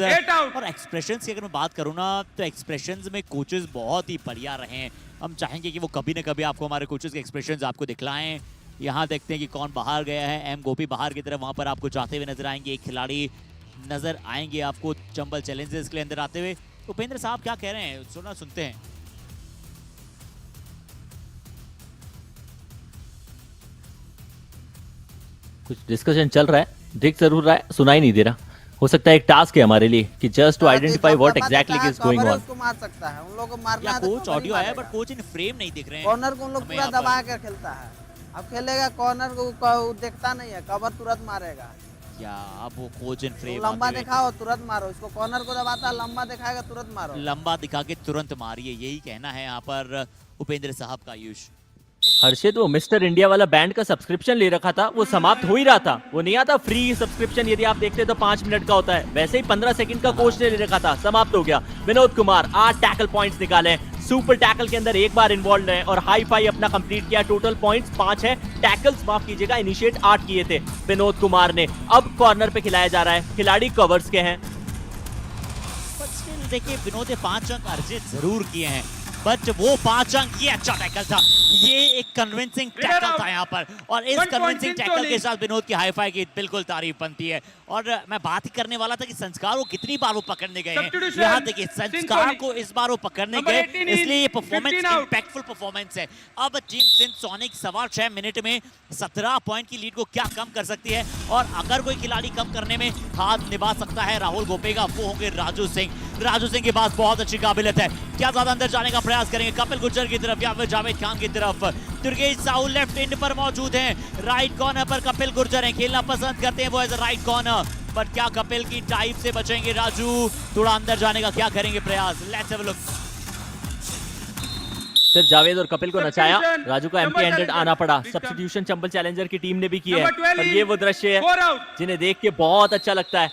Expressions. और expressions की अगर मैं बात करूँ ना तो एक्सप्रेशंस में कोचेस बहुत ही बढ़िया रहे हैं। हम चाहेंगे कि वो कभी ना कभी आपको हमारे कोचेस के एक्सप्रेशंस आपको दिखलाएं। यहाँ देखते हैं कि कौन बाहर गया है। एम गोपी बाहर की तरफ, वहाँ पर आपको जाते हुए नजर आएंगे। एक खिलाड़ी नजर आएंगे आपको चंबल चैलेंजर्स के लिए अंदर आते हुए। उपेंद्र साहब क्या कह रहे हैं, सुनते हैं। कुछ डिस्कशन चल रहा है, दिख जरूर रहा है, सुनाई नहीं दे रहा। हो सकता है एक टास्क है हमारे लिए कि just to identify what exactly is going on. उसको मार सकता है, उन लोगों को मारना है। कोच ऑडियो आया बट कोच इन फ्रेम नहीं दिख रहे हैं। कॉर्नर को उन लोग पूरा दबा के खेलता है। अब खेलेगा कॉर्नर को देखता नहीं है, कवर तुरंत मारेगा। क्या अब वो कोच इन फ्रेम लंबा दिखाओ तुरंत मारो, इसको कॉर्नर को दबाता, लंबा दिखाएगा तुरंत मारो। लंबा दिखा के तुरंत मारिए, यही कहना है यहाँ पर उपेंद्र साहब का। आयुष हर्षित, वो मिस्टर इंडिया वाला बैंड का सब्सक्रिप्शन ले रखा था, वो समाप्त हो ही रहा था। वो नहीं आता फ्री सब्सक्रिप्शन, यदि आप देखते तो 5 मिनट का होता है, वैसे ही 15 सेकंड का कोच ने ले रखा था, समाप्त हो गया। विनोद कुमार 8 टैकल पॉइंट्स निकाले, सुपर टैकल के अंदर एक बार इन्वॉल्व है और हाई फाई अपना कंप्लीट किया। टोटल पॉइंट्स 5 है, टैकल्स माफ कीजिएगा इनिशिएट 8 किए थे विनोद कुमार ने। अब कॉर्नर पे खिलाया जा रहा है, खिलाड़ी कवर्स के हैं। देखिए विनोद ने 5 अंक अर्जित जरूर किए हैं, बट वो 5 अंक, ये अच्छा टैकल था, ये एक कन्विंसिंग टैकल था यहाँ पर। और इस कन्विंसिंग टैकल के साथ विनोद की हाई फाई की बिल्कुल तारीफ बनती है। और मैं बात ही करने वाला था कि संस्कार को कितनी बार वो पकड़ने गए हैं। यहाँ देखिए संस्कार को इस बार वो पकड़ने गए, इसलिए ये परफॉर्मेंस इंपैक्टफुल परफॉर्मेंस है। अब टीम सिंध सोनिक 6.25 मिनट में 17 पॉइंट की लीड को क्या कम कर सकती है, और अगर कोई खिलाड़ी कम करने में हाथ निभा सकता है राहुल गोपेगा, वो होंगे राजू सिंह। राजू सिंह के पास बहुत अच्छी काबिलियत है, क्या ज्यादा अंदर जाने का प्रयास करेंगे कपिल गुर्जर की तरफ या फिर जावेद खान की तरफ। दुर्गेश साहू लेफ्ट एंड पर मौजूद हैं, राइट कॉर्नर पर कपिल गुर्जर हैं, खेलना पसंद करते हैं वो एज राइट कॉर्नर, बट क्या कपिल की टाइप से बचेंगे राजू? थोड़ा अंदर जाने का क्या करेंगे प्रयास? Let's have a look. सिर्फ जावेद और कपिल को नचाया, राजू को एम्प्टी हैंडेड आना पड़ा। सब्स्टिट्यूशन चंबल चैलेंजर की टीम ने भी की है, और ये वो दृश्य है जिन्हें देख के बहुत अच्छा लगता है।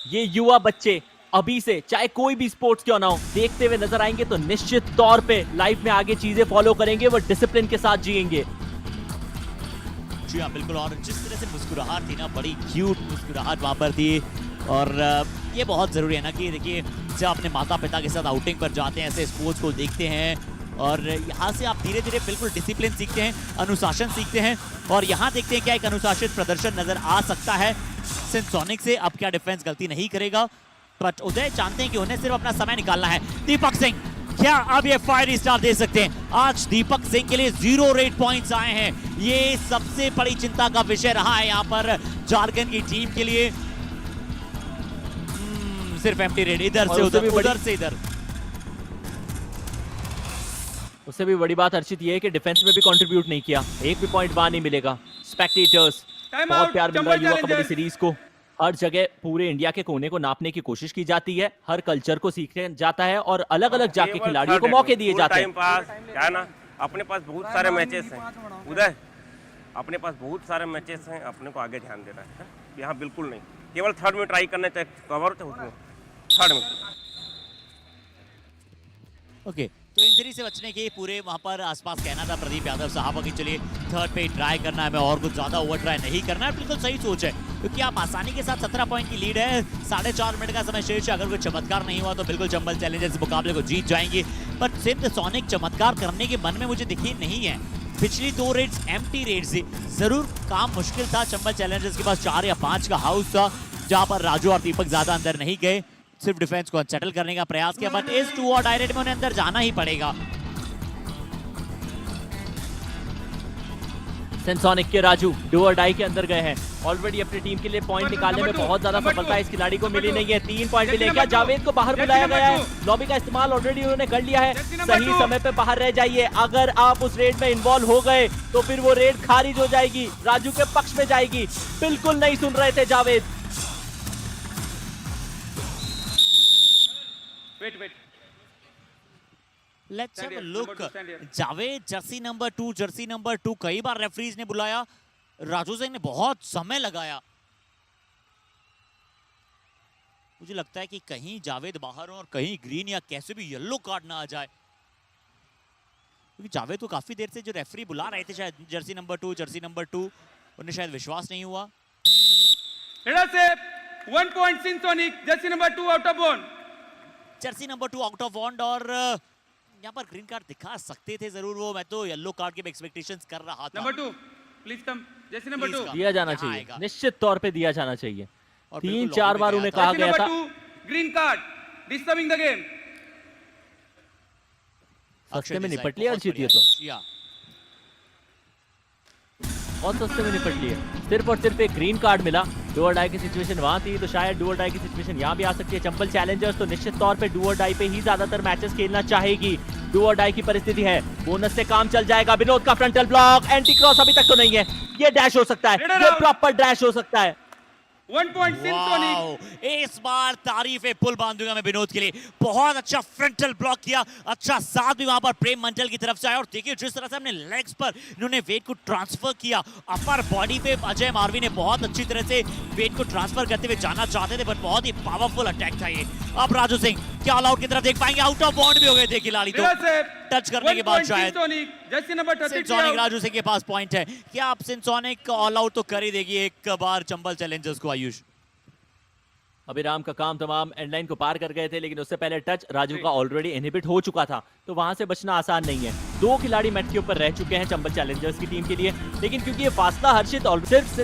ये युवा बच्चे अभी से चाहे कोई भी स्पोर्ट्स क्यों ना हो देखते हुए नजर आएंगे तो निश्चित तौर पे लाइफ में आगे चीजें फॉलो करेंगे, वो डिसिप्लिन के साथ जिएंगे। जी हाँ बिल्कुल, और जिस तरह से मुस्कुराहट थी ना, बड़ी क्यूट मुस्कुराहट वहां पर थी। और ये बहुत जरूरी है ना कि देखिए जब अपने माता पिता के साथ आउटिंग पर जाते हैं, ऐसे स्पोर्ट्स को देखते हैं, और यहाँ से आप धीरे धीरे बिल्कुल डिसिप्लिन सीखते हैं, अनुशासन सीखते हैं। और यहाँ देखते हैं क्या एक अनुशासित प्रदर्शन नजर आ सकता है सिंध सोनिक से। अब क्या डिफेंस गलती नहीं करेगा, बट उदय जानते हैं कि उन्हें सिर्फ अपना समय निकालना है। दीपक सिंह क्या अब ये फायर स्टार दे सकते हैं? आज दीपक सिंह के लिए 0 रेड पॉइंट्स आए हैं, ये सबसे बड़ी चिंता का विषय रहा है यहाँ पर झारखंड की टीम के लिए। सिर्फ एम्प्टी रेड, इधर से उधर, उधर से इधर। उससे भी बड़ी बात अर्चित ये है कि डिफेंस में भी कंट्रीब्यूट नहीं किया, एक भी पॉइंट वहां नहीं मिलेगा। स्पेक्टेटर्स बहुत प्यार मिल रहा है युवा कबड्डी सीरीज को, हर जगह पूरे इंडिया के कोने को नापने की कोशिश की जाती है, हर कल्चर को सीखने जाता है और अलग अलग जाके खिलाड़ियों को मौके दिए जाते हैं। क्या ना, अपने पास बहुत सारे मैचेस हैं उदय, अपने पास बहुत सारे मैचेस हैं, अपने को आगे ध्यान देना है। यहाँ बिल्कुल नहीं, केवल थर्ड में ट्राई करना चाहिए, कवर तो उसमें थर्ड में। ओके, तो इंजरी से बचने के पूरे वहां पर आसपास कहना था प्रदीप यादव साहब कि चलिए थर्ड पे ट्राई करना है, हमें और कुछ ज्यादा ओवर ट्राई नहीं करना है। बिल्कुल सही सोच है, क्योंकि आप आसानी के साथ 17 पॉइंट की लीड है, 4.5 मिनट का समय शेष है। अगर कोई चमत्कार नहीं हुआ तो बिल्कुल चंबल चैलेंजर्स मुकाबले को जीत जाएंगे। पर सिंध सोनिक चमत्कार करने के मन में मुझे दिखी नहीं है। पिछली 2 रेड्स एम्प्टी रेड्स थी, जरूर काम मुश्किल था। चंबल चैलेंजर्स के पास 4 या 5 का हाउस था, जहां पर राजू और दीपक ज्यादा अंदर नहीं गए, सिर्फ डिफेंस को अनसेटल करने का प्रयास किया। बट इस 2 और डायरेक्ट में उन्हें अंदर जाना ही पड़ेगा। सिंध सोनिक के राजू डू और डाई के अंदर गए हैं, ऑलरेडी अपनी टीम के लिए पॉइंट निकालने में बहुत ज्यादा सफलता इस खिलाड़ी को मिली नहीं है। 3 पॉइंट मिले, क्या जावेद को बाहर बुलाया गया है? लॉबी का इस्तेमाल ऑलरेडी उन्होंने कर लिया है, सही समय पे बाहर रह जाइए। अगर आप उस रेड में इन्वॉल्व हो गए तो फिर वो रेड खारिज हो जाएगी, राजू के पक्ष में जाएगी। बिल्कुल नहीं सुन रहे थे Javed. Let's have a look. Javed Jersey number 2 कई बार रेफरीज ने बुलाया, राजू सिंह ने बहुत समय लगाया। मुझे लगता है कि कहीं जावेद बाहर हो और कहीं ग्रीन या कैसे भी येलो कार्ड ना आ जाए, क्योंकि जावेद को काफी देर से जो रेफरी बुला रहे थे, शायद जर्सी नंबर 2 उन्हें शायद विश्वास नहीं हुआ। 1 point Sonic, jersey number 2 out of bound. Jersey number 2 out of bond और यहाँ पर ग्रीन कार्ड दिखा सकते थे जरूर वो, मैं तो येलो कार्ड के एक्सपेक्टेशंस कर रहा था। Number 2, please come. Jersey number 2. दिया जाना यहाँ चाहिए, आएगा। निश्चित तौर पे दिया जाना चाहिए। और 3-4 बार उन्हें कहा Jersey गया number था 2, green card, disturbing the game. सस्ते में निपट लिया अर्चित ये तो, बहुत सस्ते में निपट लिए। सिर्फ और सिर्फ एक ग्रीन कार्ड मिला। डू और डाई की सिचुएशन वहां थी तो शायद डू और डाई की सिचुएशन यहाँ भी आ सकती है। चंबल चैलेंजर्स तो निश्चित तौर पे डू और डाई पे ही ज्यादातर मैचेस खेलना चाहेगी। डू और डाई की परिस्थिति है, बोनस से काम चल जाएगा। विनोद का फ्रंटल ब्लॉक, एंटी क्रॉस अभी तक तो नहीं है, ये डैश हो सकता है, ये प्रॉपर डैश हो सकता है। 1 point Sonic. इस बार तारीफ है पुल बांधूंगा मैं विनोद के लिए, बहुत अच्छा फ्रंटल ब्लॉक किया, अच्छा साथ भी वहां पर प्रेम मंडल की तरफ से आया। और देखिए जिस तरह से अपने लेग्स पर इन्होंने वेट को ट्रांसफर किया, अपर बॉडी पे अजय मारवी ने बहुत अच्छी तरह से वेट को ट्रांसफर करते हुए जाना चाहते थे, बट बहुत ही पावरफुल अटैक था ये। अब राजू सिंह क्या ऑल आउट की तरफ देख पाएंगे? आउट ऑफ बाउंड भी हो गए थे खिलाड़ी तो टच करने के बाद शायद। सिंसोनिक राजू सिंह के पास पॉइंट है, क्या आप सिंसोनिक ऑल आउट तो कर ही देगी एक बार चंबल चैलेंजर्स को? आयुष अभिराम का काम तमाम एंडलाइन को पार कर गए थे, लेकिन उससे पहले टच राजू का ऑलरेडी इनहिबिट हो चुका था, तो वहां से बचना आसान नहीं है। 2 खिलाड़ी मैट के ऊपर रह चुके हैं चंबल चैलेंजर्स की टीम के लिए, लेकिन क्योंकि ये फासला हर्षित और सिर्फ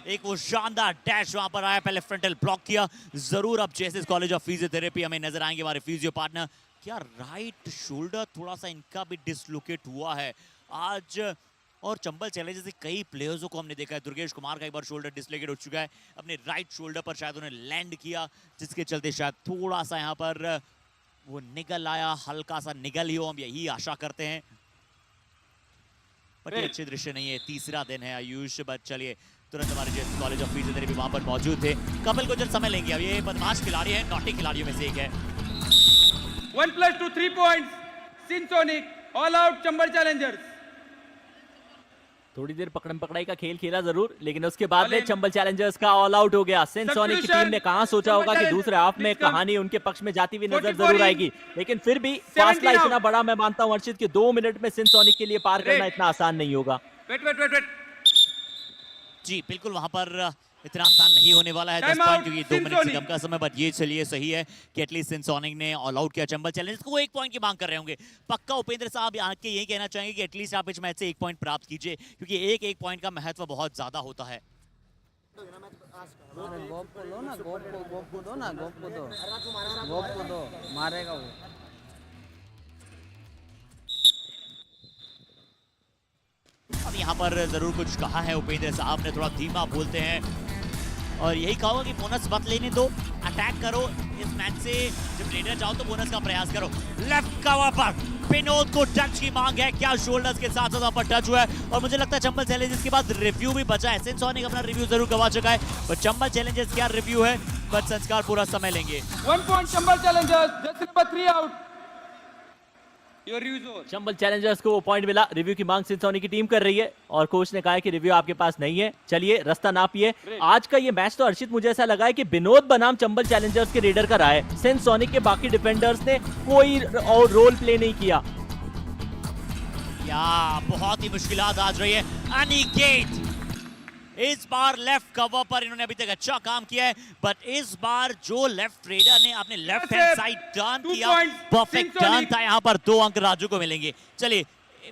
एक वो शानदार डैश वहां पर आया, पहले फ्रंटल ब्लॉक किया। जरूर अब जेएसएस कॉलेज ऑफ फिजियोथेरेपी हमें नजर आएंगे हमारे फिजियो पार्टनर। क्या राइट शोल्डर थोड़ा सा इनका भी डिसलोकेट हुआ है आज, और चंबल चैलेंजर्स के कई प्लेयर्सों को हमने देखा है। दुर्गेश कुमार का एक बार शोल्डर डिसलोकेट हो चुका है, अपने राइट शोल्डर पर शायद उन्हें लैंड किया, जिसके चलते शायद थोड़ा सा यहाँ पर वो निगल आया, हल्का सा निगल ही हो, हम यही आशा करते हैं। बट ये अच्छे दृश्य नहीं है, तीसरा दिन है आयुष। बट चलिए तुरंत हमारे जेएसएस कॉलेज ऑफ फिजियोथेरेपी वहां पर मौजूद थे। कपिल को जब समय लेंगे, अब ये बदमाश खिलाड़ी है, नॉटी खिलाड़ियों में से एक है। 1+2 3 points Sonic, all out Chambal challengers. थोड़ी देर पकड़म पकड़ाई का खेल खेला जरूर, लेकिन उसके बाद में चंबल चैलेंजर्स का ऑल आउट हो गया। सिंसोनिक की टीम ने कहां सोचा होगा कि दूसरे हाफ में कहानी उनके पक्ष में जाती हुई नजर जरूर आएगी, लेकिन फिर भी फासला इतना बड़ा मैं मानता हूं अर्चित कि 2 मिनट में सिंसोनिक के लिए पार करना इतना आसान नहीं होगा। Wait. जी बिल्कुल, वहां पर इतना आसान नहीं होने वाला है 10 पॉइंट, क्योंकि 2 मिनट से कम का समय। बट ये चलिए सही है कि एटलीस्ट सिंसोनिक ने ऑल आउट किया चंबल चैलेंजर्स को। 1 पॉइंट की मांग कर रहे होंगे पक्का। उपेंद्र साहब आके यही कहना चाहेंगे कि एटलीस्ट आप इस मैच से 1 पॉइंट प्राप्त कीजिए, क्योंकि एक पॉइंट का महत्व बहुत ज्यादा होता है। गोप को लो ना, गोप को दो ना, गोप को दो, मारेगा वो। अब यहाँ पर जरूर कुछ कहा है उपेंद्र साहब ने, थोड़ा धीमा बोलते हैं और यही कहा कि बोनस मत लेने दो, अटैक करो इस मैच से, जब लेना चाहो तो बोनस का प्रयास करो। लेफ्ट कवर पर विनोद को टच की मांग है, क्या शोल्डर्स के साथ साथ पर टच हुआ है, और मुझे लगता है चंबल चैलेंजर्स के बाद रिव्यू भी बचा है। सिंसोनिक अपना रिव्यू जरूर गवा चुका है, पर चंबल चैलेंजर्स क्या रिव्यू है, बट संस्कार पूरा समय लेंगे। 1 point Chambal challengers, jersey number 3 out. Your reviews over. Chambal Challengers को वो पॉइंट मिला। रिव्यू की मांग सिंसोनिक की टीम कर रही है और कोच ने कहा है कि रिव्यू आपके पास नहीं है, चलिए रास्ता नापिए। आज का ये मैच तो अर्चित मुझे ऐसा लगा है कि विनोद बनाम चंबल चैलेंजर्स के रेडर का रहा है। सिंसोनिक के बाकी डिफेंडर्स ने कोई और रोल प्ले नहीं किया। या बहुत ही मुश्किलात आज रही है। अनिकेत इस बार लेफ्ट कवर पर इन्होंने अभी तक अच्छा काम किया है, बट इस बार जो लेफ्ट रेडर ने अपने लेफ्ट हैंड साइड टर्न किया, परफेक्ट टर्न था, यहाँ पर 2 अंक राजू को मिलेंगे। चलिए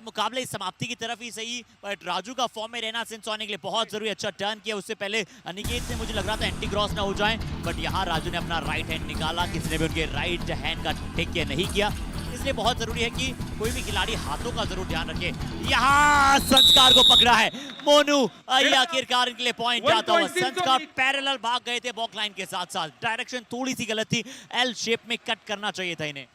मुकाबले इस समाप्ति की तरफ ही सही, बट राजू का फॉर्म में रहना सिंसोनिक के लिए बहुत जरूरी। अच्छा टर्न किया, उससे पहले अनिकेत से मुझे लग रहा था एंटी क्रॉस ना हो जाए, बट यहाँ राजू ने अपना राइट हैंड निकाला, किसी ने भी उनके राइट हैंड का टेक केयर नहीं किया। इसलिए बहुत जरूरी है कि कोई भी खिलाड़ी हाथों का जरूर ध्यान रखे। यहाँ संस्कार को पकड़ा है मोनू, आखिरकार इनके लिए पॉइंट जाता हुआ। संस्कार पैरेलल भाग गए थे बॉक लाइन के साथ साथ, डायरेक्शन थोड़ी सी गलत थी, एल शेप में कट करना चाहिए था इन्हें।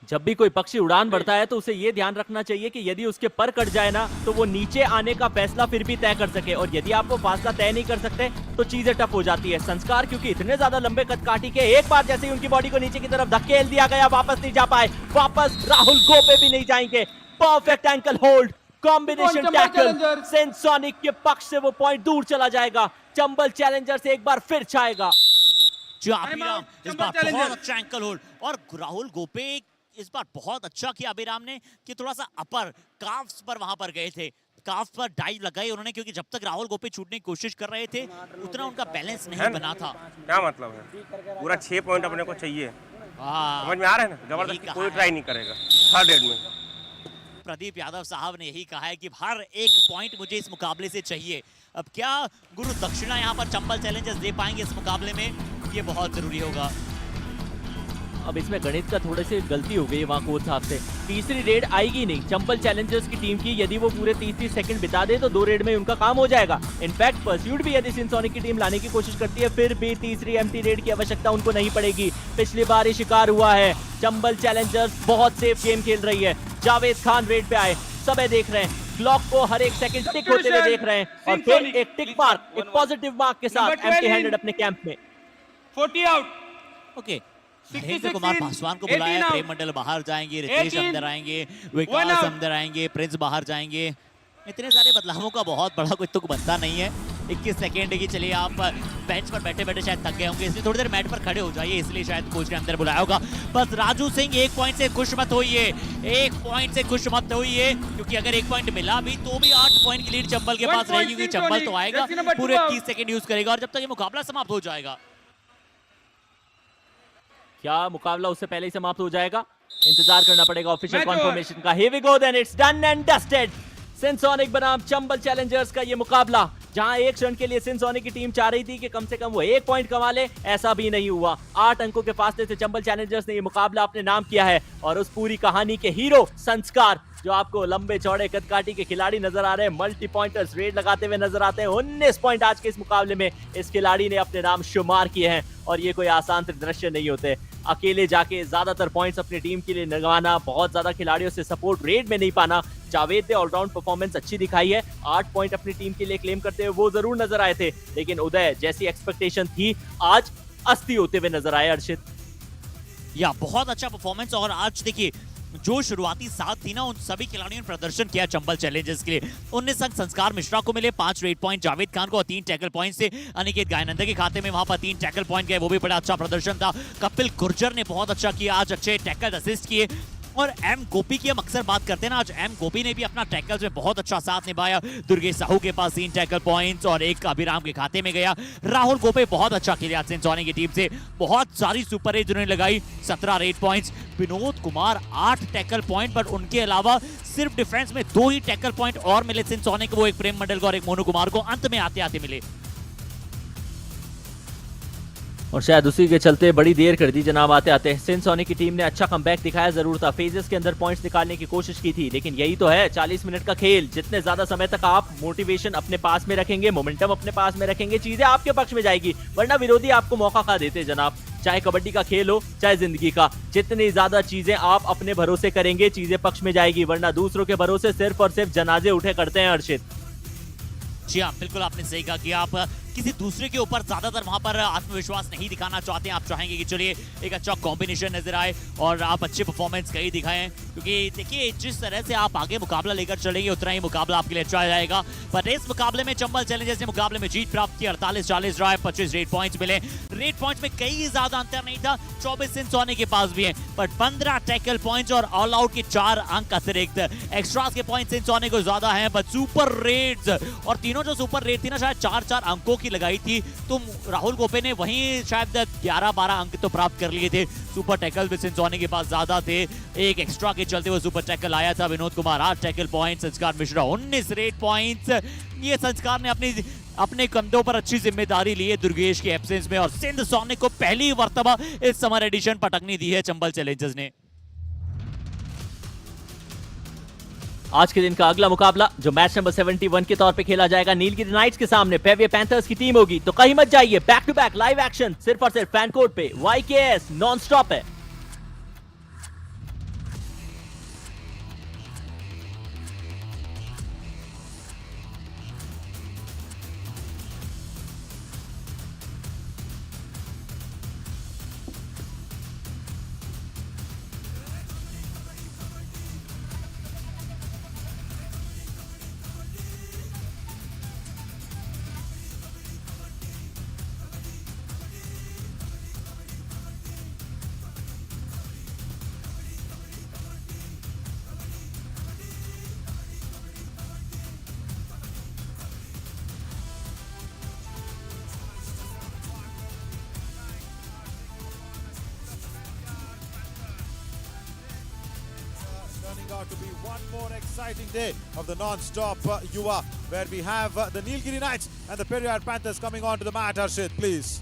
जब भी कोई पक्षी उड़ान बढ़ता है तो उसे ये ध्यान रखना चाहिए कि यदि उसके पर कट जाए ना तो वो नीचे आने का फैसला फिर भी तय कर सके, और यदि आप वो फासला तय नहीं कर सकते तो चीजें टफ हो जाती है। संस्कार क्योंकि इतने ज्यादा लंबे कद काटी के एक बार जैसे ही उनकी बॉडी को नीचे की तरफ धकेल दिया गया, वापस नहीं जा पाए, वापस राहुल गोपे भी नहीं जाएंगे। Perfect ankle hold, combination tackle, सिंसोनिक के पक्ष से वो पॉइंट दूर चला जाएगा। चंबल चैलेंजर से एक बार फिर छाएगा। इस बार बहुत अच्छा एंकल होल्ड, और राहुल गोपे इस बार बहुत अच्छा किया अभिराम ने कि थोड़ा सा अपर काफ्स पर वहां पर गए थे, काफ पर डाइव लगाई उन्होंने, क्योंकि जब तक राहुल गोपी छूटने की कोशिश कर रहे थे उतना उनका बैलेंस नहीं बना था। क्या मतलब है, पूरा 6 पॉइंट अपने को चाहिए। हाँ, समझ में आ रहा है ना, जबरदस्ती कोई ट्राई नहीं करेगा थर्ड रेड में। प्रदीप यादव साहब ने यही कहा है कि हर एक पॉइंट मुझे इस मुकाबले से चाहिए। अब क्या गुरु दक्षिणा यहाँ पर चंबल चैलेंजर्स दे पाएंगे इस मुकाबले में, ये बहुत जरूरी होगा। अब इसमें गणित का थोड़ी सी गलती हो गई वहाँ कोच साहब से। तीसरी रेड आएगी नहीं चंबल चैलेंजर्स की टीम की, यदि वो पूरे 30 सेकंड बिता दे तो 2 रेड में उनका काम हो जाएगा। इनफैक्ट परस्यूट भी यदि सिंसोनिक की टीम लाने की कोशिश करती है फिर भी तीसरी एम्प्टी रेड की आवश्यकता उनको नहीं पड़ेगी। पिछली बार ये शिकार हुआ है। चंबल चैलेंजर्स बहुत सेफ गेम खेल रही है। जावेद खान रेड पे आए, सब देख रहे हैं, क्लॉक को हर एक सेकंड टिक होते हुए देख रहे हैं, और फिर एक टिक मार्क, एक पॉजिटिव मार्क के साथ एम्प्टी हैंडेड अपने कैंप में। 40 आउट। ओके, महेंद्र कुमार पासवान को बुलाया, प्रेम मंडल बाहर जाएंगे, रितेश अंदर आएंगे, विकास अंदर आएंगे, प्रिंस बाहर जाएंगे। इतने सारे बदलावों का बहुत बड़ा कोई तुक बनता नहीं है। 21 सेकेंड की, चलिए आप बेंच पर बैठे बैठे शायद थक गए होंगे, इसलिए थोड़ी देर मैट पर खड़े हो जाइए, इसलिए शायद कोच ने अंदर बुलाया होगा। बस राजू सिंह 1 पॉइंट से खुश मत होइए, 1 पॉइंट से खुश मत होइए, क्योंकि अगर 1 पॉइंट मिला भी तो भी 8 पॉइंट की लीड चंबल के पास रहेगी, क्योंकि चंबल तो आएगा पूरे 30 सेकेंड यूज करेगा और जब तक ये मुकाबला समाप्त हो जाएगा। क्या मुकाबला उससे पहले ही समाप्त हो जाएगा? इंतजार करना पड़ेगा ऑफिशियल कंफर्मेशन का। Here we go then, it's done and dusted। सिंसोनिक बनाम चंबल चैलेंजर्स का ये मुकाबला, जहां एक क्षण के लिए सिंसोनिक की टीम चाह रही थी कि कम से कम वो 1 पॉइंट कमा ले, ऐसा भी नहीं हुआ। 8 अंकों के फासले से चंबल चैलेंजर्स ने ये मुकाबला अपने नाम किया है, और उस पूरी कहानी के हीरो संस्कार, जो आपको लंबे चौड़े कदकाठी के खिलाड़ी नजर आ रहे हैं, मल्टी पॉइंटर्स रेड लगाते हुए नजर आते हैं। 19 पॉइंट आज के इस मुकाबले में इस खिलाड़ी ने अपने नाम शुमार किए हैं, और ये कोई आसान दृश्य नहीं होते। अकेले जाके ज्यादातर पॉइंट्स अपनी टीम के लिए लगवाना, बहुत ज्यादा खिलाड़ियों से सपोर्ट रेड में नहीं पाना। जावेद ने ऑलराउंड परफॉर्मेंस अच्छी दिखाई है, 8 पॉइंट अपनी टीम के लिए क्लेम करते हुए वो जरूर नजर आए थे, लेकिन उदय जैसी एक्सपेक्टेशन थी आज अस्थि होते हुए नजर आए। अर्शित, या बहुत अच्छा परफॉर्मेंस, और आज देखिए जो शुरुआती साथ थी ना, उन सभी खिलाड़ियों ने प्रदर्शन किया चंबल चैलेंजर्स के लिए। 19 अंक संस्कार मिश्रा को मिले, 5 रेड पॉइंट जावेद खान को, और 3 टैकल पॉइंट से अनिकेत गायनंदे के खाते में वहां पर 3 टैकल पॉइंट गए, वो भी बड़ा अच्छा प्रदर्शन था। कपिल गुर्जर ने बहुत अच्छा किया आज, अच्छे टैकल असिस्ट किए। और एम गोपी की हम अक्सर बात करते हैं ना, आज एम गोपी ने भी अपना टैकल्स में बहुत अच्छा साथ निभाया। दुर्गेश साहू के पास 3 टैकल पॉइंट्स और 1 अभिराम के खाते में गया। राहुल गोपे बहुत अच्छा खेले आज सिंसोनिक की टीम से, बहुत सारी सुपर रेड उन्होंने लगाई, 17 red points. Vinod Kumar 8 tackle point, but उनके अलावा सिर्फ डिफेंस में 2 ही टैकल पॉइंट और मिले सिंसोनिक को, वो एक प्रेम मंडल को और एक मोनू कुमार को अंत में आते आते मिले। और शायद उसी के चलते बड़ी देर कर दी जनाब आते आते। सिंसोनिक की टीम ने अच्छा कमबैक दिखाया, जरूर था, फेजेस के अंदर पॉइंट्स निकालने की कोशिश की थी, लेकिन यही तो है 40 मिनट का खेल। जितने ज्यादा समय तक आप मोटिवेशन अपने पास में रखेंगे, मोमेंटम अपने पास में रखेंगे, चीजें आपके पक्ष में जाएगी, वरना विरोधी आपको मौका खा देते जनाब। चाहे कबड्डी का खेल हो, चाहे जिंदगी का, जितनी ज्यादा चीजें आप अपने भरोसे करेंगे, चीजें पक्ष में जाएगी, वरना दूसरों के भरोसे सिर्फ और सिर्फ जनाजे उठे करते हैं। अर्शित, जी हाँ, बिल्कुल आपने सही कहा कि आप किसी दूसरे के ऊपर ज्यादातर वहां पर आत्मविश्वास नहीं दिखाना चाहते हैं। आप चाहेंगे कि चलिए एक अच्छा कॉम्बिनेशन नजर आए और आप अच्छे परफॉर्मेंस कहीं दिखाएं, क्योंकि देखिए जिस तरह से आप आगे मुकाबला लेकर चलेंगे उतना ही मुकाबला आपके लिए अच्छा जाएगा। पर इस मुकाबले में चंबल चैलेंजर्स ने मुकाबले में जीत प्राप्त की, 48-40 रहा है, 25 रेड पॉइंट्स मिले। रेड पॉइंट्स में कई ज्यादा अंतर नहीं था, 24 सिंसोनिक के पास भी है, पर 15 टैकल पॉइंट्स और ऑल आउट के 4 अंक अतिरिक्त। एक्स्ट्रास के पॉइंट सिंसोनिक को ज्यादा है, पर सुपर रेड्स और तीनों जो सुपर रेड थी ना, शायद 4-4 अंकों की लगाई थी, तो राहुल गोपे ने वहीं शायद 11-12 अंक तो प्राप्त कर लिए थे। सुपर टैकल भी सिंसोनिक के पास ज्यादा थे, एक एक्स्ट्रा के चलते वो सुपर टैकल आया था। विनोद कुमार 8 टैकल पॉइंट, संस्कार मिश्रा 19 रेड पॉइंट्स। ये संस्कार ने अपने कंधों पर अच्छी जिम्मेदारी ली है दुर्गेश के एब्सेंस में, और सिंध सोनिक को पहली मर्तबा इस समर एडिशन पटकनी दी है चंबल चैलेंजर्स ने। आज के दिन का अगला मुकाबला जो मैच नंबर 71 के तौर पे खेला जाएगा, नीलगिरी नाइट्स के सामने पेरियर पैंथर्स की टीम होगी। तो कहीं मत जाइए, back to back live action सिर्फ और सिर्फ फैन कोड पे YKS नॉन स्टॉप है। turning out to be one more exciting day of the non-stop Yuva, where we have the Nilgiri Knights and the Periyar Panthers coming onto the mat. Harshit, please.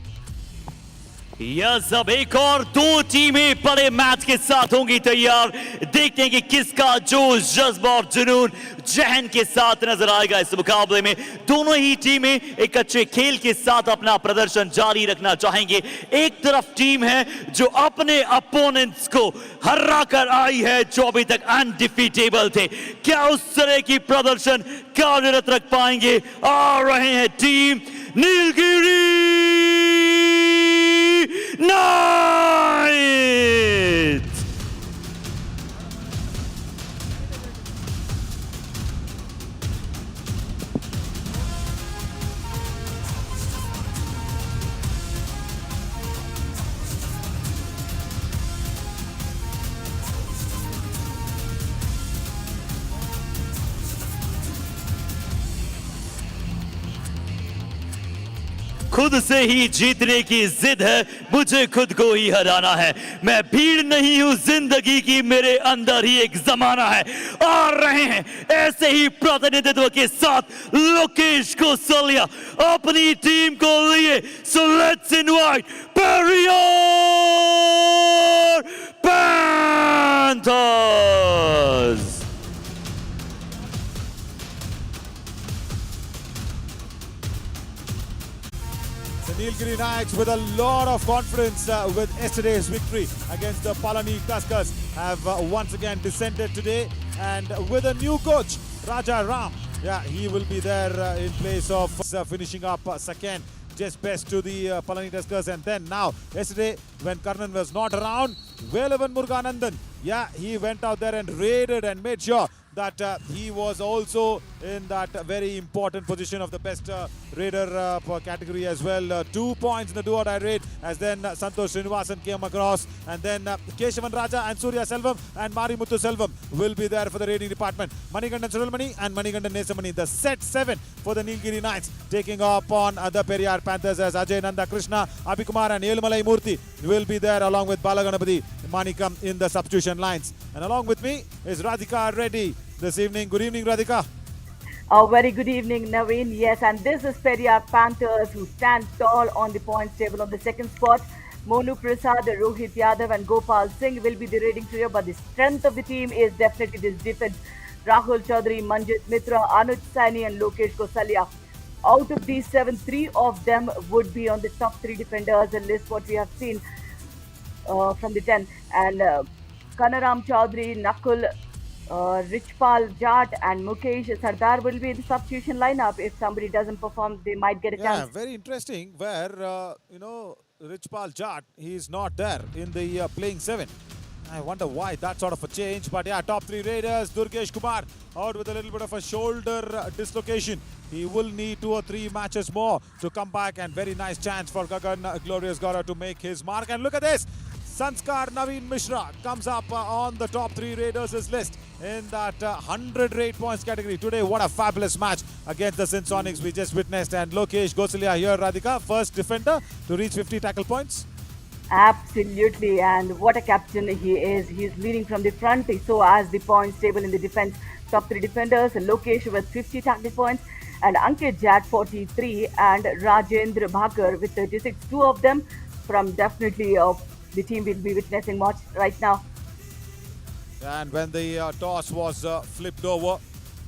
Yes, अब एक और दो टीमें बड़े match के साथ होंगी तैयार। देखते हैं कि किसका जोश, जज्बा और जुनून जहन के साथ नजर आएगा इस मुकाबले में। दोनों ही टीमें एक अच्छे खेल के साथ अपना प्रदर्शन जारी रखना चाहेंगे। एक तरफ टीम है जो अपने अपोनेंट्स को हरा कर आई है, जो अभी तक अनडिफीटेबल थे। क्या उस तरह की प्रदर्शन कार्यरत रख पाएंगे? आ रहे हैं टीम नीलगिरी Knights! खुद से ही जीतने की जिद है, मुझे खुद को ही हराना है। मैं भीड़ नहीं हूं जिंदगी की, मेरे अंदर ही एक जमाना है। आ रहे हैं ऐसे ही प्रतिनिधित्व के साथ लोकेश कोसलिया अपनी टीम को लिए। So let's invite Periyar panthers. The Nilgiri Knights, with a lot of confidence with yesterday's victory against the Palani Tuskers, have once again descended today, and with a new coach, Raja Ram. Yeah, he will be there in place of finishing up second, just best to the Palani Tuskers. And then now, yesterday, when Karnan was not around, Velavan Muruganandan, yeah, he went out there and raided and made sure that he was also in that very important position of the best raider category as well. 2 points in the do-or-die raid, as then Santosh Srinivasan came across, and then Keshavan Raja and Surya Selvam and Marimuthu Selvam will be there for the raiding department. Manikandan Suralmani and Manikandan Nesamani, the set 7 for the Nilgiri Knights, taking up on the Periyar Panthers, as Ajay Nanda Krishna, Abhikumar and Elumalai Murthy will be there along with Balaganapati Manikam in the substitution lines. And along with me is Radhika Reddy this evening. Good evening, Radhika. A very good evening, Naveen. Yes, and this is Periyar Panthers, who stand tall on the points table on the second spot. Monu Prasad, Rohit Yadav and Gopal Singh will be the raiding trio, but the strength of the team is definitely this defense. Rahul Chaudhary, Manjit Mitra, Anuj Saini and Lokesh Kosalia. Out of these 7, 3 of them would be on the top 3 defenders list, what we have seen from the 10. And Kanaram Chaudhary, Nakul, Richpal Jat and Mukesh Sardar will be in the substitution lineup. If somebody doesn't perform, they might get a chance. Yeah, very interesting where, Richpal Jat, he is not there in the playing 7. I wonder why that sort of a change. But yeah, top 3 raiders, Durgesh Kumar out with a little bit of a shoulder dislocation. He will need 2 or 3 matches more to come back, and very nice chance for Gagan Glorious Gora to make his mark. And look at this. Sanskar Naveen Mishra comes up on the top 3 Raiders' list in that 100 raid points category. Today, what a fabulous match against the Sindh Sonics we just witnessed. And Lokesh Gosalia here, Radhika, first defender to reach 50 tackle points. Absolutely, and what a captain he is. He's leading from the front, so as the points table in the defense. Top 3 defenders, Lokesh with 50 tackle points, and Ankit Jat 43, and Rajendra Bhakar with 36. 2 of them from definitely the team will be witnessing much right now. And when the toss was flipped over,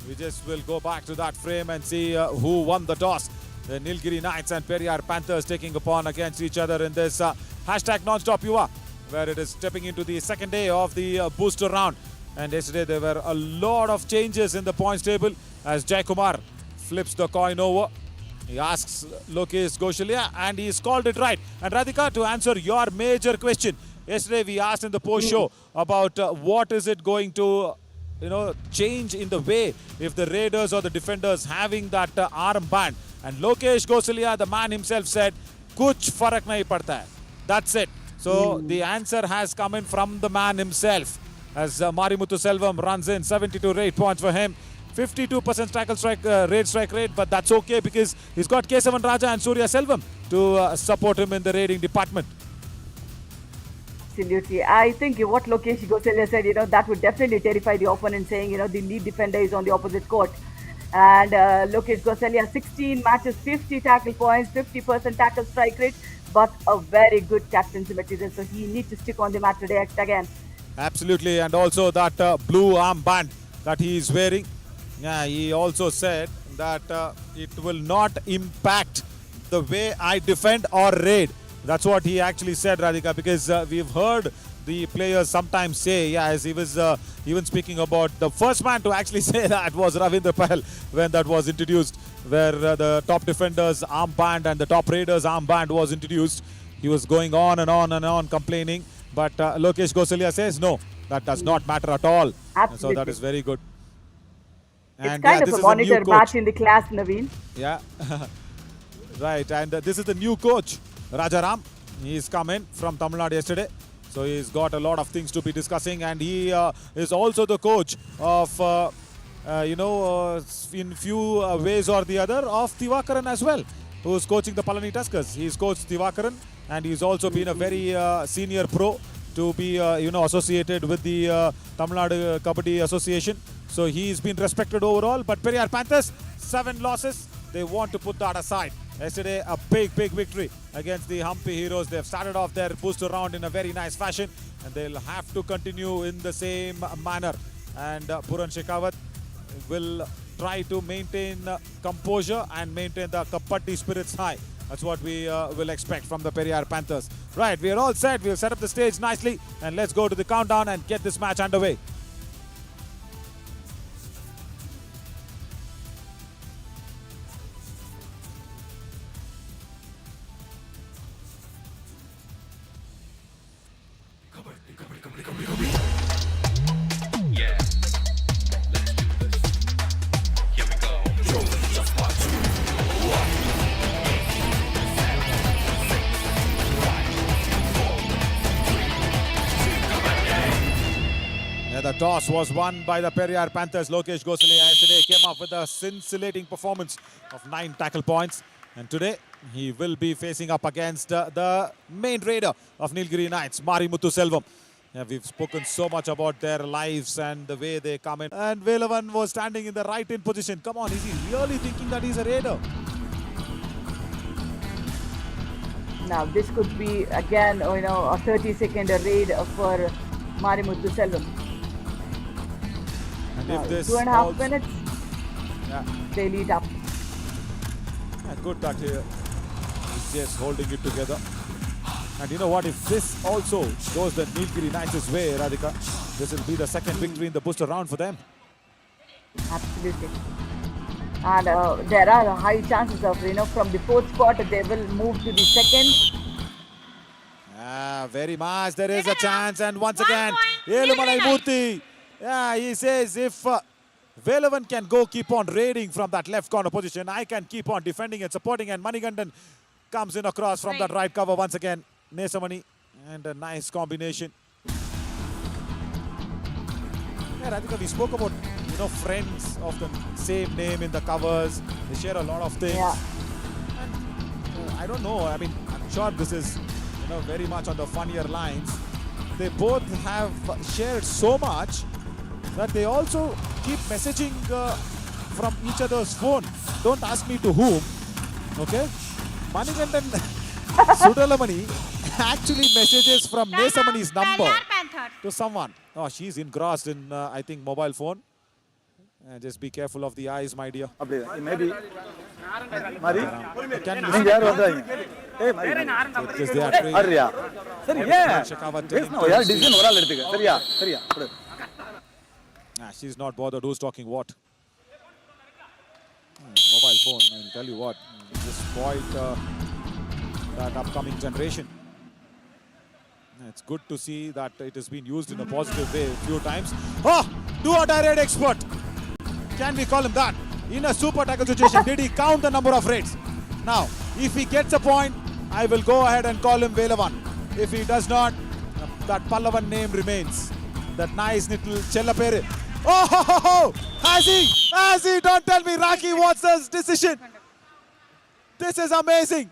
we just will go back to that frame and see who won the toss. The Nilgiri Knights and Periyar Panthers taking upon against each other in this hashtag non-stop Yuva, where it is stepping into the second day of the booster round. And yesterday there were a lot of changes in the points table as Jai Kumar flips the coin over. He asks Lokesh Goshalia and he's called it right. And Radhika, to answer your major question, yesterday we asked in the post show about what is it going to change in the way if the raiders or the defenders having that arm band. And Lokesh Goshalia, the man himself, said, "Kuch farak nahi padta hai." That's it. So the answer has come in from the man himself as Marimuthu Selvam runs in 72 raid points for him. 52% tackle strike raid strike rate, but that's okay because he's got Kesavan Raja and Surya Selvam to support him in the raiding department. Absolutely. I think what Lokesh Gosalia said, that would definitely terrify the opponent, saying, the lead defender is on the opposite court. And Lokesh Gosalia, 16 matches, 50 tackle points, 50% tackle strike rate, but a very good captaincy material. So he needs to stick on the mat today again. Absolutely, and also that blue armband that he is wearing. Yeah, he also said that it will not impact the way I defend or raid. That's what he actually said, Radhika, because we've heard the players sometimes say, yeah, as he was even speaking about the first man to actually say that was Ravindra Pahal when that was introduced, where the top defenders armband and the top raiders armband was introduced. He was going on and on and on complaining, but Lokesh Gosalia says no, that does not matter at all. Absolutely. So that is very good. It's And kind this of a is a new monitor coach. match in the class, Naveen. Yeah, right. And this is the new coach, Rajaram. He's come in from Tamil Nadu yesterday. So he's got a lot of things to be discussing. And he is also the coach of, in few ways or the other, of Divakaran as well, who's coaching the Palani Tuskers. He's coached Divakaran, and he's also been a very senior pro to be, associated with the Tamil Nadu Kabaddi Association. So he's been respected overall. But Periyar Panthers, 7 losses. They want to put that aside. Yesterday, a big victory against the Hampi Heroes. They've started off their booster round in a very nice fashion, and they'll have to continue in the same manner. And Puran Shekhawat will try to maintain composure and maintain the Kabaddi spirits high. That's what we will expect from the Periyar Panthers. Right, we are all set. We've set up the stage nicely, and let's go to the countdown and get this match underway. The toss was won by the Periyar Panthers. Lokesh Gosalia yesterday came up with a scintillating performance of 9 tackle points. And today, he will be facing up against the main raider of Nilgiri Knights, Marimuthu Selvam. Yeah, we've spoken so much about their lives and the way they come in. And Velavan was standing in the right-in position. Come on, is he really thinking that he's a raider? Now, this could be, again, a 30-second raid for Marimuthu Selvam. And if this 2.5 minutes, they lead up. Yeah, good that he's just holding it together. And you know what, if this also goes the Nilgiri Knights' way, Radhika, this will be the second victory in the booster round for them. Absolutely. And there are high chances of, from the 4th spot, they will move to the 2nd. Very much. There is a chance. And once again, Elumalai Murthy. Yeah, he says if Velavan can keep on raiding from that left corner position, I can keep on defending and supporting. And Manigandan comes in across from that right cover once again. Nesamani, and a nice combination. Yeah, Radhika, we spoke about, friends of the same name in the covers. They share a lot of things. Yeah. And I don't know. I mean, I'm sure this is, very much on the funnier lines. They both have shared so much that they also keep messaging from each other's phone. Don't ask me to whom. Okay? Manigandan Sudalamani actually messages from Nesamani's number to someone. Oh, she's engrossed in, I think, mobile phone. Just be careful of the eyes, my dear. Maybe. Mari? Can you Hey, Mari. Because they are trained. Arya. Sir, yeah. Shekhawat Yes, telling no, to yeah, see. decision oral eduthuka. Seriya, seriya. She's not bothered who's talking what. Mobile phone, I'll tell you what. Just spoiled that upcoming generation. It's good to see that it has been used in a positive way a few times. Oh, do-or-die raid expert. Can we call him that? In a super tackle situation, did he count the number of raids? Now, if he gets a point, I will go ahead and call him Velavan. If he does not, that Pallavan name remains. That nice little Chellapere. Oh, has he? Has he? Don't tell me Rocky Watson's decision. This is amazing.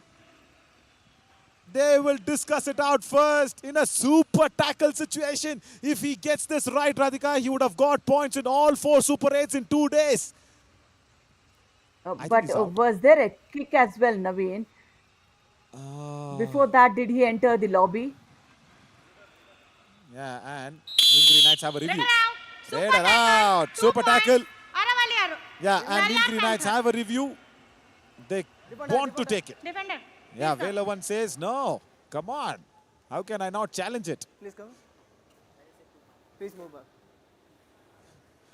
They will discuss it out first in a super tackle situation. If he gets this right, Radhika, he would have got points in all 4 Super 8s in 2 days. I think he's out. Was there a kick as well, Naveen? Before that, did he enter the lobby? Yeah, and Nilgiri Knights have a review. Super Raider tackle. out. 2 Super points. tackle. Aravalli. Yeah, and Periyar Nilgiri Knights Panthers. have a review. They want to take it. Defender. Yeah, Velavan says, no, come on. How can I not challenge it? Please come. Please move back.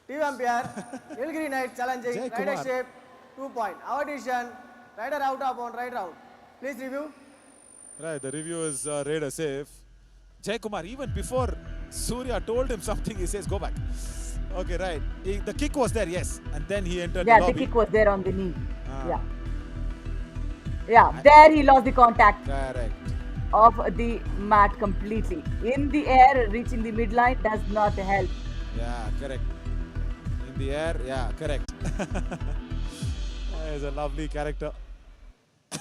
Team umpire, Nilgiri Knight challenging, Jai rider Kumar. shape, 2 point. Our decision, rider out of on right round. Please review. Right, the review is Raider safe. Jai Kumar, even before Surya told him something, he says, go back. Okay, right. The kick was there, yes. And then he entered Yeah, the the lobby. kick was there on the knee. Ah. Yeah. Yeah, there he lost the contact Correct. of the mat completely. In the air, reaching the midline does not help. Yeah, correct. In the air, yeah, correct. He's a lovely character.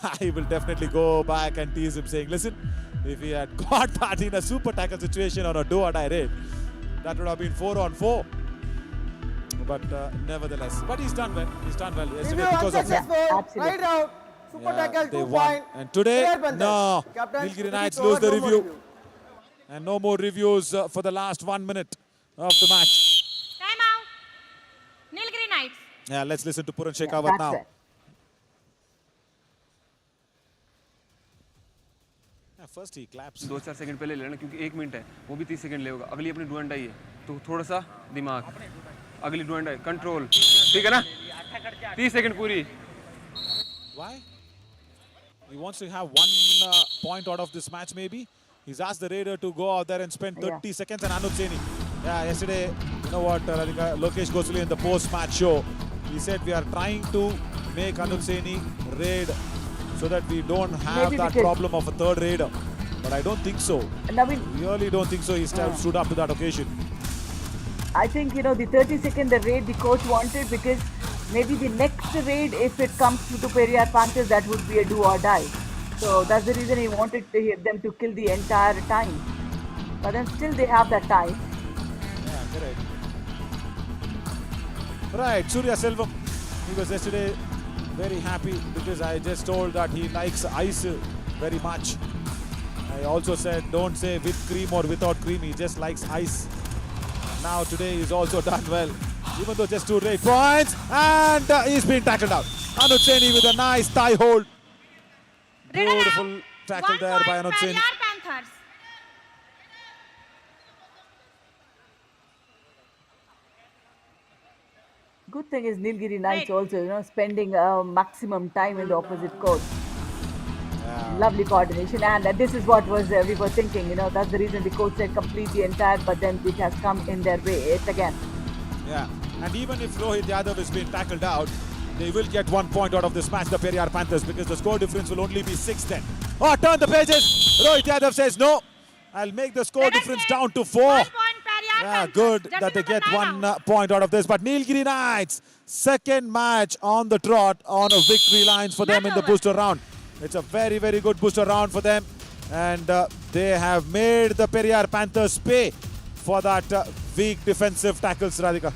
I will definitely go back and tease him saying, listen, if he had got that in a super tackle situation on a do or die raid, that would have been 4 on 4. But nevertheless, but he's done well. He's done well yesterday Review because of that. unsuccessful, Absolutely. right round. Super Yeah, tackle, they 2 won. point. And today, Periyar Panthers. no, Captain, Nilgiri the Knights kick lose over, the no more review. And no more reviews for the last 1 minute of the match. Time out. Nilgiri Knights. Yeah, let's listen to Puran Yeah, Shekhawat that's now. it. Yeah, first he claps. 2-4 second पहले लेना क्योंकि 1 minute है वो भी 30 second लेगा अगली अपनी do and die है तो थोड़ा सा दिमाग अगली डू एंड डाई कंट्रोल ठीक है ना 30 सेकंड पूरी Why? He wants to have 1 point out of this match maybe. He's asked the Raider to go out there and spend 30 seconds and Anup Saini. Yeah, yesterday, you know what, Radhika, Lokesh Gosuli in the post-match show, he said we are trying to make Anup Saini raid so that we don't have Maybe that because- problem of a third Raider. But I don't think so. Naveen, Really don't think so. He stood up to that occasion. I think, the 30-second raid the coach wanted because maybe the next raid, if it comes to Periyar Panthers, that would be a do or die. So that's the reason he wanted them to kill the entire time. But then still they have that time. Yeah, correct. Right, Surya Selvam. He was yesterday very happy because I just told that he likes ice very much. I also said don't say with cream or without cream, he just likes ice. Now today he's also done well, even though just 2 raid points, and he's been tackled out. Anuj Saini with a nice thigh hold. Beautiful tackle 1 there by point Anuj Saini. Periyar Panthers. Good thing is Nilgiri Knights Right. also, spending maximum time in the opposite court. Yeah. Lovely coordination, and this is what we were thinking. That's the reason the coach said complete the entire, but then it has come in their way. It's again. Yeah, and even if Rohit Yadav has been tackled out, they will get 1 point out of this match, the Periyar Panthers, because the score difference will only be 6 then. Oh, turn the pages. Rohit Yadav says no. I'll make the score difference down to 4. 1 point Periyar Yeah, Panthers. good Jersey that they number get 9 1 out. point out of this. But Nilgiri Knights, second match on the trot on a victory lines for them in the Another. booster round. It's a very, very good booster round for them. And they have made the Periyar Panthers pay for that weak defensive tackles, Radhika.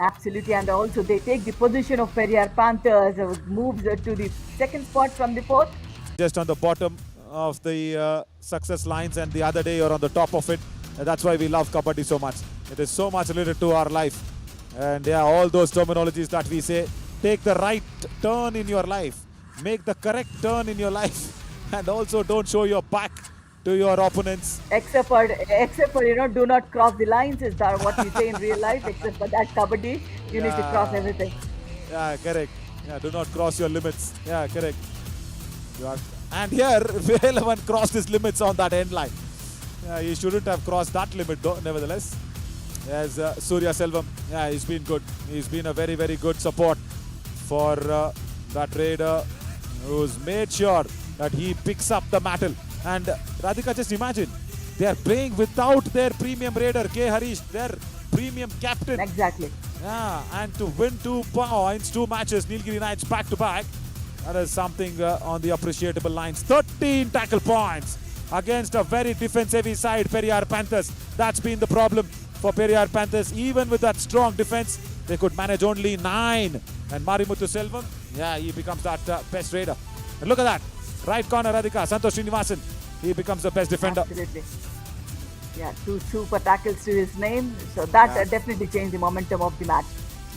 Absolutely, and also they take the position of Periyar Panthers, moves to the second spot from the fourth. Just on the bottom of the success lines, and the other day you're on the top of it. And that's why we love Kabaddi so much. It is so much related to our life. And yeah, all those terminologies that we say, take the right turn in your life, make the correct turn in your life, and also don't show your back to your opponents. Except for do not cross the lines is that what we say in real life. Except for that Kabaddi, you need to cross everything. Yeah, correct. Yeah, do not cross your limits. Yeah, correct. And here, Velavan crossed his limits on that end line. Yeah, he shouldn't have crossed that limit though, nevertheless. As Surya Selvam, yeah, he's been good. He's been a very, very good support for that Raider, who's made sure that he picks up the mantle. And Radhika, just imagine, they are playing without their premium Raider, K. Harish, their premium captain. Exactly. Yeah, and to win 2 points, 2 matches, Nilgiri Knights back to back. That is something on the appreciable lines. 13 tackle points against a very defense-heavy side, Periyar Panthers. That's been the problem for Periyar Panthers. Even with that strong defense, they could manage only 9. And Marimuthu Selvam, yeah, he becomes that best raider. And look at that. Right corner, Radhika, Santosh Srinivasan. He becomes the best defender. Absolutely. Yeah, 2 super tackles to his name. So that definitely changed the momentum of the match.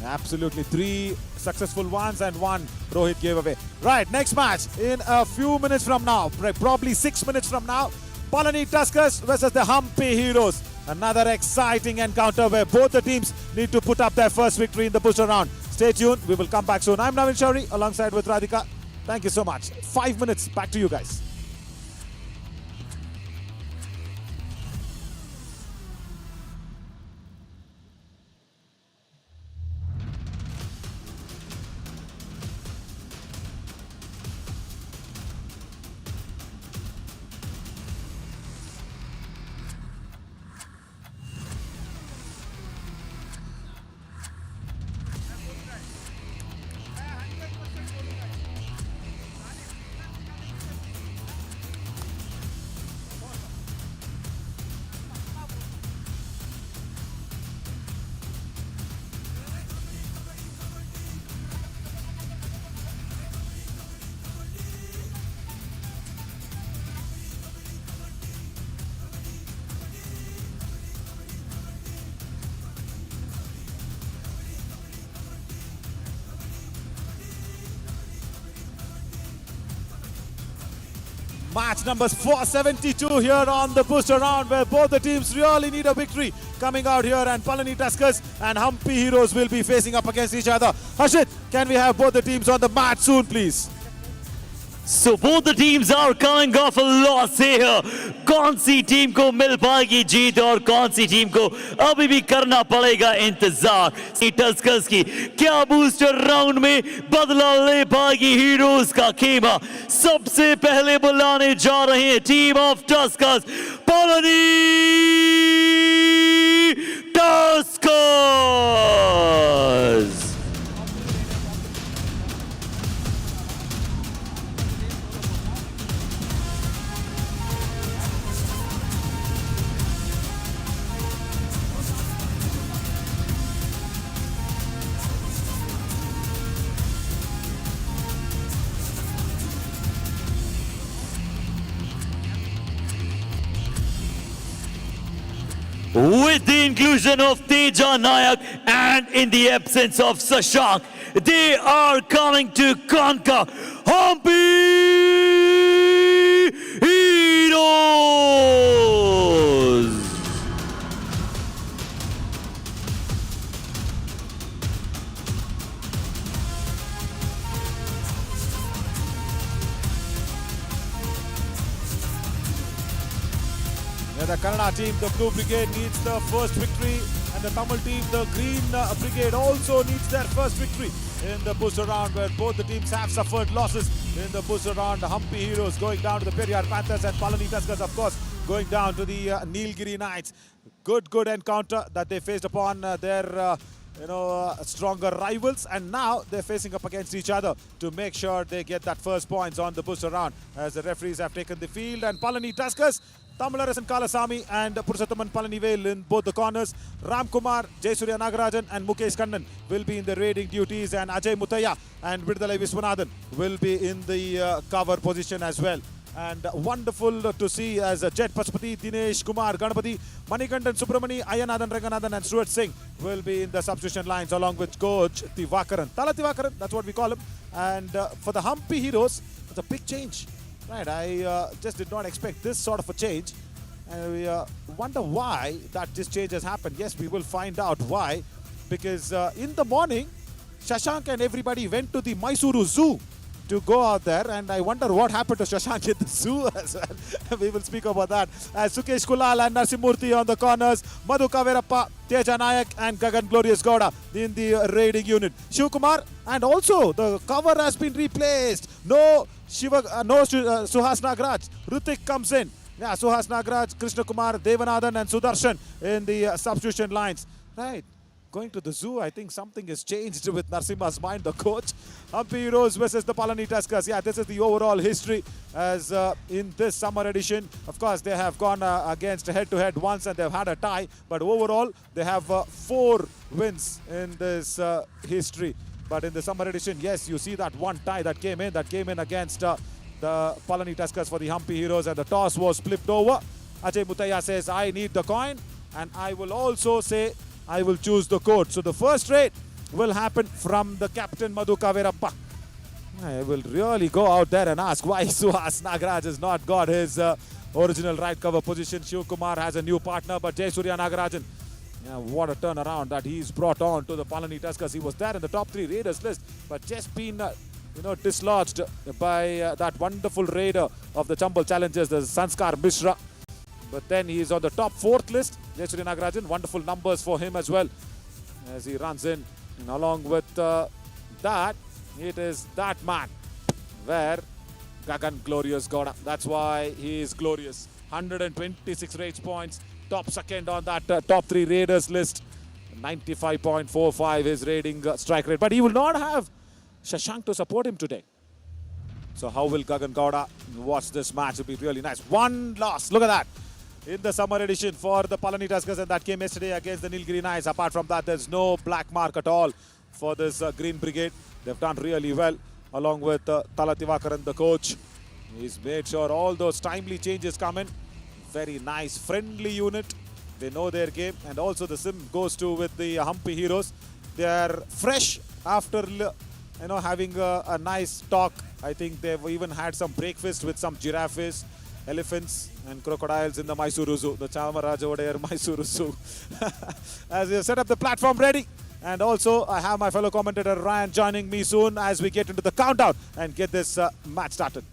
Absolutely. 3 successful ones and 1 Rohit gave away. Right, next match in a few minutes from now, probably 6 minutes from now, Palani Tuskers versus the Hampi Heroes. Another exciting encounter where both the teams need to put up their first victory in the booster round. Stay tuned. We will come back soon. I'm Navin Shauri alongside with Radhika. Thank you so much. 5 minutes. Back to you guys. Match numbers 472 here on the booster round, where both the teams really need a victory coming out here, and Palani Tuskers and Hampi Heroes will be facing up against each other. Harshit, can we have both the teams on the mat soon, please? So both the teams are coming off a loss here. कौन सी team को मिल पाएगी जीत और कौन सी team को अभी भी करना पड़ेगा इंतजार। टस्कर्स की क्या बूस्टर राउंड में बदला ले पाएगी हीरोज का खेमा। सबसे पहले बुलाने जा रहे हैं टीम ऑफ टस्कर्स, पालानी Tuskers. With the inclusion of Teja Nayak and in the absence of Sashank, they are coming to conquer Hampi Heroes. The Kannada team, the Blue Brigade, needs the first victory, and the Tamil team, the Green Brigade, also needs their first victory in the booster round, where both the teams have suffered losses in the booster round. The Hampi Heroes going down to the Periyar Panthers, and Palani Tuskers, of course, going down to the Nilgiri Knights. Good encounter that they faced upon their stronger rivals, and now they're facing up against each other to make sure they get that first points on the booster round, as the referees have taken the field. And Palani Tuskers, Tamilarasan Kalasamy and Purushothaman Palanivel in both the corners. Ram Kumar, Jayasurya Nagarajan and Mukesh Kannan will be in the raiding duties, and Ajay Muthaiya and Vidudalai Viswanathan will be in the cover position as well. And wonderful to see as Jet Pashupati, Dinesh Kumar, Ganapati, Manikandan Subramani, Ayanathan Ranganathan and Stuart Singh will be in the substitution lines along with coach Tivakaran. Tala Tivakaran, that's what we call him. And for the Hampi Heroes, it's a big change. Right, I just did not expect this sort of a change. And we wonder why this change has happened. Yes, we will find out why. Because in the morning, Shashank and everybody went to the Mysore Zoo to go out there, and I wonder what happened to Shashank in the zoo as well. We will speak about that. Sukesh Kulal and Narsimurthy on the corners, Madhu Kaverappa, Teja Nayak and Gagan Glorious Gowda in the raiding unit. Shiv Kumar, and also the cover has been replaced. No Suhas Nagraj. Rutik comes in. Yeah, Suhas Nagraj, Krishna Kumar, Devanathan and Sudarshan in the substitution lines. Right. going to the zoo. I think something has changed with Narsimha's mind, the coach. Hampi Heroes versus the Palani Tuskers. Yeah, this is the overall history as in this summer edition. Of course, they have gone against head-to-head once and they've had a tie. But overall, they have 4 wins in this history. But in the summer edition, yes, you see that one tie that came in against the Palani Tuskers for the Hampi Heroes, and the toss was flipped over. Ajay Mutaya says, I need the coin, and I will also say, I will choose the court. So the first raid will happen from the captain Madhu Kaverappa. I will really go out there and ask why Suhas Nagaraj has not got his original right cover position. Shiv Kumar has a new partner, but Jayasuriya Nagarajan, yeah, what a turnaround that he's brought on to the Palani Tuskers. He was there in the top 3 raiders list, but just been dislodged by that wonderful raider of the Chambal challengers, the Sanskar Mishra. But then he is on the top 4th list. Jayasuriya Nagarajan, wonderful numbers for him as well as he runs in. And along with that, it is that man where Gagan Glorious Gowda. That's why he is glorious. 126 rage points, top 2nd on that top 3 raiders list. 95.45 his raiding strike rate. But he will not have Shashank to support him today. So how will Gagan Gowda watch this match? It will be really nice. One loss, look at that, in the summer edition for the Palani Tuskers, and that came yesterday against the Nilgiri Knights. Apart from that, there's no black mark at all for this Green Brigade. They've done really well, along with Tala Tivakaran, the coach. He's made sure all those timely changes come in. Very nice, friendly unit. They know their game, and also the sim goes to with the Hampi Heroes. They are fresh after having a nice talk. I think they've even had some breakfast with some giraffes, elephants and crocodiles in the Mysore Zoo, the Chamaraja Odair Mysore Zoo. As we set up the platform ready. And also I have my fellow commentator Ryan joining me soon as we get into the countdown and get this match started.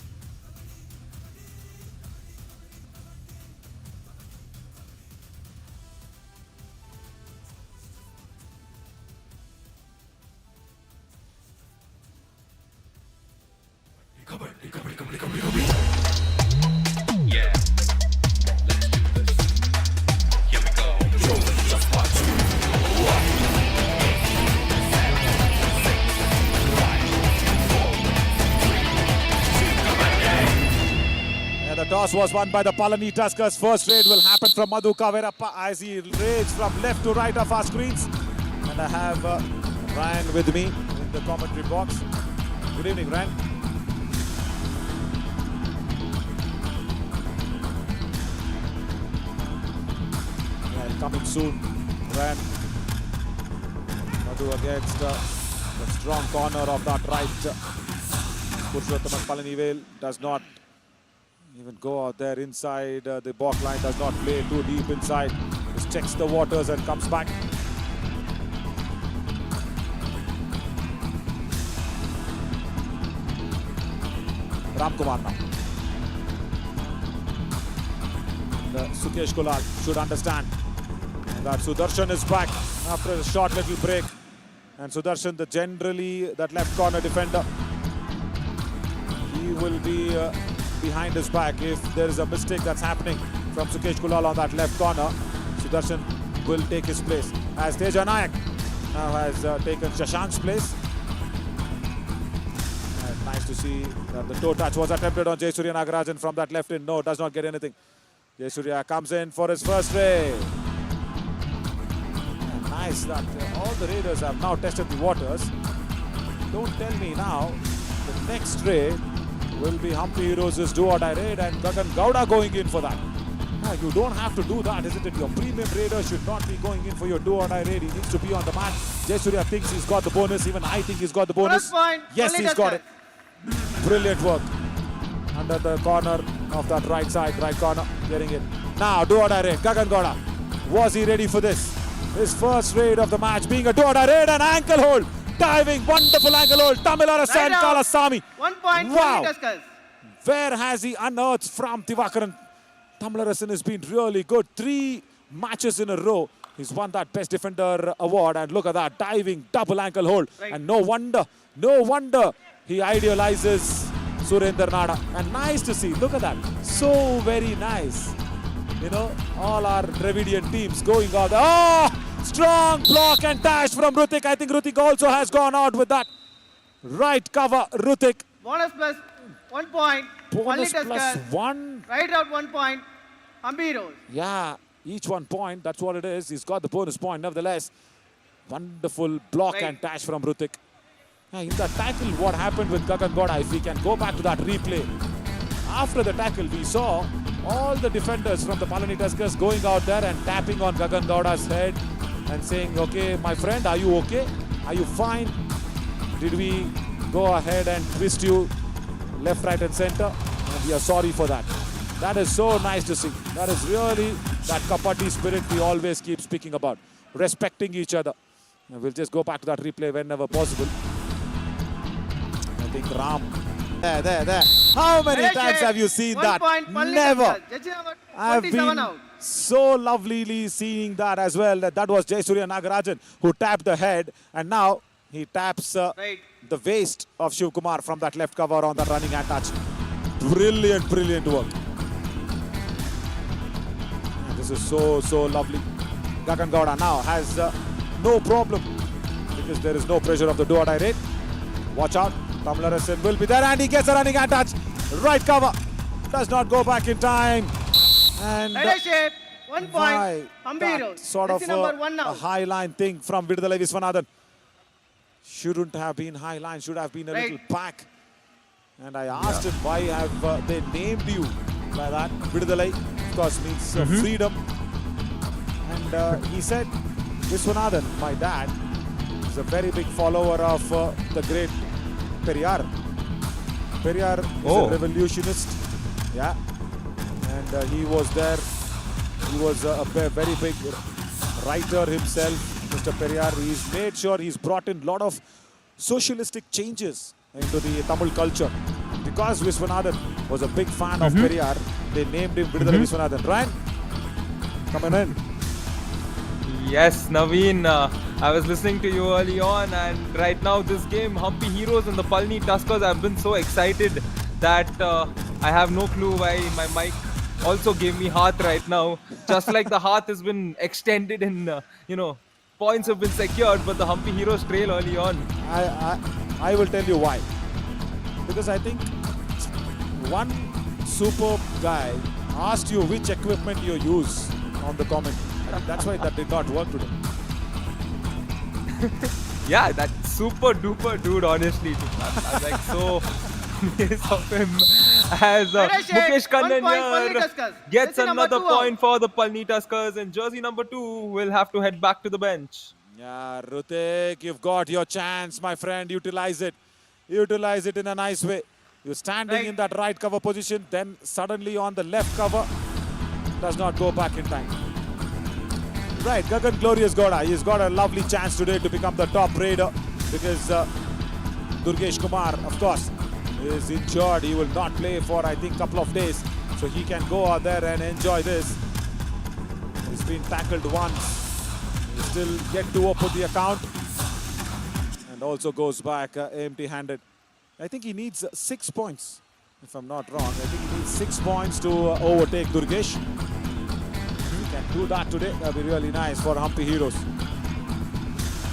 The toss was won by the Palani Tuskers. First raid will happen from Madhu Kaverappa as he raids from left to right of our screens. And I have Ryan with me in the commentary box. Good evening, Ryan. Yeah, coming soon, Ryan. Madhu against the strong corner of that right. Purushottam Palani does not even go out there inside the back line, does not play too deep inside. Just checks the waters and comes back. Ramkumar now. Sukesh Kulal should understand that Sudarshan is back after a short little break. And Sudarshan, that left corner defender, he will be behind his back if there is a mistake that's happening from Sukesh Kulal on that left corner. Sudarshan will take his place as Teja Nayak now has taken Shashank's place. And nice to see that the toe touch was attempted on Jayasuriya Nagarajan from that left in. No, does not get anything. Jayasuriya comes in for his first raid. And nice that all the raiders have now tested the waters. Don't tell me now the next raid will be Hampi Heroes' do-or-die raid and Gagan Gowda going in for that. You don't have to do that, isn't it? Your premium raider should not be going in for your do-or-die raid. He needs to be on the mat. Jayasuriya thinks he's got the bonus. Even I think he's got the bonus. Yes, he's got it. Brilliant work. Under the corner of that right side, right corner, getting it. Now, do-or-die raid. Gagan Gowda. Was he ready for this? His first raid of the match being a do-or-die raid and ankle hold. Diving, wonderful ankle hold. Tamilara Kalasami. 1 point. Wow. Where has he unearthed from Tivakaran? Tamilarasan has been really good. 3 matches in a row. He's won that Best Defender award. And look at that, diving, double ankle hold. Right. And no wonder he idealizes Surendra Nada. And nice to see, look at that. So very nice. All our Dravidian teams going out there. Oh! Strong block and dash from Rutik. I think Rutik also has gone out with that. Right cover, Rutik. Bonus plus 1 point. Bonus Palani plus Tuskers. 1. Right out 1 point. Hampi Heroes. Yeah, each 1 point. That's what it is. He's got the bonus point. Nevertheless, wonderful block and dash from Rutik. In the tackle, what happened with Gagan Gowda, if we can go back to that replay. After the tackle, we saw all the defenders from the Palani Tuskers going out there and tapping on Gagan Gowda's head and saying, okay, my friend, are you okay? Are you fine? Did we go ahead and twist you left, right and center? And we are sorry for that. That is so nice to see. That is really that Kabaddi spirit we always keep speaking about. Respecting each other. And we'll just go back to that replay whenever possible. I think Ram. There. How many times have you seen that? Never. I've been so lovelily seeing that as well. That was Jayasurya Nagarajan who tapped the head, and now he taps the waist of Shiv Kumar from that left cover on that running hand touch. Brilliant work. And this is so lovely. Gagan Gowda now has no problem because there is no pressure of the do-or-die rate. Watch out. Tamlarasan will be there and he gets a running hand touch. Right cover. Does not go back in time. And 1 point. Hampi Heroes. Sort of a high line thing from Viduthulai Viswanathan. Shouldn't have been high line, should have been a little back. And I asked him why have they named you by that. Viduthulai, of course, means freedom. And he said, Viswanathan, my dad, is a very big follower of the great Periyar. Periyar is a revolutionist. Yeah. And he was there. He was a very big writer himself, Mr. Periyar. He's made sure he's brought in a lot of socialistic changes into the Tamil culture. Because Viswanathan was a big fan of Periyar, they named him Viduthulai Viswanathan. Ryan, coming in. Yes, Naveen, I was listening to you early on, and right now this game, Hampi Heroes and the Palani Tuskers, I've been so excited that I have no clue why my mic also gave me heart right now. Just like the heart has been extended and, points have been secured, but the Hampi Heroes trail early on. I will tell you why. Because I think one superb guy asked you which equipment you use on the comment. That's why that did not work today. Yeah, that super duper dude, honestly. I'm like so nice of him. As Mukesh Kannan here gets another point for the Palani Tuskers, and jersey number 2 will have to head back to the bench. Yeah, Rutik, you've got your chance, my friend. Utilize it. Utilize it in a nice way. You're standing in that right cover position, then suddenly on the left cover. Does not go back in time. Right, Gagan Glorious Gowda. He's got a lovely chance today to become the top raider because Durgesh Kumar, of course, is injured. He will not play for, I think, a couple of days. So he can go out there and enjoy this. He's been tackled once. He still yet to open the account. And also goes back empty-handed. I think he needs 6 points, if I'm not wrong. I think he needs 6 points to overtake Durgesh. Can do that today. That'll be really nice for Hampi Heroes.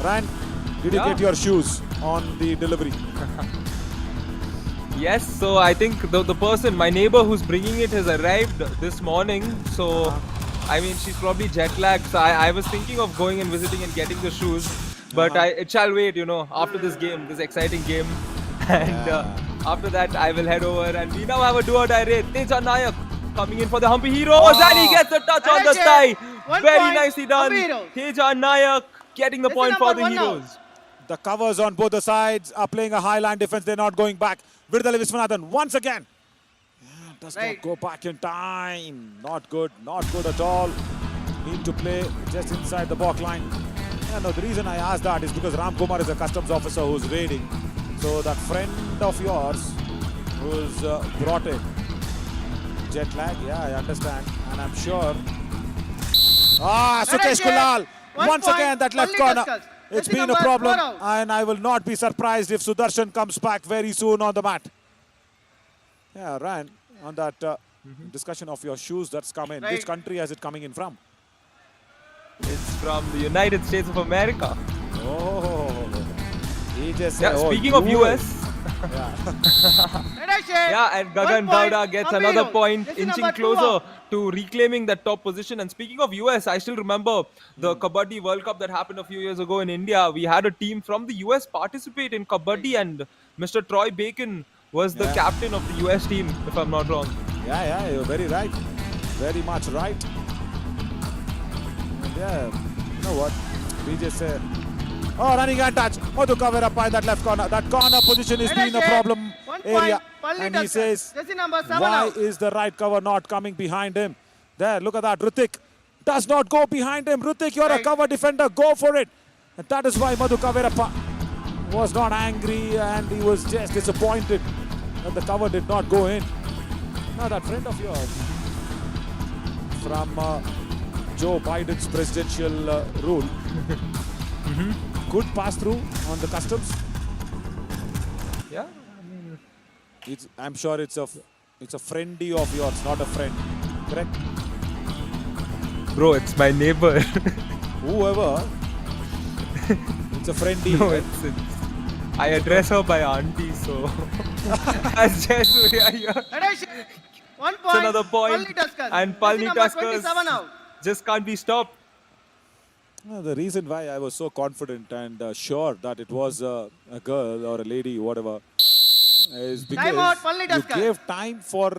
Ryan, did you get your shoes on the delivery? Yes, so I think the person, my neighbor who's bringing it has arrived this morning. So, I mean, she's probably jet lagged. So I was thinking of going and visiting and getting the shoes. But it shall wait, after this game, this exciting game. And after that, I will head over. And we now have a do-or-die raid. Teja Nayak coming in for the Hampi Heroes, and he gets the touch on the thigh. Very nicely done. Teja Nayak getting the point for the Heroes. The covers on both the sides are playing a high line defense. They're not going back. Viduthulai Viswanathan once again. Does not go back in time. Not good at all. Need to play just inside the back line. No, the reason I asked that is because Ram Kumar is a customs officer who's raiding. So that friend of yours who's brought in. Jet lag, yeah, I understand. And I'm sure. Sukesh Kulal. Once again, that left corner. It's been a problem. And I will not be surprised if Sudarshan comes back very soon on the mat. Yeah, Ryan, on that discussion of your shoes that's come in. Which country has it coming in from? It's from the United States of America. Oh, he just Yeah, said, oh, speaking of US. Yeah. Yeah, and Gagan Gowda gets another point, inching closer to reclaiming that top position. And speaking of US, I still remember the Kabaddi World Cup that happened a few years ago in India. We had a team from the US participate in Kabaddi, and Mr. Troy Bacon was the captain of the US team, if I'm not wrong. Yeah, you're very right. Very much right. And yeah, you know what? We just said, oh, running and touch. Madhu Kavirappa, that left corner. That corner position is being a problem area. And he says, why is the right cover not coming behind him? There, look at that. Hrithik does not go behind him. Hrithik, you're a cover defender. Go for it. And that is why Madhu Kavirappa was not angry and he was just disappointed that the cover did not go in. Now that friend of yours from Joe Biden's presidential rule could pass through on the customs. Yeah. I'm sure it's a friendie of yours, not a friend. Correct? Bro, it's my neighbor. Whoever. It's a friendie. No, right? I address her by auntie, so. As Jayasuriya here. 1 It's point. another point. Palani Tuskers. And Palani Number Tuskers 27 out. just can't be stopped. No, the reason why I was so confident and sure that it was a girl or a lady, whatever, is because out, Palani you Tuskers. gave time for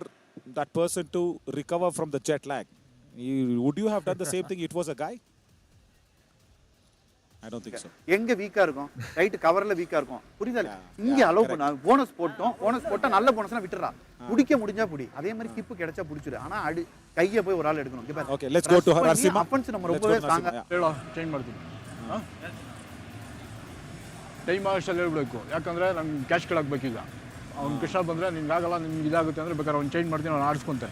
that person to recover from the jet lag. Would you have done the same thing? It was a guy? I don't think so. எங்க வீக்கா இருக்கும் right கவர்ல வீக்கா இருக்கும் புரியுதா இங்க allow பண்ணா bonus போட்டா நல்ல போனஸ்னா விட்டுறா புடிக்க முடிஞ்சா புடி அதே மாதிரி கிப் கிடைச்சா புடிச்சிரு ஆனா கைய போய் ஒரு ஆள் எடுக்கணும் இங்க Okay, let's go to Narasimha. Offence நம்ம ரொம்பவே ஸ்ட்ராங்கா ಚೇಂಜ್ ಮಾಡ್ತೀನಿ ಟೈಮ್ ಆಗೋಷ್ಟಲ್ಲಿ ಹೇಳ್ಬೇಕು ಯಾಕಂದ್ರೆ ನಮ್ಗೆ ಕ್ಯಾಶ್ ಕೇಳಾಕ್ಬೇಕೀಗ ಅವ್ನು ಕೃಷ್ಣ ಬಂದ್ರೆ ನಿಮ್ಗೆ ಆಗಲ್ಲ ನಿಮ್ಗೆ ಇದಾಗುತ್ತೆ ಅಂದ್ರೆ ಬೇಕಾದ್ರೆ ಅವ್ನು ಚೇಂಜ್ ಮಾಡ್ತೀನಿ ಅವ್ನು ಆಡಿಸ್ಕೊಂತೆ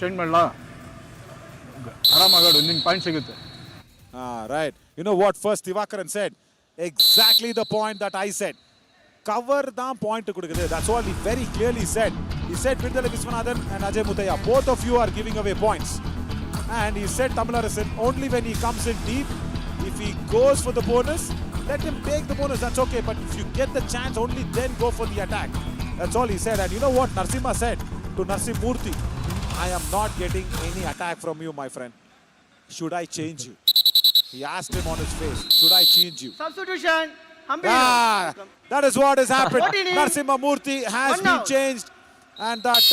ಚೇಂಜ್ ಮಾಡಲಾ ಆರಾಮಾಗಾಡು ನಿನ್ನ ಪಾಯಿಂಟ್ ಸಿಗುತ್ತೆ. Right. You know what first Divakaran said? Exactly the point that I said. Cover the point. That's all he very clearly said. He said Virdala Viswanathan and Ajay Muthaiya, both of you are giving away points. And he said Tamilarasan, only when he comes in deep, if he goes for the bonus, let him take the bonus, that's okay. But if you get the chance, only then go for the attack. That's all he said. And you know what Narasimha said to Narasimurthy? I am not getting any attack from you, my friend. Should I change you? He asked him on his face, should I change you? Substitution. Hampi. That is what has happened. 14 Narasimha Murthy has One been out. changed. And that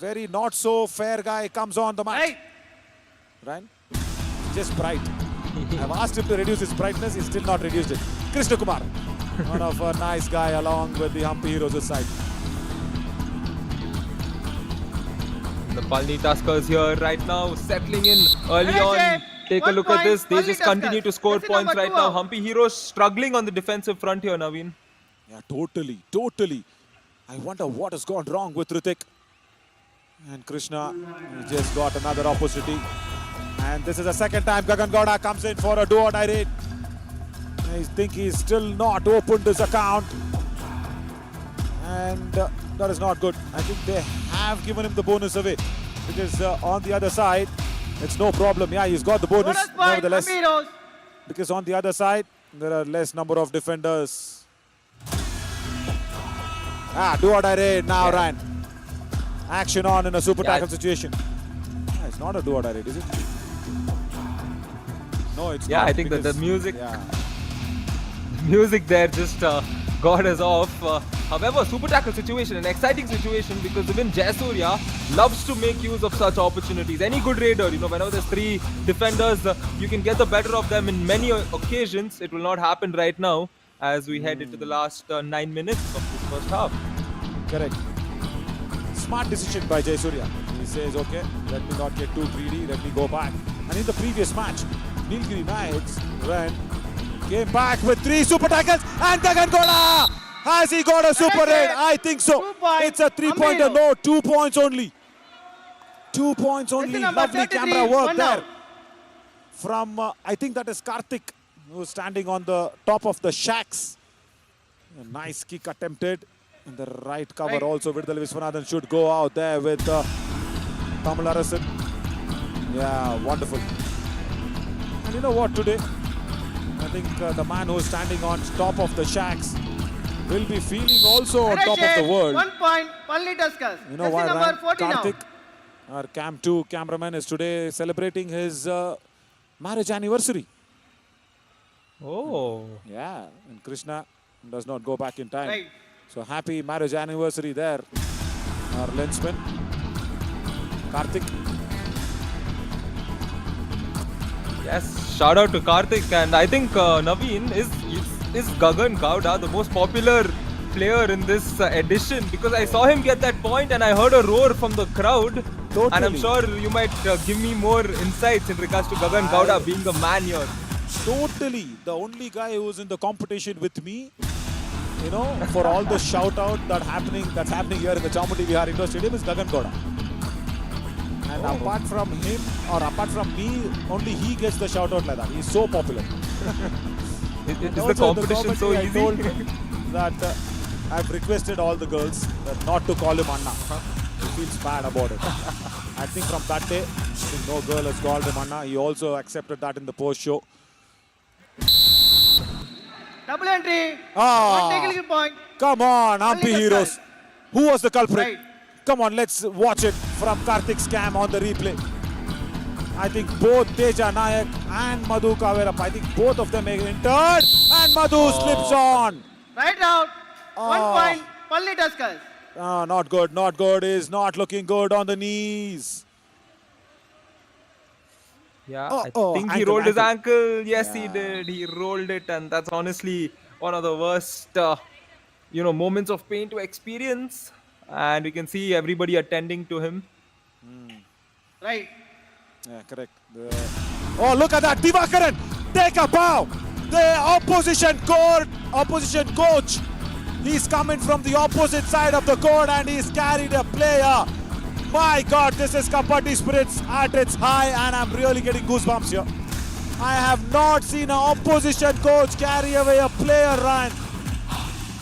very not so fair guy comes on the match. Right? Just bright. I've asked him to reduce his brightness. He's still not reduced it. Krishna Kumar. One of a nice guy along with the Hampi Heroes side. The Palani Tuskers here right now, settling in early on. Take a look at this. They just continue to score points right now. Hampi Heroes struggling on the defensive front here, Naveen. Yeah, totally. I wonder what has gone wrong with Hrithik. And Krishna, he just got another opportunity. And this is the second time Gagan Gowda comes in for a do-or-die raid. I think he's still not opened his account. And that is not good. I think they have given him the bonus away. Because on the other side, it's no problem. Yeah, he's got the bonus nevertheless. Because on the other side, there are less number of defenders. Do-or-die raid now, Ryan. Action on in a super tackle situation. It's not a do-or-die raid, is it? No, it's not. Yeah, I think that the music, Yeah. music there just got us off. However, super tackle situation, an exciting situation because even Jayasuriya loves to make use of such opportunities. Any good raider, whenever there's three defenders, you can get the better of them in many occasions. It will not happen right now as we head into the last 9 minutes of this first half. Correct. Smart decision by Jayasuriya. He says, okay, let me not get too greedy, let me go back. And in the previous match, Nilgiri Knights came back with 3 super tackles and Gagan Gowda! Has he got a super raid? I think so. It's a 3-pointer. No, 2 points only. 2 points only. Lovely camera work there. From, I think that is Karthik, who's standing on the top of the shacks. A nice kick attempted. In the right cover also, Virdala Viswanathan should go out there with Tamilarasan. Yeah, wonderful. And you know what, today, I think the man who is standing on top of the shacks will be feeling also on top of the world. 1 point, Palani Tuskers. You know why, number Ryan? 40 now. Karthik, our Cam 2 cameraman, is today celebrating his marriage anniversary. Oh. Yeah, and Krishna does not go back in time. Right. So happy marriage anniversary there, our lensman, Karthik. Yes, shout out to Karthik, and I think Naveen is Gagan Gowda the most popular player in this edition, because I saw him get that point and I heard a roar from the crowd. Totally. And I'm sure you might give me more insights in regards to Gagan Gowda being the man here. Totally, the only guy who's in the competition with me, you know, for all the shout out that's happening here in the Chambal Vihar Indoor Stadium is Gagan Gowda. And apart from him, or apart from me, only he gets the shout out like that. He's so popular. Is the Also, competition so I easy? told that I've requested all the girls not to call him Anna. He feels bad about it. I think from that day, I think no girl has called him Anna. He also accepted that in the post-show. Double entry. Ah. 1 technical point. Come on, Hampi Only Heroes. Tuskers. Who was the culprit? Right. Come on, let's watch it from Karthik's cam on the replay. I think both Teja Nayak and Madhu Kaverappa, I think both of them entered, and Madhu slips on. Right out. 1 Oh. point, Palani Tuskers. Not good, not good. Is not looking good on the knees. Yeah, Oh, I oh, think he ankle, rolled his ankle. ankle. Yes, he Yeah. did. He rolled it, and that's honestly one of the worst, moments of pain to experience. And we can see everybody attending to him. Right. Yeah, correct. Oh, look at that. Divakaran, take a bow. The opposition coach. He's coming from the opposite side of the court and he's carried a player. My God, this is Kabaddi spirits at its high, and I'm really getting goosebumps here. I have not seen an opposition coach carry away a player, Ryan.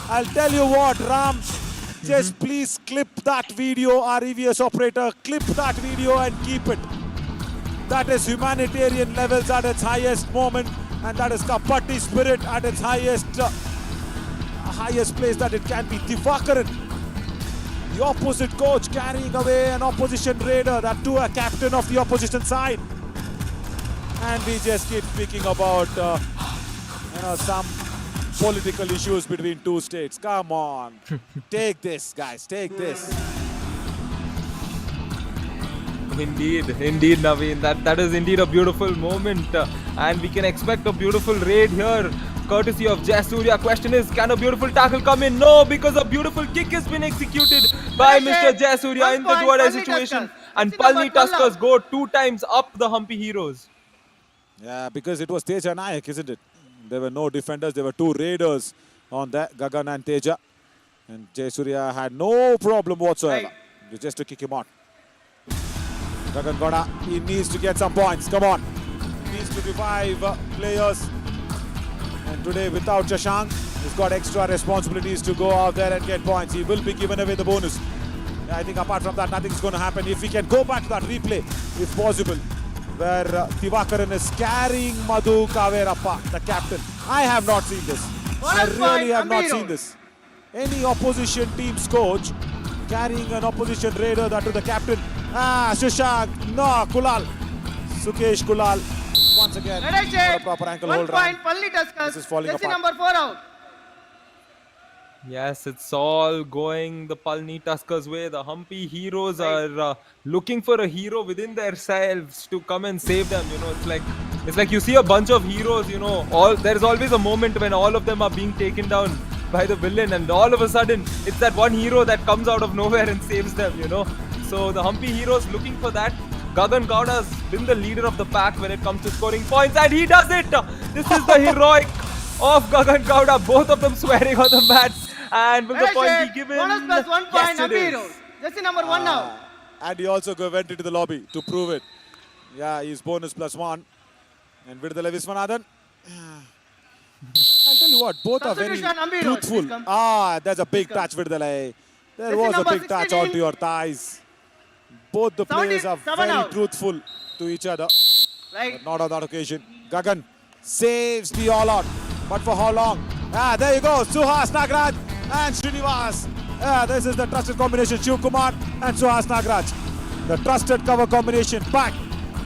I'll tell you what, Ram, just please clip that video, our EVS operator, clip that video and keep it. That is humanitarian levels at its highest moment, and that is Kabaddi spirit at its highest place that it can be. Divakaran, the opposite coach, carrying away an opposition raider, that too a captain of the opposition side. And we just keep speaking about some political issues between two states. Come on, take this, guys, take this. Indeed, Naveen. That is indeed a beautiful moment, and we can expect a beautiful raid here, courtesy of Jayasuriya. Question is, can a beautiful tackle come in? No, because a beautiful kick has been executed by Mr. Jayasuriya in the Duada situation, and Palani Tuskers go 2 times up the Hampi Heroes. Yeah, because it was Teja Nayak, isn't it? There were no defenders, there were 2 raiders on that, Gagan and Teja. And Jayasuriya had no problem whatsoever just to kick him out. Gagan Gowda, he needs to get some points, come on. He needs to revive players. And today without Shashank, he's got extra responsibilities to go out there and get points. He will be given away the bonus. I think apart from that, nothing's going to happen. If we can go back to that replay, if possible, where Divakaran is carrying Madhu Kaverappa, the captain. I have not seen this. I really have not seen this. Any opposition team's coach carrying an opposition raider, that to the captain. Shashank, no, Kulal. Sukesh Kulal. Once again, not a proper ankle 1 hold. point, Palani Tuskers. This is falling Jersey apart. number 4 out. Yes, it's all going the Palani Tuskers way. The Hampi Heroes are looking for a hero within themselves to come and save them. You know, it's like you see a bunch of heroes. You know, there's always a moment when all of them are being taken down by the villain, and all of a sudden it's that one hero that comes out of nowhere and saves them. You know, so the Hampi Heroes looking for that. Gagan Gowda has been the leader of the pack when it comes to scoring points, and he does it. This is the heroic of Gagan Gowda. Both of them swearing on the mat. And will the point be given? Bonus plus 1 point, Yes, it Hampi is. Heroes. Jersey number 1 now. And he also went into the lobby to prove it. Yeah, he's bonus plus 1. And Vidala Viswanathan. I'll tell you what, both are very Substitution, Hampi Heroes, truthful. please come. There's a big touch, Vidala. There Jersey was a number big touch 16. onto your thighs. Both the players are 77 very out. truthful to each other. Right. But not on that occasion. Gagan saves the all-out. But for how long? There you go. Suhas Nagraj and Srinivas. This is the trusted combination. Shiv Kumar and Suhas Nagraj. The trusted cover combination. Back.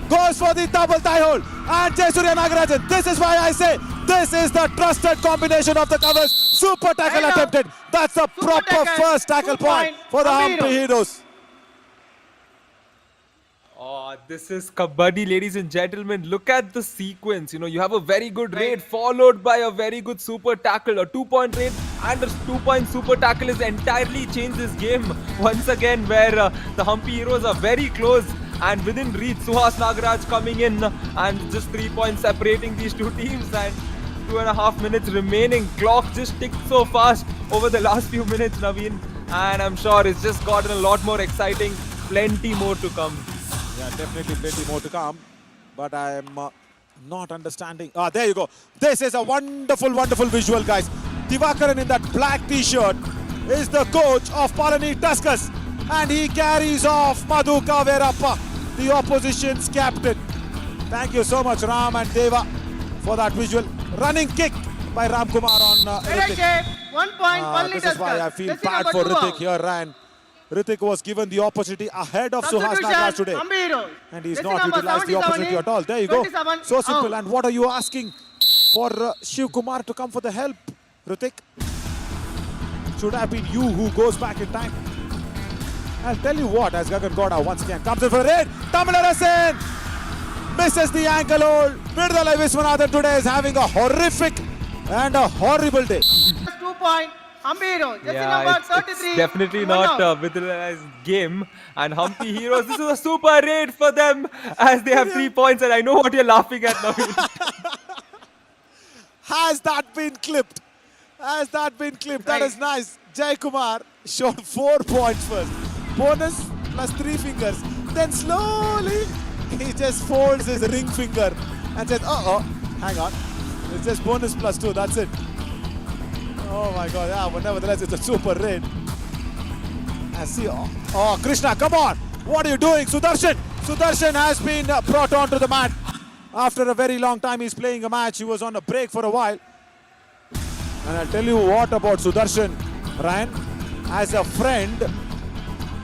Goes for the double tie hold. And Jayasuriya Nagarajan. This is why I say this is the trusted combination of the covers. Super tackle attempted. That's a proper tackle. first tackle point for the Hampi Heroes. Oh, this is Kabaddi, ladies and gentlemen. Look at the sequence. You know, you have a very good raid followed by a very good super tackle. A 2-point raid and a 2-point super tackle has entirely changed this game once again, where the Hampi Heroes are very close and within reach. Suhas Nagaraj coming in and just 3 points separating these two teams, and 2.5 minutes remaining. Clock just ticked so fast over the last few minutes, Naveen, and I'm sure it's just gotten a lot more exciting. Plenty more to come. Yeah, definitely plenty more to come. But I am not understanding. There you go. This is a wonderful, wonderful visual, guys. Divakaran in that black t-shirt is the coach of Palani Tuskers. And he carries off Madhu Kaverappa, the opposition's captain. Thank you so much, Ram and Deva, for that visual. Running kick by Ram Kumar on Ritik. 1 point, Palani This is why I feel Jersey bad number for 2 Ritik out. here, and Ritik was given the opportunity ahead of Suhas Substitution, Nagaraj today. Hampi Heroes. And he's Jersey not number utilized the 77 opportunity in, at all. There you go. 27 So simple. out. And what are you asking for Shiv Kumar to come for the help, Ritik? Should have been you who goes back in time. I'll tell you what, as Gagan Gowda once again comes in for a raid. Tamil Arasan misses the ankle hold. Virdalai Viswanathan today is having a horrific and a horrible day. 2 point, Hampi Heroes. Jersey Yeah, number it's 33. definitely one not out. a visualized game. And Hampi Heroes, this is a super raid for them as they have 3 points. And I know what you're laughing at, Naveen. Has that been clipped? Has that been clipped? That is nice. Jai Kumar showed 4 points first. Bonus plus 3 fingers. Then slowly he just folds his ring finger and says, hang on. It's just bonus plus 2. That's it. Oh my God. Yeah, but nevertheless, it's a super raid. I see. Oh, Krishna, come on. What are you doing? Sudarshan. Sudarshan has been brought onto the mat. After a very long time, he's playing a match. He was on a break for a while. And I'll tell you what about Sudarshan, Ryan. As a friend,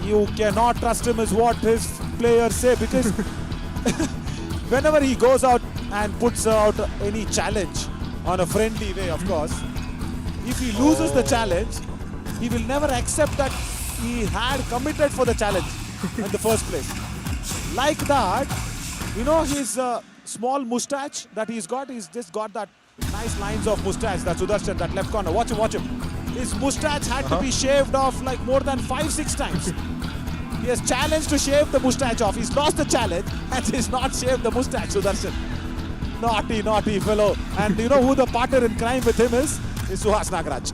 you cannot trust him is what his players say, because whenever he goes out and puts out any challenge on a friendly way, of course, if he loses the challenge, he will never accept that he had committed for the challenge in the first place. Like that, you know, his small moustache that he's just got that nice lines of moustache, that Sudarshan, that left corner. Watch him, watch him. His moustache had to be shaved off like more than 5-6 times. He has challenged to shave the moustache off. He's lost the challenge and he's not shaved the moustache, Sudarshan. Naughty, naughty fellow. And you know who the partner in crime with him is? Is Suhas Nagaraj.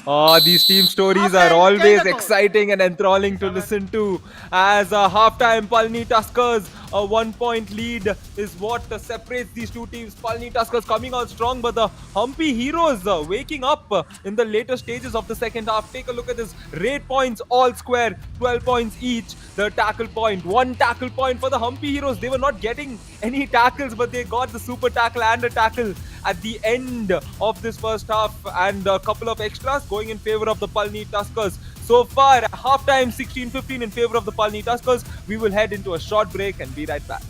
Oh, these team stories are always exciting and enthralling to listen to. As a halftime, Palani Tuskers, a 1-point lead is what separates these two teams. Palani Tuskers coming out strong, but the Hampi Heroes waking up in the later stages of the second half. Take a look at this. Raid points all square, 12 points each. The tackle point, 1 tackle point for the Hampi Heroes. They were not getting any tackles, but they got the super tackle and a tackle at the end of this first half, and a couple of extras going in favor of the Palani Tuskers. So far, halftime 16-15 in favor of the Palani Tuskers. We will head into a short break and be right back.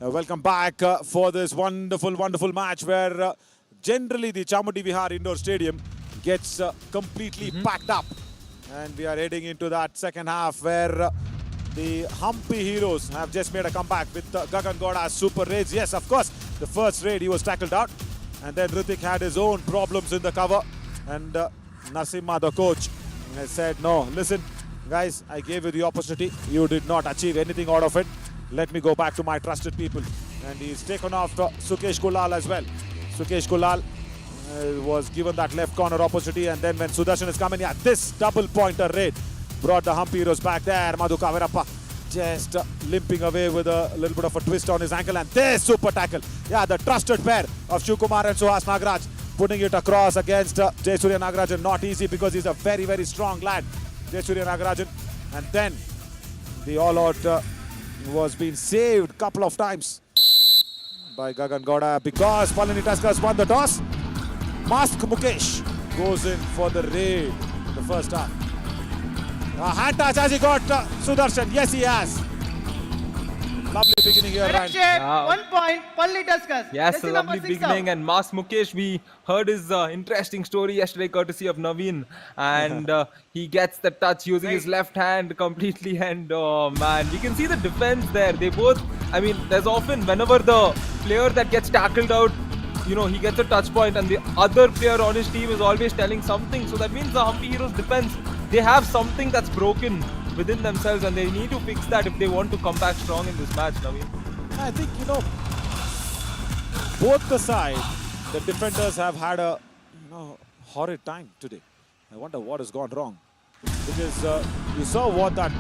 Welcome back for this wonderful, wonderful match where generally the Chamundi Vihar Indoor Stadium gets completely packed up. And we are heading into that second half where The Hampi heroes have just made a comeback with Gagan Gowda's super raids. Yes, of course, the first raid he was tackled out. And then Ritik had his own problems in the cover. And Narasimha, the coach, has said, no, listen, guys, I gave you the opportunity. You did not achieve anything out of it. Let me go back to my trusted people. And he's taken off Sukesh Kulal as well. Sukesh Kulal was given that left corner opportunity, and then when Sudarshan is coming, yeah, this double pointer raid brought the Hampi heroes back there. Madhu Kavirappa just limping away with a little bit of a twist on his ankle, and this super tackle. Yeah, the trusted pair of Shivkumar and Suhas Nagaraj putting it across against Jayasurya Nagarajan. Not easy because he's a very, very strong lad, Jayasurya Nagarajan. And then the all-out was being saved a couple of times by Gagan Gowda because Palani Tuskers won the toss. Mask Mukesh goes in for the raid in the first half. A hand touch, has he got Sudarshan? Yes, he has. Lovely beginning here, Ryan. Yeah. 1 point, Palani Tuskers. Yes, Jersey a number lovely 6 beginning. out. And Mas Mukesh, we heard his interesting story yesterday courtesy of Naveen. And he gets the touch using his left hand completely. And oh man, you can see the defense there. They both, I mean, there's often, whenever the player that gets tackled out, you know, he gets a touch point and the other player on his team is always telling something. So that means the Hampi Heroes defense, they have something that's broken within themselves and they need to fix that if they want to come back strong in this match, Naveen. I think, you know, both the side, the defenders have had a horrid time today. I wonder what has gone wrong. Because you saw what that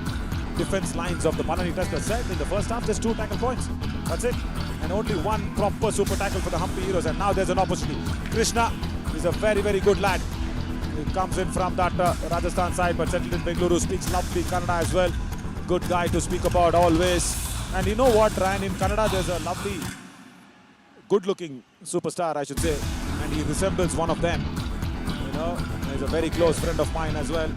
defense lines of the Palani Tuskers said in the first half. There's 2 tackle points. That's it. And only 1 proper super tackle for the Hampi Heroes. And now there's an opportunity. Krishna is a very, very good lad. He comes in from that Rajasthan side, but settled in Bengaluru, speaks lovely Kannada as well. Good guy to speak about always. And you know what, Ryan, in Kannada there's a lovely, good-looking superstar, I should say. And he resembles one of them. You know, he's a very close friend of mine as well.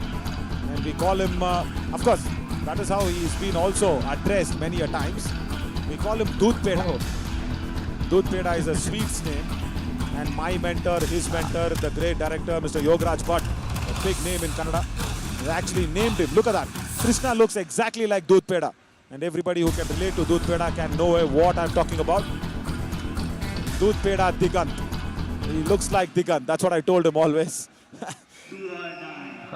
And we call him, of course, that is how he's been also addressed many a times. We call him Doodh Peda. Doodh Peda is a sweets name. And my mentor, his mentor, the great director, Mr. Yogaraj Bhatt, a big name in Kannada, has actually named him. Look at that. Krishna looks exactly like Doodh Peda. And everybody who can relate to Doodh Peda can know what I'm talking about. Doodh Peda Digant. He looks like Digant. That's what I told him always.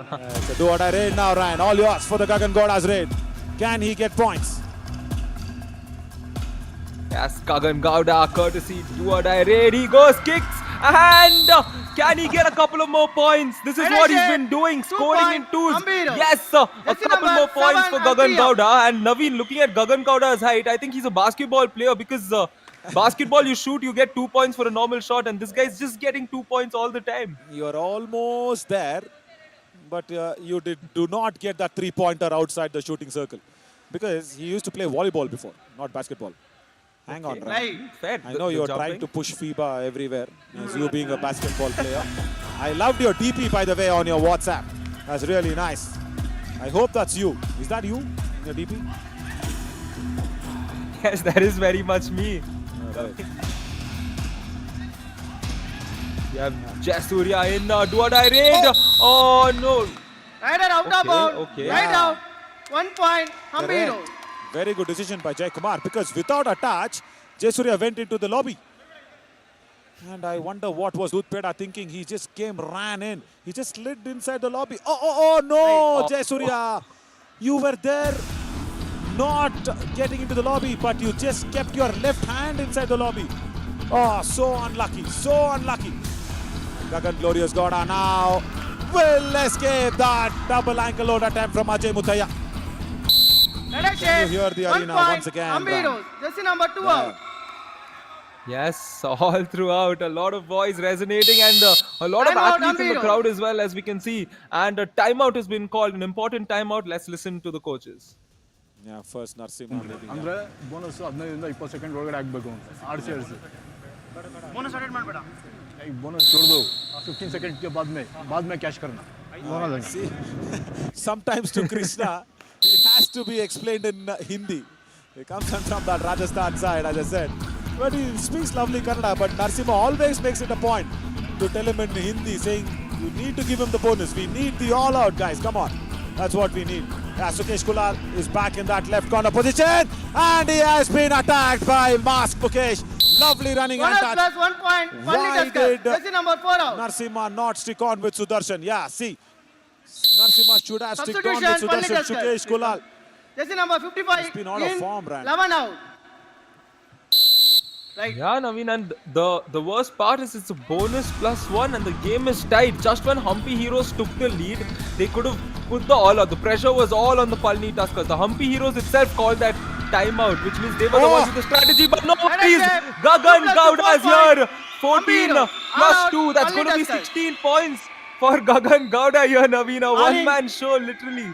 It's a do-or-die raid now, Ryan. All yours for the Gagan Gowda's raid. Can he get points? Yes, Gagan Gowda, courtesy do-or-die raid. He goes, kicks, and can he get a couple of more points? This is what he's been doing, scoring in twos. Yes, a couple more points for Gagan Gowda. And Naveen, looking at Gagan Gowda's height, I think he's a basketball player because basketball you shoot, you get 2 points for a normal shot, and this guy's just getting 2 points all the time. You're almost there, but you do not get that 3-pointer outside the shooting circle because he used to play volleyball before, not basketball. Hang on, Ryan. Fair. I know you're trying to push FIBA everywhere, as you being a basketball player. I loved your DP, by the way, on your WhatsApp. That's really nice. I hope that's you. Is that you, your DP? Yes, that is very much me. Right. We have Jayasurya in do-or-die raid. Oh no. Rider out of bound. Okay. Right out. 1 point, Hampi Correct. Heroes. Very good decision by Jai Kumar because without a touch, Jayasurya went into the lobby. And I wonder what was Doodh Peda thinking. He just ran in. He just slid inside the lobby. Oh no, Jayasurya. You were there not getting into the lobby, but you just kept your left hand inside the lobby. Oh, so unlucky, so unlucky. Gagan Glorious Gowda now will escape that double ankle load attempt from Ajay Muthaiya. Can you hear the arena once again? Hampi Heroes, jersey number 2 out. Yes, all throughout, a lot of voice resonating and a lot of Timeout, athletes in the Hampi crowd as well, as we can see. And a timeout has been called, an important timeout. Let's listen to the coaches. Yeah, first Narasimha maybe. ಅಂದರೆ bonus 15 20 second ಒಳಗಡೆ ಆಗಬೇಕು ಅಂತ ಆಡಿಸಿ bonus attend ಮಾಡಬೇಡ ಈಗ bonus छोड़ 15 second के बाद में कैश करना See, sometimes to Krishna, it has to be explained in Hindi. He comes from that Rajasthan side, as I said. But he speaks lovely Kannada, but Narasimha always makes it a point to tell him in Hindi, saying, you need to give him the bonus. We need the all-out, guys. Come on. That's what we need. Yeah, Sukesh Kulal is back in that left corner position, and he has been attacked by Mask Mukesh. Lovely running and Bonus touch. plus 1 point. Why Palani did Tuskers. Jersey number 4 out. Narasimha not stick on with Sudarshan? Yeah, see, Narasimha should have stick on with Substitution, Palani Sudarshan. Tuskers. Sukesh Kulal. Jersey number 55. He's been out of in, form, Ran. 11 out. Right. Yeah, Naveen, and the worst part is it's a bonus +1 and the game is tight. Just when Hampi Heroes took the lead, they could have put the all out. The pressure was all on the Palani Tuskers. The Hampi Heroes itself called that timeout, which means they were the ones with the strategy. But no worries, Gagan Gowda is here. 14 plus 2. That's going to be 16 points for Gagan Gowda here, Naveen. A one-man show, literally.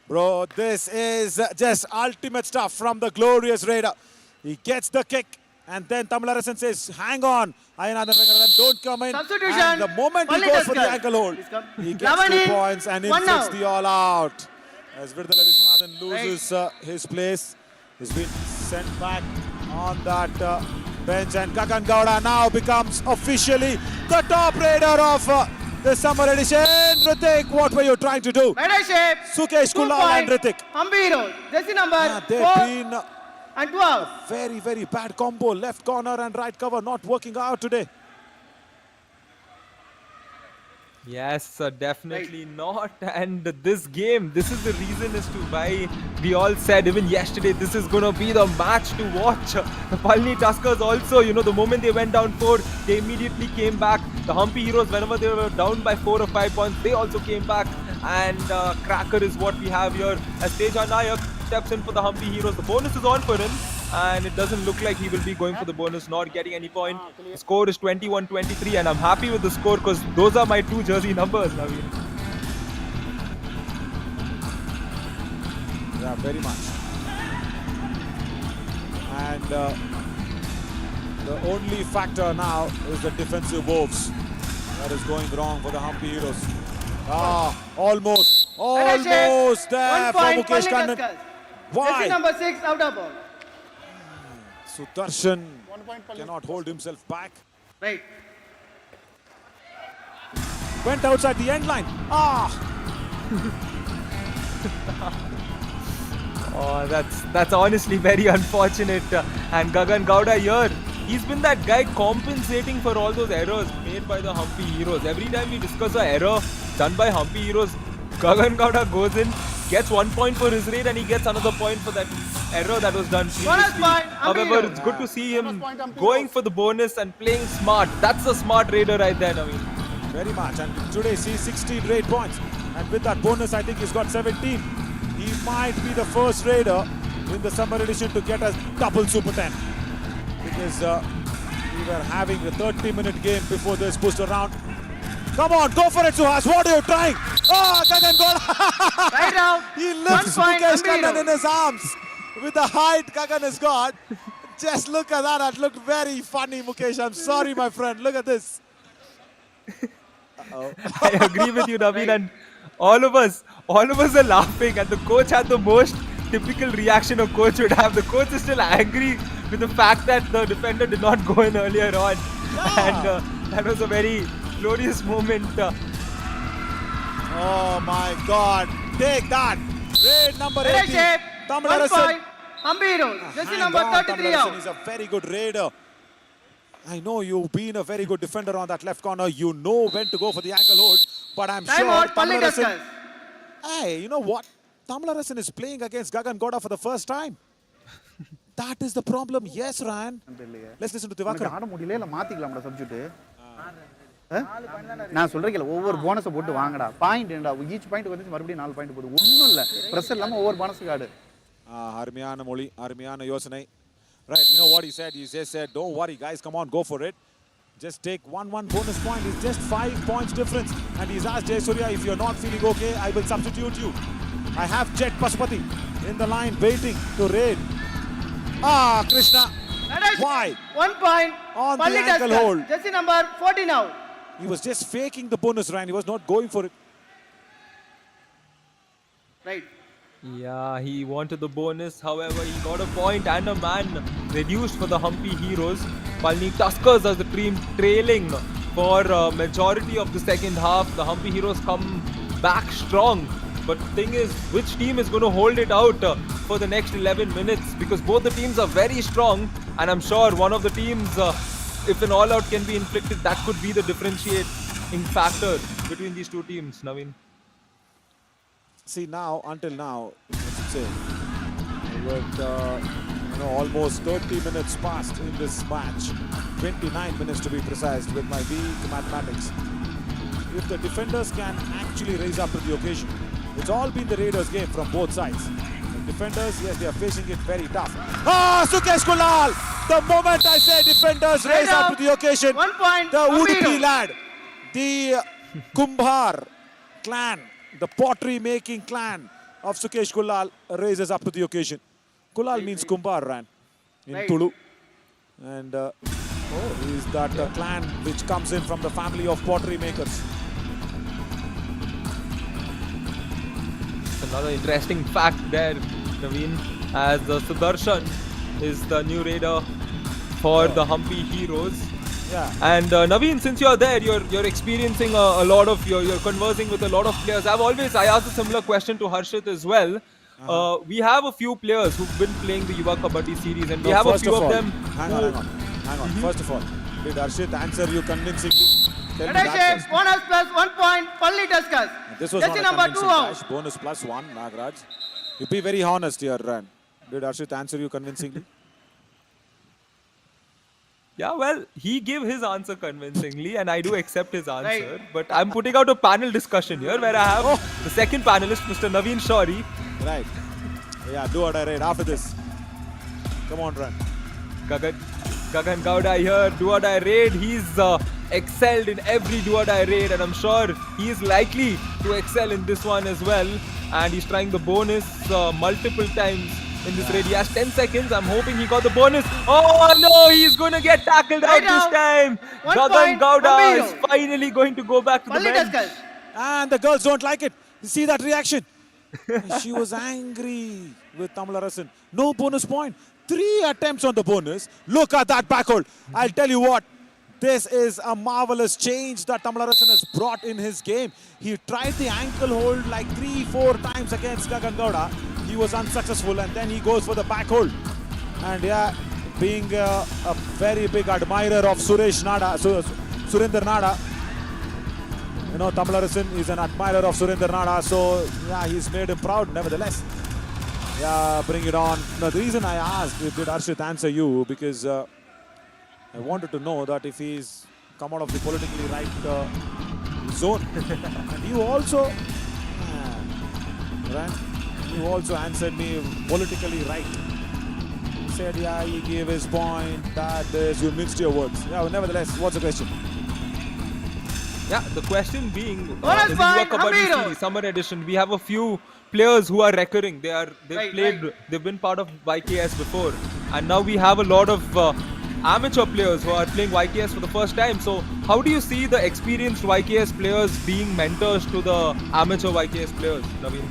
Bro, this is just ultimate stuff from the glorious Raider. He gets the kick, and then Tamilarasan says, hang on, Ayanathan, don't come in. Substitution. And the moment he goes for the ankle hold, he gets 2 points and inflicts the all out. As Virdala Viswanathan loses his place, he's been sent back on that bench, and Gagan Gowda now becomes officially the top Raider of the summer edition. Ritik, what were you trying to do? Leadership. Sukesh Kulal and Ritik. Hampi Heroes. Jersey number 4 They've been and 12. very, very bad combo. Left corner and right cover not working out today. Yes, definitely not. And this game, this is the reason as to why we all said even yesterday this is going to be the match to watch. The Palani Tuskers also, you know, the moment they went down 4, they immediately came back. The Hampi Heroes, whenever they were down by 4 or 5 points, they also came back. And cracker is what we have here as Teja Nayak steps in for the Hampi Heroes. The bonus is on for him, and it doesn't look like he will be going for the bonus, not getting any point. The score is 21-23, and I'm happy with the score because those are my 2 jersey numbers, Naveen. Yeah, very much. And the only factor now is the defensive wolves. That is going wrong for the Hampi Heroes. Almost there for Mukesh Kannan. Why? Jersey number 6 out of ball. Sudarshan cannot hold himself back. Right. Went outside the end line. Oh, that's honestly very unfortunate. And Gagan Gowda here, he's been that guy compensating for all those errors made by the Hampi Heroes. Every time we discuss an error done by Hampi Heroes, Gagan Gowda goes in, gets 1 point for his raid, and he gets another point for that error that was done previously. However, it's good to see him going for the bonus and playing smart. That's a smart raider right there, Naveen. Very much. And today sees 16 raid points. And with that bonus, I think he's got 17. He might be the first raider in the summer edition to get a double Super 10. Because we were having a 30-minute game before this boost around. Come on, go for it, Suhas. What are you trying? Gagan Gowda. Right out. He lifts Mukesh Kannan in his arms. With the height Gagan has got. Just look at that. That looked very funny, Mukesh. I'm sorry, my friend. Look at this. I agree with you, Naveen, and all of us are laughing, and the coach had the most typical reaction a coach would have. The coach is still angry with the fact that the defender did not go in earlier on. Yeah. And that was a very glorious moment. Oh my God. Take that. Raid number 18. Tamilarasan. Hampi Heroes. Jersey number 33 out. He's a very good raider. I know you've been a very good defender on that left corner. You know when to go for the ankle hold. But I'm sure Tamilarasan... Hey, you know what? Tamilarasan is playing against Gagan Gowda for the first time. That is the problem. Yes, Ryan. Let's listen to Divakar. நான் சொல்றேன் ஒவ்வொரு போனஸை போட்டு வாங்கடா point என்னடா each point வந்து மறுபடியும் 4 point போடு ஒண்ணும் இல்ல பிரஷர் இல்லாம ஒவ்வொரு போனஸ் கார்டு அருமையான மொழி அருமையான யோசனை. Right, you know what he said? He just said, don't worry guys, come on, go for it. Just take one bonus point. It's just 5 points difference. And he's asked Jayasuriya, if you're not feeling okay, I will substitute you. I have Jet Pashupati in the line waiting to raid. Krishna. Why? 1 point. On the ankle hold. Jersey number 40 now. He was just faking the bonus, Ryan. He was not going for it. Right. Yeah, he wanted the bonus. However, he got a point and a man reduced for the Hampi Heroes. Palani Tuskers as the team trailing for majority of the second half. The Hampi Heroes come back strong. But the thing is, which team is going to hold it out for the next 11 minutes? Because both the teams are very strong, and I'm sure one of the teams, if an all-out can be inflicted, that could be the differentiating factor between these two teams, Naveen. See, now, until now, I should say, with almost 30 minutes passed in this match, 29 minutes to be precise, with my weak mathematics. If the defenders can actually raise up to the occasion, it's all been the Raiders' game from both sides. The defenders, yes, they are facing it very tough. Sukesh Kulal! The moment I say defenders raise up to the occasion, 1 point. the Hampi Udupi lad, the Kumbhar clan, the pottery-making clan of Sukesh Kulal raises up to the occasion. Kulal means Kumbhar, Ran, in Tulu. And he's that clan which comes in from the family of pottery makers. Another interesting fact there, Naveen, as Sudarshan is the new raider for the Hampi Heroes. Yeah. And Naveen, since you're there, you're experiencing a lot of, you're conversing with a lot of players. I asked a similar question to Harshit as well. We have a few players who've been playing the Yuva Kabaddi series, and we have a few of them. Hang on. First of all, did Harshit answer you convincingly? Tell me that Attention, first. bonus plus 1 point, Palani Tuskers. This was Jersey not a number 2 convincing out. dash. Bonus plus 1, Nagraj. You be very honest here, Ran. Did Harshit answer you convincingly? Yeah, well, he gave his answer convincingly, and I do accept his answer. But I'm putting out a panel discussion here where I have the second panelist, Mr. Naveen Shawri. Right. Yeah, do what I read after this. Come on, Ran. Gagan Gowda here, do or die raid. He's excelled in every do or die raid, and I'm sure he is likely to excel in this one as well. And he's trying the bonus multiple times in this raid. He has 10 seconds. I'm hoping he got the bonus. Oh no, he's going to get tackled out this time. Gagan Gowda is finally going to go back to the bench. And the girls don't like it. You see that reaction? She was angry with Tamilarasan. No bonus point. 3 attempts on the bonus. Look at that backhold. I'll tell you what. This is a marvelous change that Tamilarasan has brought in his game. He tried the ankle hold like 3-4 times against Gagan Gowda. He was unsuccessful, and then he goes for the back hold. And yeah, being a very big admirer of Surinder Nada, you know, Tamilarasan is an admirer of Surinder Nada, so yeah, he's made him proud nevertheless. Yeah, bring it on. Now, the reason I asked, did Harshit answer you, because I wanted to know that if he's come out of the politically right zone. And you also, you also answered me politically right. You said, yeah, he gave his point, that, this, you mixed your words. Yeah, well, nevertheless, what's the question? Yeah, the question being, in the Yuva Kabaddi series, Summer Edition, we have a few players who are recurring. They've been part of YKS before, and now we have a lot of amateur players who are playing YKS for the first time. So how do you see the experienced YKS players being mentors to the amateur YKS players, Naveen?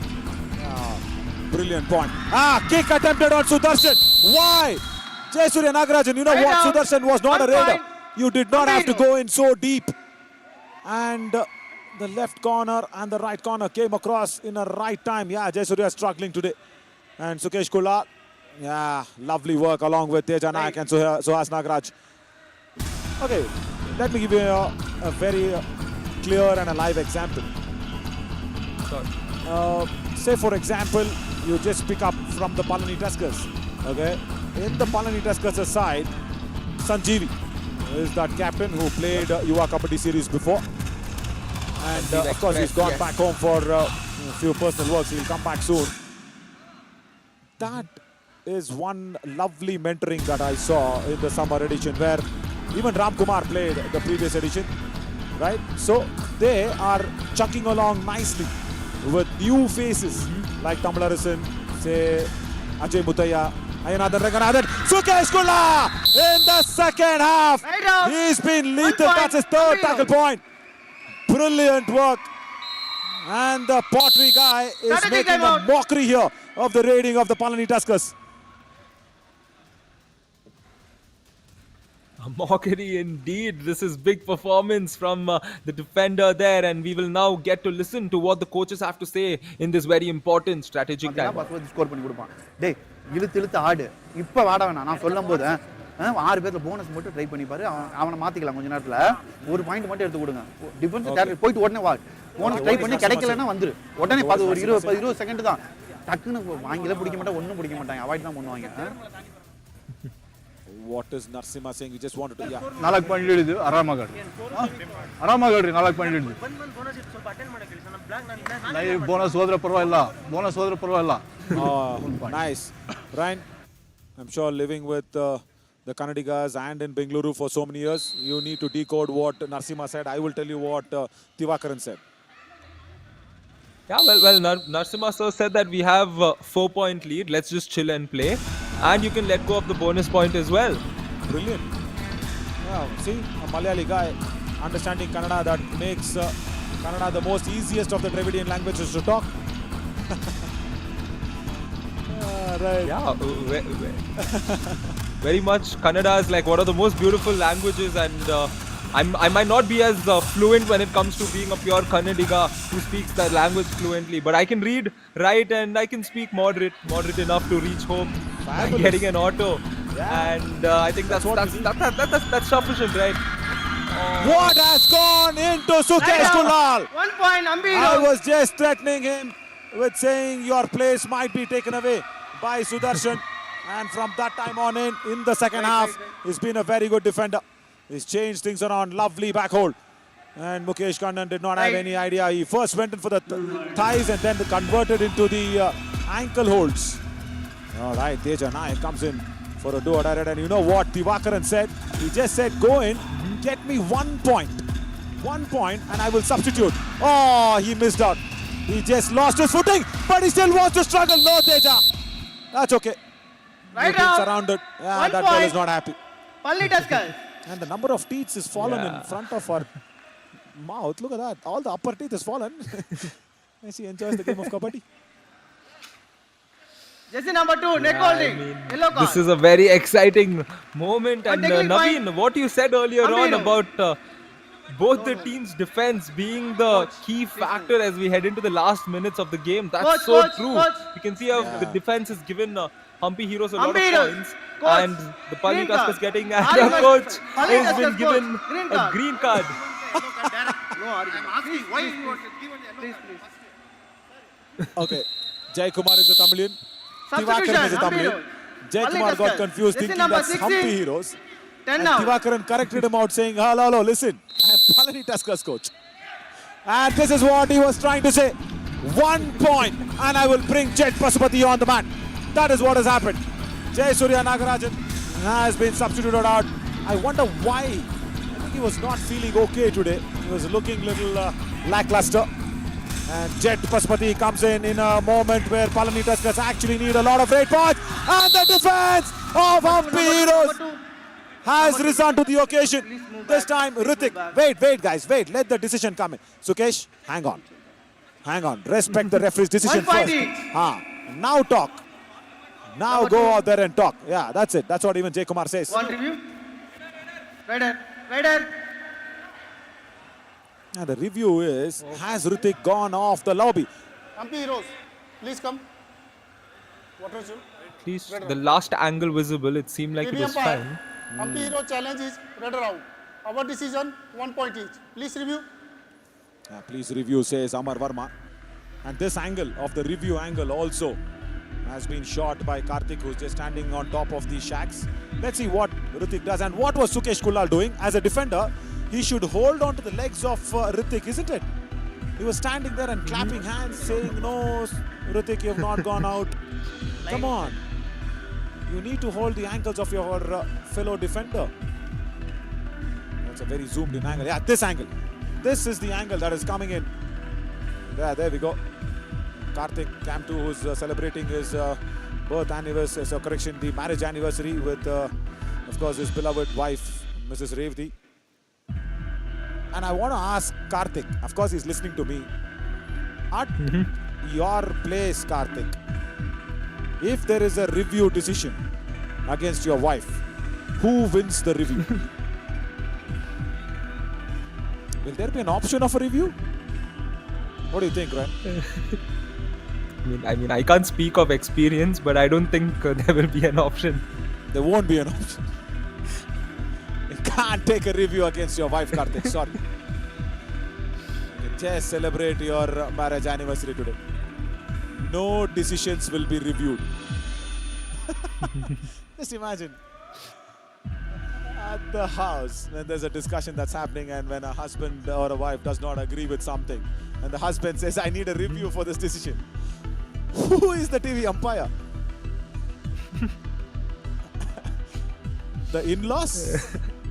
Brilliant point. Kick attempted on Sudarshan. Why? Jayasuriya Nagarajan, you know what? Sudarshan was not a raider. You did not have to go in so deep. And the left corner and the right corner came across in a right time. Yeah, Jayasuriya is struggling today. And Sukesh Kulal, yeah, lovely work along with Teja Nayak and Suhas Nagaraj. Okay, let me give you a very clear and a live example. Say for example, you just pick up from the Palani Tuskers. Okay, in the Palani Tuskers side, Sanjeevi is that captain who played Yuva Kabaddi series before. And of course, he's gone back home for a few personal works. He'll come back soon. That is one lovely mentoring that I saw in the summer edition, where even Ram Kumar played the previous edition, right? So they are chucking along nicely with new faces like Tamilarasan, say Ajay Mutaya, Ayanathan Ranganathan, Sukesh Kulal in the second half. He's been lethal. That's his third tackle point. Brilliant work. And the pottery guy is making a mockery here of the raiding of the Palani Tuskers. A mockery indeed. This is big performance from the defender there, and we will now get to listen to what the coaches have to say in this very important strategic time. Score பண்ணி கொடுப்பான். டேய் இழுத்து இழுத்து ஆடு. இப்ப வாட வேணாம். நான் சொல்லும்போது 6 பேர்ல போனஸ் மட்டும் ட்ரை பண்ணி பாரு. அவனை மாத்திக்கலாம் கொஞ்ச நேரத்துல. ஒரு பாயிண்ட் மட்டும் எடுத்து கொடுங்க. டிஃபென்ஸ் டார்கெட் போயிட்டு உடனே வா. போனஸ் ட்ரை பண்ணி கிடைக்கலன்னா வந்துரு. உடனே பாது ஒரு 20 செகண்ட் தான். டக்குன்னு வாங்கில பிடிக்க மாட்டாங்க, ஒண்ணும் பிடிக்க மாட்டாங்க. அவாய்ட் தான் பண்ணுவாங்க. What is Narsimha saying? He just wanted to, yeah. 4 point ಹಿಡಿದು ಆರಾಮಾಗಿ ಆರಾಮಾಗಿ 4 ಪಾಯಿಂಟ್ ಹಿಡಿದು ಬೋನಸ್ ಹೋದ್ರೆ ಪರವಾಗಿಲ್ಲ Nice. Ryan, I'm sure living with the Kannadigas and in Bengaluru for so many years, you need to decode what Narsimha said. I will tell you what Divakaran said. Yeah, well, Narsimha sir said that we have 4-point lead. Let's just chill and play. And you can let go of the bonus point as well. Brilliant. Yeah, see, a Malayali guy understanding Kannada, that makes Kannada the most easiest of the Dravidian languages to talk. Right. Yeah, very much Kannada is like one of the most beautiful languages, and I might not be as fluent when it comes to being a pure Kannadiga who speaks that language fluently, but I can read, write, and I can speak moderate enough to reach home by getting an auto. Yeah. And I think that's sufficient, right? What has gone into Sukesh Kulal? 1 point, Hampi. I was just threatening him with saying your place might be taken away by Sudarshan, and from that time on in the second half, he's been a very good defender. He's changed things around. Lovely back hold. And Mukesh Kannan did not have any idea. He first went in for the thighs and then converted into the ankle holds. All right, Teja Nayak comes in for a do-or-die. And you know what Divakaran said? He just said, go in, get me 1 point. 1 point and I will substitute. Oh, he missed out. He just lost his footing, but he still wants to struggle. No, Teja. That's okay. Right out. Surrounded. Yeah, that point. girl is not happy. Palani Tuskers. And the number of teeth is fallen in front of her mouth. Look at that. All the upper teeth is fallen. She enjoys the game of Kabaddi. Jersey number 2, neck holding. Yellow card. This is a very exciting moment. And Naveen, what you said earlier on about both the teams' defense being the key factor as we head into the last minutes of the game. That's true. You can see how the defense has given Hampi Heroes a lot of points. And the Palani Tuskers getting, and the coach has been given a green card. Okay, Jai Kumar is a Tamilian. Divakaran is a Tamilian. Jai Kumar got confused thinking that's Hampi Heroes. And Divakaran corrected him out saying, hello, listen, I am Palani Tuskers coach. And this is what he was trying to say. 1 point and I will bring Chet Pasupati on the mat. That is what has happened. Jai Surya Nagarajan has been substituted out. I wonder why. I think he was not feeling okay today. He was looking a little lackluster. And Jet Pasupati comes in a moment where Palani Tuskers actually need a lot of rate points. And the defense of Hampi Heroes has risen to the occasion. This time, Hrithik. Wait, guys, wait. Let the decision come in. Sukesh, hang on. Respect the referee's decision first. Now talk. Now go out there and talk. Yeah, that's it. That's what even Jay Kumar says. One review. Rider. And the review is, has Hrithik gone off the lobby? Hampi Heroes, please come. What was you? At least the last angle visible, it seemed like it was fine. Hampi Hero challenge is red round. Our decision, 1 point each. Please review. Please review, says Amar Verma. And this angle of the review angle also has been shot by Karthik, who's just standing on top of the shacks. Let's see what Hrithik does. And what was Sukesh Kulal doing? As a defender, he should hold on to the legs of Hrithik, isn't it? He was standing there and clapping hands, saying, no, Hrithik, you have not gone out. Come on. You need to hold the ankles of your fellow defender. That's a very zoomed in angle. Yeah, this angle. This is the angle that is coming in. Yeah, there we go. Karthik Camp 2, who's celebrating his birth anniversary, the marriage anniversary with, of course, his beloved wife, Mrs. Revdi. And I want to ask Karthik, of course he's listening to me, at your place, Karthik, if there is a review decision against your wife, Who wins the review? Will there be an option of a review? What do you think, Ryan? I mean, I can't speak of experience, but I don't think there will be an option. There won't be an option. You can't take a review against your wife, Karthik. Sorry. You can just celebrate your marriage anniversary today. No decisions will be reviewed. Just imagine. At the house, when there's a discussion that's happening and when a husband or a wife does not agree with something, and the husband says, I need a review for this decision. Who is the TV umpire? The in-laws?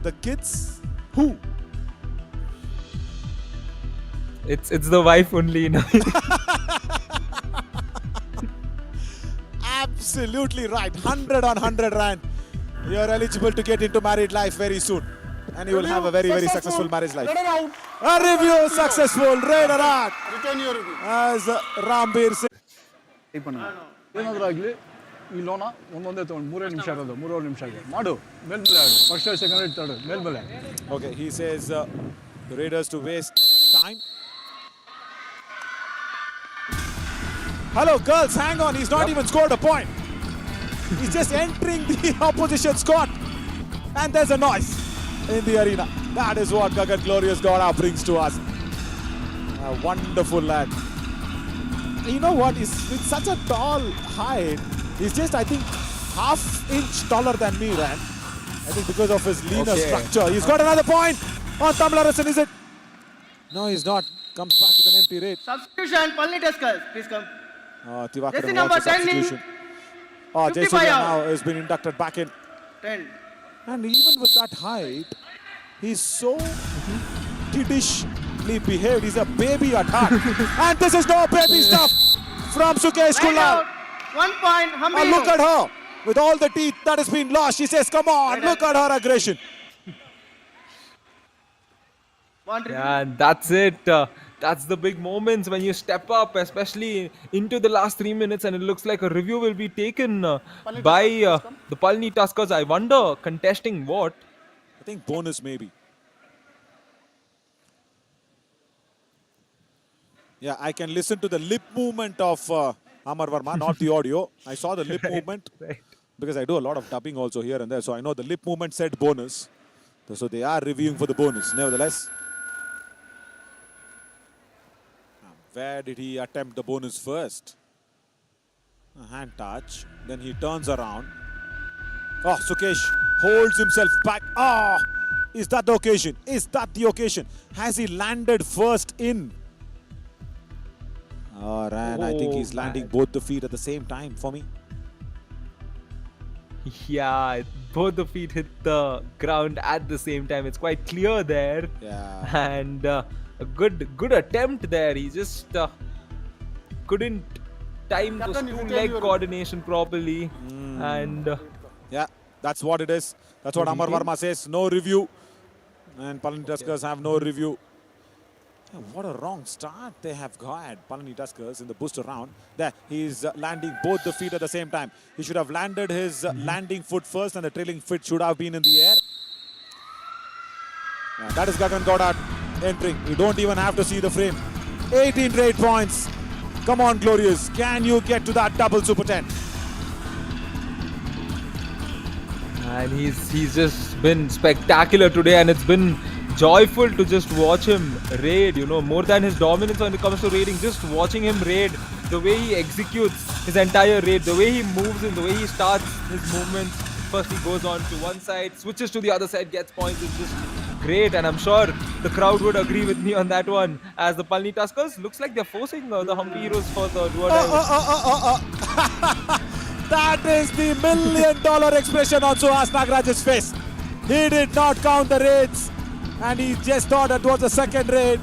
The kids? Who? It's the wife only now. Absolutely right. 100 on 100 Rand. You're eligible to get into married life very soon. And you will have a very, very successful marriage life. A review successful. Raid around. Return your review. As Rambir Singh. Type ಮಾಡೋಣ ಏನಾದರೂ ಆಗಲಿ ಈ ಲೋನ ಒಂದೊಂದೇ ತೊಗೊಂಡು 3 ನಿಮಿಷ ಇರೋದು 3 ನಿಮಿಷ ಆಗಿ ಮಾಡು ಮೇಲ್ಮೇಲೆ ಆಡು ಫಸ್ಟ್ ಸೆಕೆಂಡ್ ಥರ್ಡ್ ಮೇಲ್ಮೇಲೆ Okay, he says the Raiders to waste time. Hello girls, hang on, he's not even scored a point. He's just entering the opposition squad. And there's a noise in the arena. That is what Gagan Glorious Gowda brings to us. A wonderful lad. You know what, he's with such a tall height. He's just, I think, half inch taller than me, Ran. I think because of his leaner structure. He's got another point on Tamilarasan, is it? No, he's not. Comes back with an empty rate. Substitution, Palani Tuskers, please come. Tivakaran Jersey wants number a 10 in. substitution. 55 Jayasuriya out. now has been inducted back in. 10. And even with that height, he's so kiddishly behaved. He's a baby at heart. And this is no baby stuff from Sukesh Line Kullal. out. 1 point, Hampi. Look at her. With all the teeth that has been lost, she says, come on, look at her aggression. Yeah, and that's it. That's the big moments when you step up, especially into the last 3 minutes, and it looks like a review will be taken by the Palani Tuskers. I wonder, contesting what? I think bonus maybe. Yeah, I can listen to the lip movement of Amar Verma, not the audio. I saw the lip movement because I do a lot of dubbing also here and there. So I know the lip movement said bonus. So they are reviewing for the bonus. Nevertheless, where did he attempt the bonus first? A hand touch. Then he turns around. Oh, Sukesh holds himself back. Oh, is that the occasion? Is that the occasion? Has he landed first in? Oh, Ran, I think he's landing both the feet at the same time for me. Yeah, both the feet hit the ground at the same time. It's quite clear there. Yeah. And a good attempt there. He just couldn't time the two-leg coordination properly. And yeah, that's what it is. That's what Amar Verma says. No review. And Palani Tuskers have no review. Yeah, what a wrong start they have got, Palani Tuskers, in the booster round. There, he's landing both the feet at the same time. He should have landed his landing foot first, and the trailing foot should have been in the air. Yeah, that is Gagan Gowda entering. You don't even have to see the frame. 18 straight points. Come on, Glorious. Can you get to that double super 10? And he's just been spectacular today, and it's been joyful to just watch him raid, you know, more than his dominance when it comes to raiding. Just watching him raid, the way he executes his entire raid, the way he moves in, the way he starts his movements. First he goes on to one side, switches to the other side, gets points. It's just great, and I'm sure the crowd would agree with me on that one. As the Palani Tuskers, looks like they're forcing the Hampi Heroes for the do or die. That is the $1 million expression on Suhas Nagaraj's face. He did not count the raids, and he just thought that was the second raid,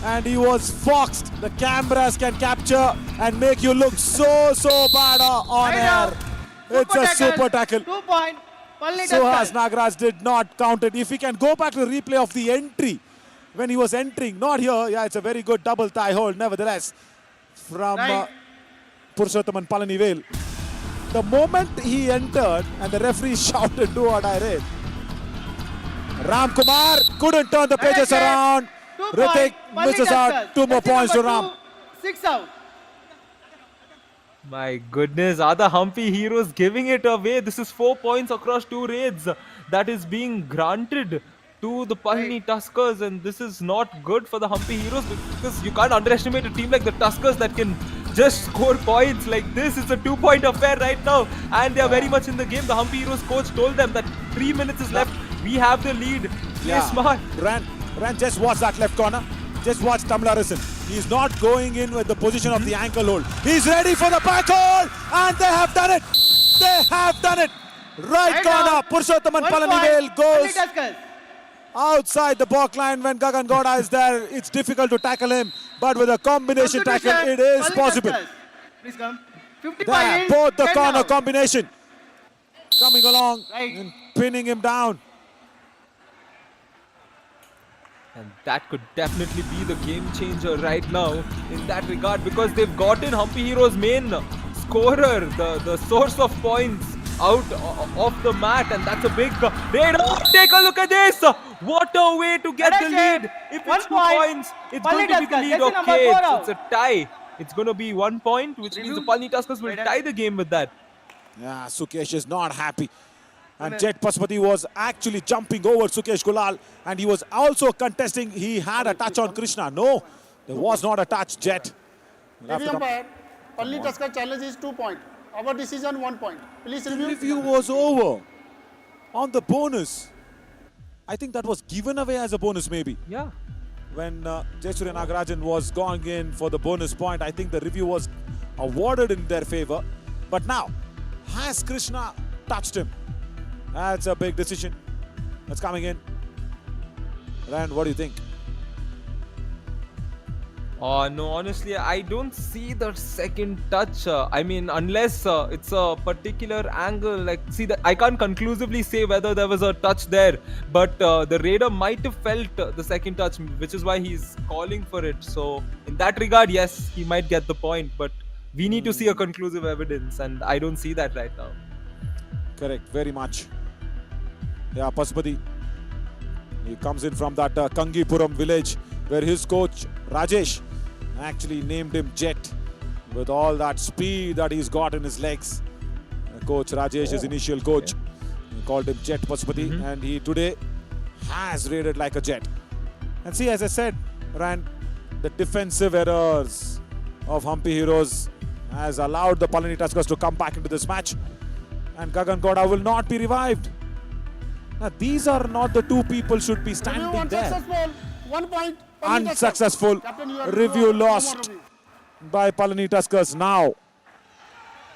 and he was foxed. The cameras can capture and make you look so bad on air. It's a super tackle. 2 point, Palani Suhas Tuskers. Nagaraj did not count it. If we can go back to the replay of the entry, when he was entering, not here. Yeah, it's a very good double thigh hold, nevertheless, from Purushothaman Palani Vale. The moment he entered and the referee shouted do or die raid, Ram Kumar couldn't turn the pages around. 2 Ritik point, misses Palani out. 2 more Tuskers. points to Number Ram. 2, 6 out. My goodness, are the Hampi heroes giving it away? This is 4 points across 2 raids that is being granted to the Palani Tuskers, and this is not good for the Hampi heroes because you can't underestimate a team like the Tuskers that can just score points like this. It's a 2-point affair right now, and they are very much in the game. The Hampi heroes coach told them that 3 minutes is left. We have the lead. Play smart. Ran, just watch that left corner. Just watch Tamlarison. He's not going in with the position of the ankle hold. He's ready for the back hold, and they have done it. They have done it. Right corner. Purushothaman Palanivel goes outside the back line when Gagan Gowda is there. It's difficult to tackle him, but with a combination tackle, it is possible. Please come. 55 There, in, both the 10 corner out. combination coming along and pinning him down. And that could definitely be the game changer right now in that regard, because they've gotten Hampi Heroes' main scorer, the source of points, out of the mat, and that's a big raid. Oh, take a look at this! What a way to get the lead! If it's 2 points, it's going to be the lead. Okay, it's a tie. It's going to be 1 point, which means the Palani Tuskers will tie the game with that. Yeah, Sukesh is not happy. And Jet Pasupati was actually jumping over Sukesh Gulal, and he was also contesting. He had a touch on Krishna. No, there was not a touch, Jet. Palani Tusker challenge is 2 points. Our decision 1 point. Please review. The review was over on the bonus. I think that was given away as a bonus maybe. Yeah. When Jayasuriya Nagarajan was going in for the bonus point, I think the review was awarded in their favor. But now, has Krishna touched him? That's a big decision that's coming in. Rand, what do you think? No, honestly, I don't see the second touch. I mean, unless it's a particular angle. Like, see, that I can't conclusively say whether there was a touch there, but the raider might have felt the second touch, which is why he's calling for it. So, in that regard, yes, he might get the point, but we need to see a conclusive evidence, and I don't see that right now. Correct, very much. Yeah, Pasupati. He comes in from that Kangipuram village where his coach Rajesh actually named him Jet with all that speed that he's got in his legs. Coach Rajesh, his initial coach, he called him Jet Pasupati, and he today has raided like a jet. And see, as I said, Rand, the defensive errors of Hampi Heroes has allowed the Palani Tuskers to come back into this match, and Gagan Gowda will not be revived. Now, these are not the two people should be standing there. Unsuccessful. 1 point. Unsuccessful. Captain, you are Review no more lost review. by Palani Tuskers now.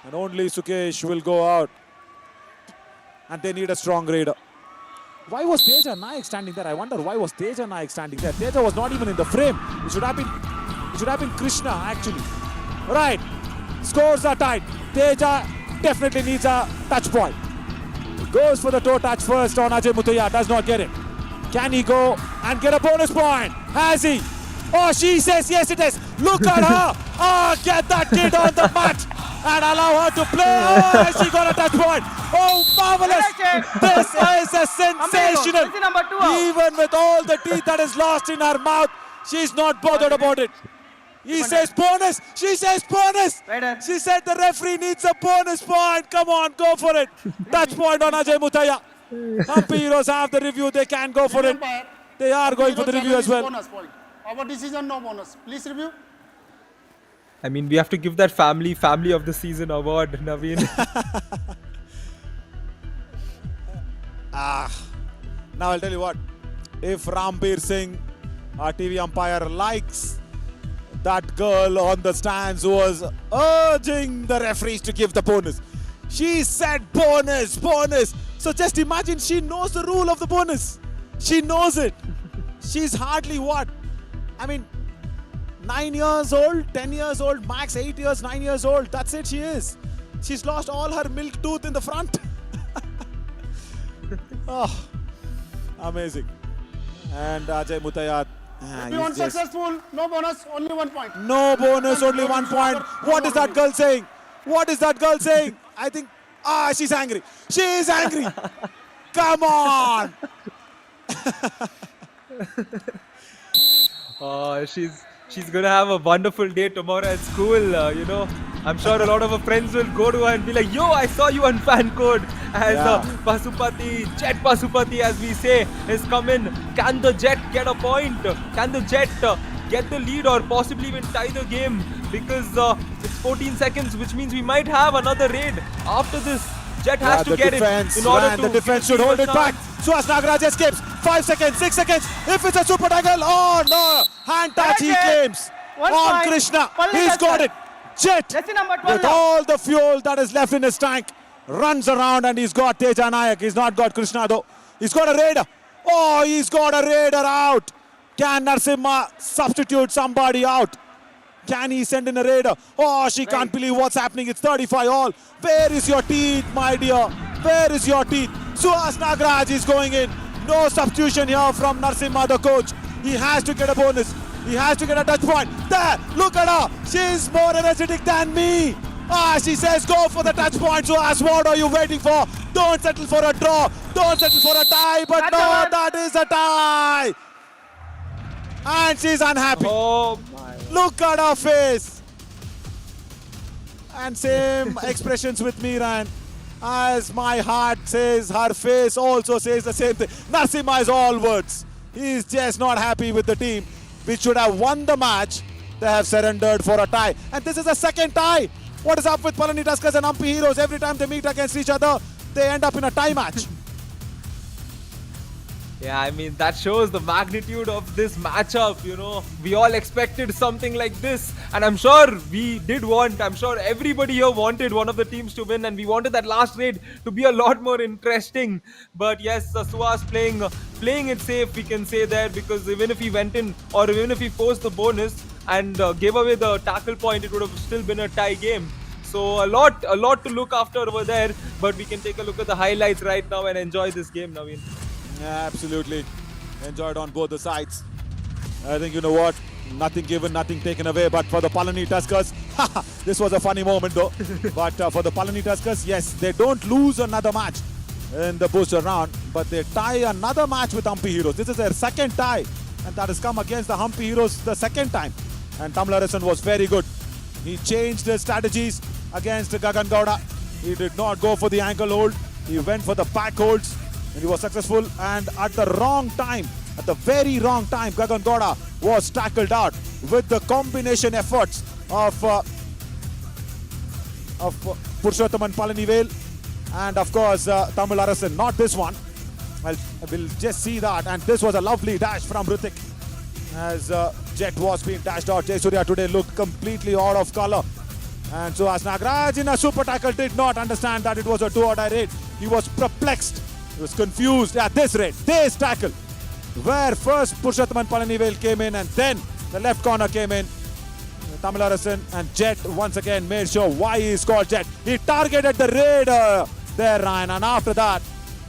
And only Sukesh will go out. And they need a strong raider. Why was Teja Naik standing there? I wonder why was Teja Naik standing there. Teja was not even in the frame. It should have been Krishna actually. Right. Scores are tied. Teja definitely needs a touch point. Goes for the toe touch first on Ajay Muthiah. Does not get it. Can he go and get a bonus point? Has he? Oh, she says yes it is. Look at her. Oh, get that kid on the mat and allow her to play. Oh, she got a touch point. Oh, marvelous. This is a sensational. Even with all the teeth that is lost in her mouth, she's not bothered about it. He says bonus. She says bonus. She said the referee needs a bonus point. Come on, go for it. Touch point on Ajay Muthiah. Hampi Heroes have the review. They can go for it. They are going for the review as well. Bonus point. Our decision no bonus. Please review. I mean, we have to give that family of the season award, Naveen. Now I'll tell you what. If Rambir Singh, our TV umpire, likes that girl on the stands who was urging the referees to give the bonus. She said bonus, bonus. So just imagine she knows the rule of the bonus. She knows it. She's hardly what? I mean, 9 years old, 10 years old, max 8 years, 9 years old. That's it, she is. She's lost all her milk tooth in the front. Oh, amazing. And Ajay Muthiah. Be unsuccessful, no bonus, only 1 point. No bonus, only 1 point. What is that girl saying? What is that girl saying? I think, she's angry. She is angry. Come on. She's gonna have a wonderful day tomorrow at school. I'm sure a lot of her friends will go to her and be like, "Yo, I saw you on fan code." As Pasupati, Jet Pasupati, as we say, is coming. Can the Jet get a point? Can the Jet get the lead or possibly even tie the game? Because it's 14 seconds, which means we might have another raid after this. Jet has to get it in order to. The defense should hold it back. Suhas Nagaraj escapes. 5 seconds, 6 seconds. If it's a super tackle, oh no! Hand touch he claims on point. Krishna. Palani He's got Tuskers. it. Jet, Jersey number 12 with now. all the fuel that is left in his tank, runs around and he's got Teja Nayak. He's not got Krishna though. He's got a raider. Oh, he's got a raider out. Can Narsimha substitute somebody out? Can he send in a raider? Oh, she can't believe what's happening. It's 35 all. Where is your teeth, my dear? Where is your teeth? Suhas Nagaraj is going in. No substitution here from Narsimha, the coach. He has to get a bonus. He has to get a touch point. There, look at her. She's more energetic than me. She says go for the touch point. Suhas, what are you waiting for? Don't settle for a draw. Don't settle for a tie. But no, that is a tie. And she's unhappy. Oh my! Look at her face. And same expressions with me, Ryan. As my heart says, her face also says the same thing. Narsimha is all words. He's just not happy with the team, which should have won the match. They have surrendered for a tie. And this is the second tie. What is up with Palani Tuskers and Hampi Heroes? Every time they meet against each other, they end up in a tie match. Yeah, I mean, that shows the magnitude of this matchup, We all expected something like this. And I'm sure we did want, I'm sure everybody here wanted one of the teams to win. And we wanted that last raid to be a lot more interesting. But yes, Suhas playing it safe, we can say there. Because even if he went in, or even if he forced the bonus and gave away the tackle point, it would have still been a tie game. So a lot to look after over there. But we can take a look at the highlights right now and enjoy this game, Naveen. Yeah, absolutely. Enjoyed on both the sides. I think, you know what? Nothing given, nothing taken away. But for the Palani Tuskers, this was a funny moment though. But for the Palani Tuskers, yes, they don't lose another match in the booster round, but they tie another match with Hampi Heroes. This is their second tie, and that has come against the Hampi Heroes the second time. And Tamil Arasan was very good. He changed his strategies against Gagan Gowda. He did not go for the ankle hold. He went for the back holds. And he was successful, and at the wrong time, at the very wrong time, Gagan Gowda was tackled out with the combination efforts of Purushottam Palani and of course Tamil Arasan. Not this one. Well, we'll just see that. And this was a lovely dash from Hrithik as Jet was being dashed out. Jayasuriya today looked completely out of color. And Suhas Nagaraj in a super tackle did not understand that it was a do or die raid. He was perplexed. He was confused at this rate, this tackle, where first Purushottam Palani came in and then the left corner came in. Tamil Arasan and Jet once again made sure why he is called Jet. He targeted the raider there, Ryan, and after that,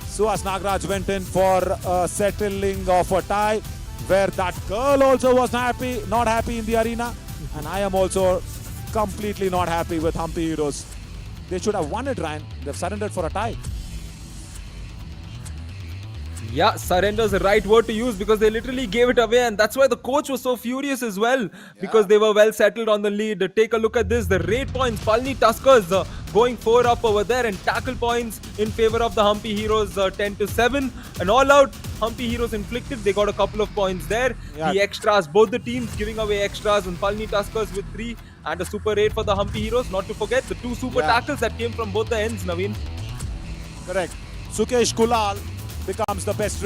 Suhas Nagaraj went in for a settling of a tie, where that girl also was not happy in the arena, and I am also completely not happy with Hampi Heroes. They should have won it, Ryan. They've surrendered for a tie. Yeah, surrender is the right word to use because they literally gave it away, and that's why the coach was so furious as well, because they were well settled on the lead. Take a look at this, the raid points, Palani Tuskers going 4 up over there, and tackle points in favor of the Hampi Heroes 10-7, and all out Hampi Heroes inflicted, they got a couple of points there. The extras, both the teams giving away extras, and Palani Tuskers with 3 and a super raid for the Hampi Heroes, not to forget the 2 super tackles that came from both the ends, Naveen. Correct. Sukesh Kulal becomes the best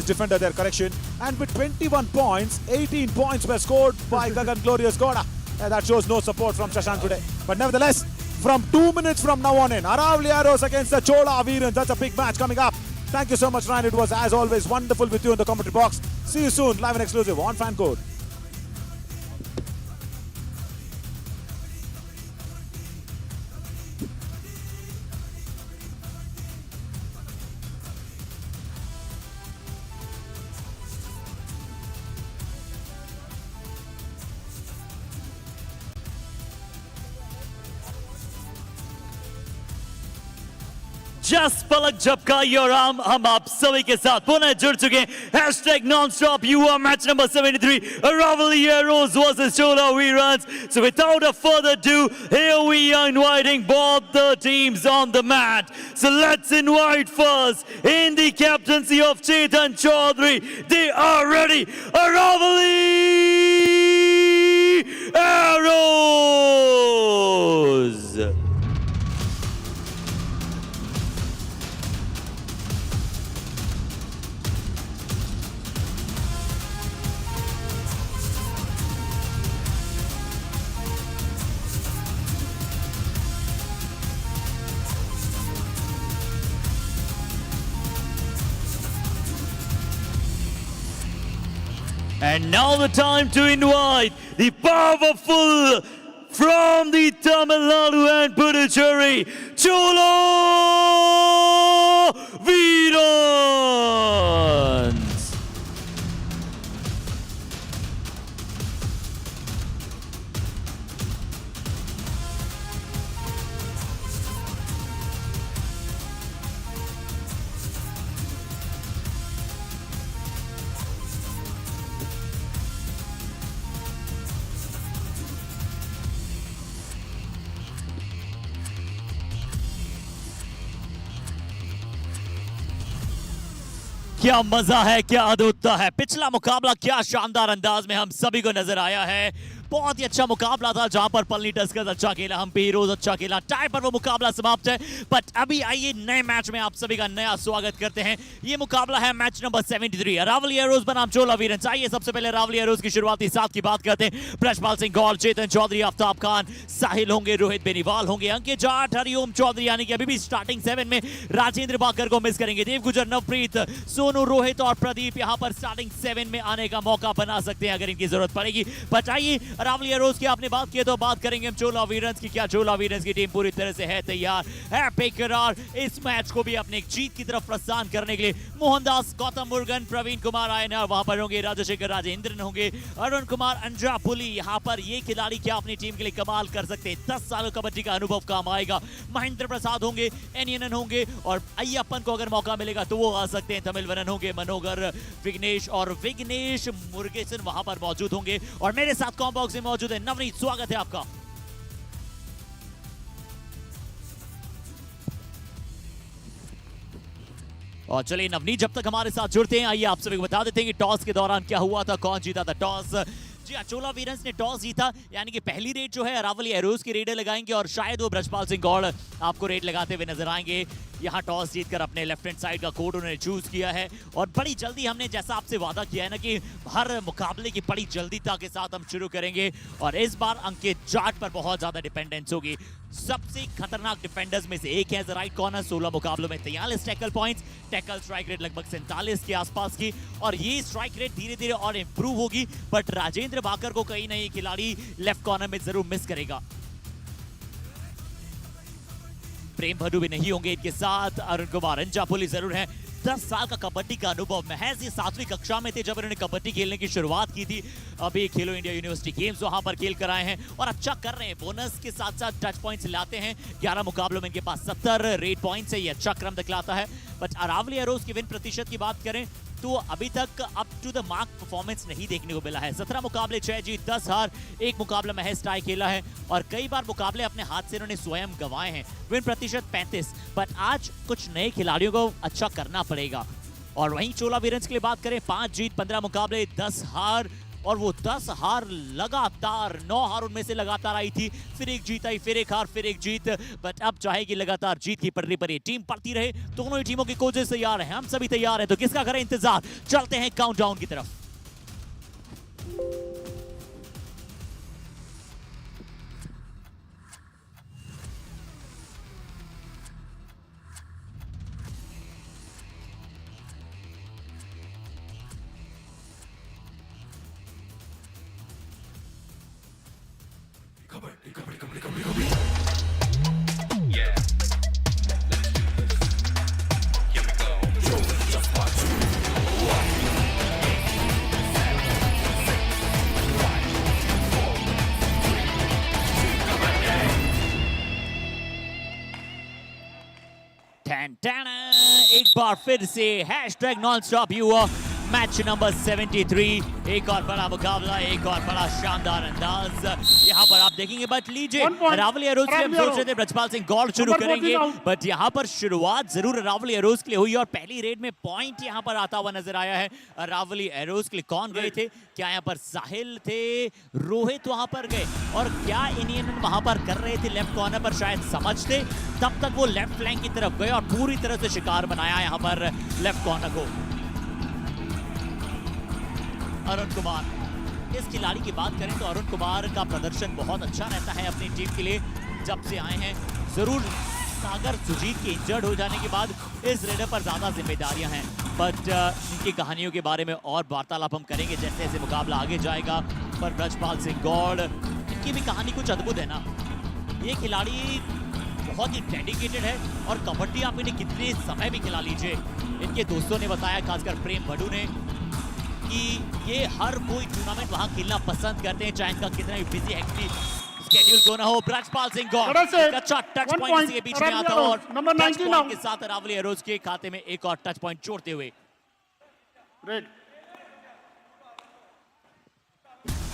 defender there, correction. And with 21 points, 18 points were scored by Gagan Glorious Gowda. That shows no support from Shashank today. But nevertheless, from 2 minutes from now on in, Aravalli Arrows against the Chola Veerans. That's a big match coming up. Thank you so much, Ryan. It was, as always, wonderful with you in the commentary box. See you soon, live and exclusive on Fan Code. Just पलक झपकाइए और हम आप सभी के साथ पुनः जुड़ चुके हैं। हैशटैग नॉन-स्टॉप युवा match number 73 Aravalli Heroes versus Chola Veerans. So without a further ado, here we are inviting both the teams on the mat. So let's invite first in the captaincy of Chetan Chaudhary. They are ready. Aravalli Heroes. And now the time to invite the powerful from the Tamil Nadu and Puducherry, Chola Veerans. क्या मजा है, क्या अद्भुतता है। पिछला मुकाबला क्या शानदार अंदाज में हम सभी को नजर आया है। बहुत ही अच्छा मुकाबला था जहां पर पलनी टस्कर्स अच्छा खेला, हम्पी हीरोज अच्छा खेला, टाई पर वो मुकाबला समाप्त है। बट अभी आइए नए मैच में आप सभी का नया स्वागत करते हैं। ये मुकाबला है मैच नंबर 73 अरावली हेरोज बनाम चोला वीरंस। आइए सबसे पहले अरावली हेरोज की शुरुआती सात की बात करते हैं। ब्रजपाल सिंह गौर, चेतन चौधरी, आफ्ताब खान, साहिल होंगे, रोहित बेनीवाल होंगे, अंकित जाट, हरिओम चौधरी, यानी कि अभी भी स्टार्टिंग 7 में राजेंद्र बाकर को मिस करेंगे। देव गुजर, नवप्रीत, सोनू, रोहित और प्रदीप यहां पर स्टार्टिंग 7 में आने का मौका बना सकते हैं अगर इनकी जरूरत पड़ेगी। बट आइए अरावली हेरोज की आपने बात की तो बात करेंगे हम चोला वीरंस की। क्या चोला वीरंस की टीम पूरी तरह से है तैयार, है बेकरार इस मैच को भी अपने एक जीत की तरफ प्रस्थान करने के लिए। मोहनदास, गौतम मुर्गन, प्रवीण कुमार आयना वहां पर होंगे, राजशेखर राजेंद्रन होंगे, अरुण कुमार अंजापुली यहां पर। ये खिलाड़ी क्या अपनी टीम के लिए कमाल कर सकते हैं, 10 सालों कबड्डी का अनुभव काम आएगा। महेंद्र प्रसाद होंगे, एनियनन होंगे और अय्यप्पन को अगर मौका मिलेगा तो वो आ सकते हैं। तमिलवरन होंगे, मनोगर, विघ्नेश और विघ्नेश मुरुगेसन वहां पर मौजूद होंगे। और मेरे साथ कॉम बॉक्स में मौजूद है नवनीत, स्वागत है आपका। और चलिए नवनीत जब तक हमारे साथ जुड़ते हैं, आइए आप सभी को बता देते हैं कि टॉस के दौरान क्या हुआ था, कौन जीता था टॉस। जी हाँ, चोला वीरंस ने टॉस जीता, यानी कि पहली रेड जो है अरावली हेरोज की रेडर लगाएंगे और शायद वो ब्रजपाल सिंह गौड़ आपको रेड लगाते हुए नजर आएंगे। यहाँ टॉस जीतकर अपने लेफ्ट हैंड साइड का कोर्ट उन्होंने चूज किया है और बड़ी जल्दी हमने जैसा आपसे वादा किया है ना कि हर मुकाबले की बड़ी जल्दीता के साथ हम शुरू करेंगे। और इस बार अंकित जाट पर बहुत ज्यादा डिपेंडेंस होगी। सबसे खतरनाक डिफेंडर्स में से एक है राइट कॉर्नर। 16 मुकाबलों में 43 tackle points, tackle strike rate लगभग 47 के आसपास की, और ये स्ट्राइक रेट धीरे धीरे और इंप्रूव होगी। बट राजेंद्र बाकर को कहीं ना खिलाड़ी लेफ्ट कॉर्नर में जरूर मिस करेगा। प्रेम भड्डू भी नहीं होंगे इनके साथ, अरुण कुमार अंजापुली जरूर है। 10 साल का कबड्डी का अनुभव, महज ये 7वीं कक्षा में थे जब उन्होंने कबड्डी खेलने की शुरुआत की थी। अभी खेलो इंडिया यूनिवर्सिटी गेम्स वहां पर खेल कर आए हैं और अच्छा कर रहे हैं। बोनस के साथ साथ टच पॉइंट्स लाते हैं। 11 मुकाबलों में इनके पास 70 रेड पॉइंट्स है, ये अच्छा क्रम दिखलाता है। बट अरावली हेरोज की विन प्रतिशत की बात करें तो अभी तक up to the mark performance नहीं देखने को मिला है। 17 मुकाबले 6 जीत 10 हार, एक मुकाबला महज टाई खेला है और कई बार मुकाबले अपने हाथ से इन्होंने स्वयं गंवाए हैं। विन प्रतिशत 35। बट आज कुछ नए खिलाड़ियों को अच्छा करना पड़ेगा। और वहीं चोला वीरंस के लिए बात करें, 5 जीत 15 मुकाबले 10 हार, और वो 10 हार लगातार 9 हार उनमें से लगातार आई थी, फिर एक जीत आई, फिर एक हार, फिर एक जीत। बट अब चाहेगी लगातार जीत की पटरी पर ये टीम पड़ती रहे। दोनों ही टीमों के कोचेस तैयार हैं, हम सभी तैयार हैं, तो किसका करें इंतजार। चलते हैं काउंटडाउन की तरफ। एक बार फिर से हैशटैग नॉन स्टॉप युवा मैच नंबर 73। एक और बड़ा मुकाबला, एक और बड़ा शानदार अंदाज यहाँ पर आप देखेंगे। बट लीजिए अरावली एरोज के हम सोच रहे थे ब्रजपाल सिंह गौड़ शुरू करेंगे, बट यहाँ पर शुरुआत जरूर अरावली एरोज के लिए हुई और पहली रेड में पॉइंट यहाँ पर आता हुआ नजर आया है अरावली एरोज के लिए। कौन गए थे? क्या यहाँ पर साहिल थे, रोहित वहां पर गए, और क्या इंडियन वहां पर कर रहे थे लेफ्ट कॉर्नर पर शायद समझते, तब तक वो लेफ्ट फ्लैंक की तरफ गए और पूरी तरह से शिकार बनाया यहाँ पर लेफ्ट कॉर्नर को। अरुण कुमार, इस खिलाड़ी की बात करें तो अरुण कुमार का प्रदर्शन बहुत अच्छा रहता है अपनी टीम के लिए जब से आए हैं। जरूर सागर सुजीत के इंजर्ड हो जाने के बाद इस रेडर पर ज्यादा जिम्मेदारियां हैं, बट इनकी कहानियों के बारे में और वार्तालाप हम करेंगे जैसे जैसे मुकाबला आगे जाएगा। पर ब्रजपाल सिंह गौड़, इनकी भी कहानी कुछ अद्भुत है ना। ये खिलाड़ी बहुत ही डेडिकेटेड है और कबड्डी आप इन्हें कितने समय भी खिला लीजिए, इनके दोस्तों ने बताया, खासकर प्रेम भडू ने, कि ये हर कोई टूर्नामेंट वहां खेलना पसंद करते हैं, चाहे इनका कितना भी बिजी हेक्टिक शेड्यूल क्यों ना हो। ब्रजपाल सिंह गौड़ अच्छा टच पॉइंट के बीच में आता और टच पॉइंट के साथ अरावली एरोज के खाते में एक और टच पॉइंट जोड़ते हुए।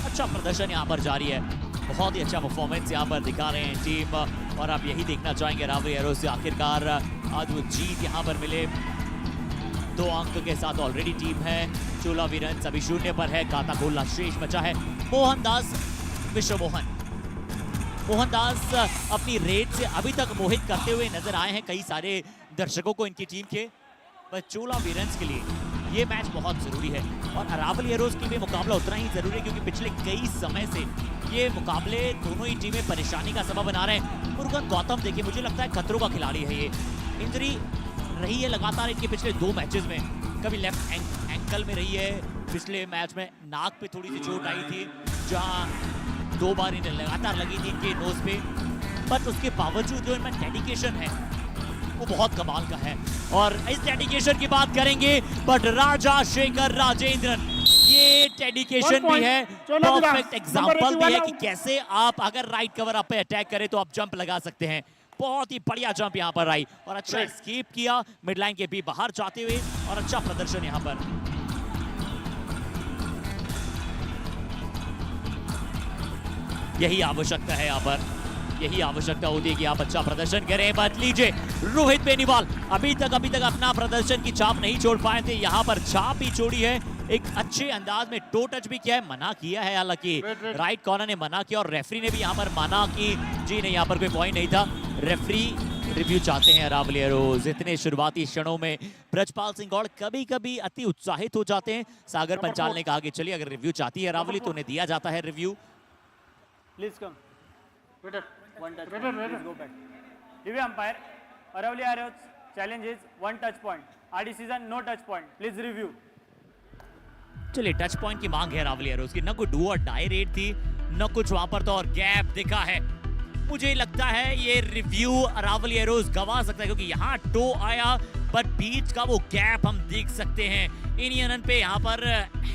अच्छा प्रदर्शन यहाँ पर जारी है, बहुत ही अच्छा परफॉर्मेंस यहाँ पर दिखा रहे हैं टीम, और आप यही देखना चाहेंगे अरावली एरोज से आखिरकार आज वो जीत यहाँ पर मिले। 2 अंक के साथ ऑलरेडी टीम है। चोला वीरन अभी 0 पर है, खाता खोलना शेष बचा है। मोहनदास, विश्व मोहनदास अपनी रेड से अभी तक मोहित करते हुए नजर आए हैं कई सारे दर्शकों को इनकी टीम के, पर चोला वीरन के लिए ये मैच बहुत जरूरी है और अरावली एरोज के लिए मुकाबला उतना ही जरूरी है क्योंकि पिछले कई समय से ये मुकाबले दोनों ही टीमें परेशानी का सबब बना रहे हैं। मुरुगन गौतम देखिए, मुझे लगता है खतरों का खिलाड़ी है ये। इंजरी रही है लगातार इनके पिछले 2 मैचेस में, कभी लेफ्ट एंकल में रही है, पिछले मैच में नाक पे थोड़ी सी चोट आई थी जहां 2 बार इन्हें लगातार लगी थी इनके नोज पे, बट उसके बावजूद जो इनमें डेडिकेशन है वो बहुत कमाल का है। और इस डेडिकेशन की बात करेंगे, बट राजा शेखर राजेंद्रन, ये डेडिकेशन भी है, परफेक्ट एग्जांपल भी है कि कैसे आप अगर राइट कवर अप पे अटैक करें तो आप जंप लगा सकते हैं। बहुत ही बढ़िया जंप यहाँ पर आई और अच्छा एस्केप किया मिड लाइन के भी बाहर जाते हुए, और अच्छा प्रदर्शन यहाँ पर। यही आवश्यकता है यहाँ पर, यही आवश्यकता होती है कि आप अच्छा प्रदर्शन करें। बात लीजिए रोहित बेनीवाल अभी तक अपना प्रदर्शन की छाप नहीं छोड़ पाए थे, यहाँ पर छाप ही छोड़ी है, एक अच्छे अंदाज में टो टच भी किया है, मना किया है हालांकि राइट कॉर्नर ने मना किया और रेफरी ने भी यहाँ पर मना की, जी नहीं यहाँ पर कोई पॉइंट नहीं था। रेफरी रिव्यू चाहते हैं अरावली एरोज। इतने शुरुआती क्षणों में ब्रजपाल सिंह गौड़ कभी कभी अति उत्साहित हो जाते हैं। सागर पंचाल ने कहा कि चलिए अगर रिव्यू चाहती है अरावली तो उन्हें दिया जाता है review. Please come. One touch point. Please go back. Review umpire. Aravalli Arrows challenge is 1 touch point. Our decision no touch point. Please review. चलिए टच पॉइंट की मांग है अरावली एरोज की, न कोई डू और डाई रेड थी, न कुछ वहां पर तो और गैप दिखा है। मुझे लगता है ये रिव्यू अरावली एरोज गवा सकता है क्योंकि यहाँ टो आया पर बीच का वो गैप हम देख सकते हैं। इंडियन पे यहाँ पर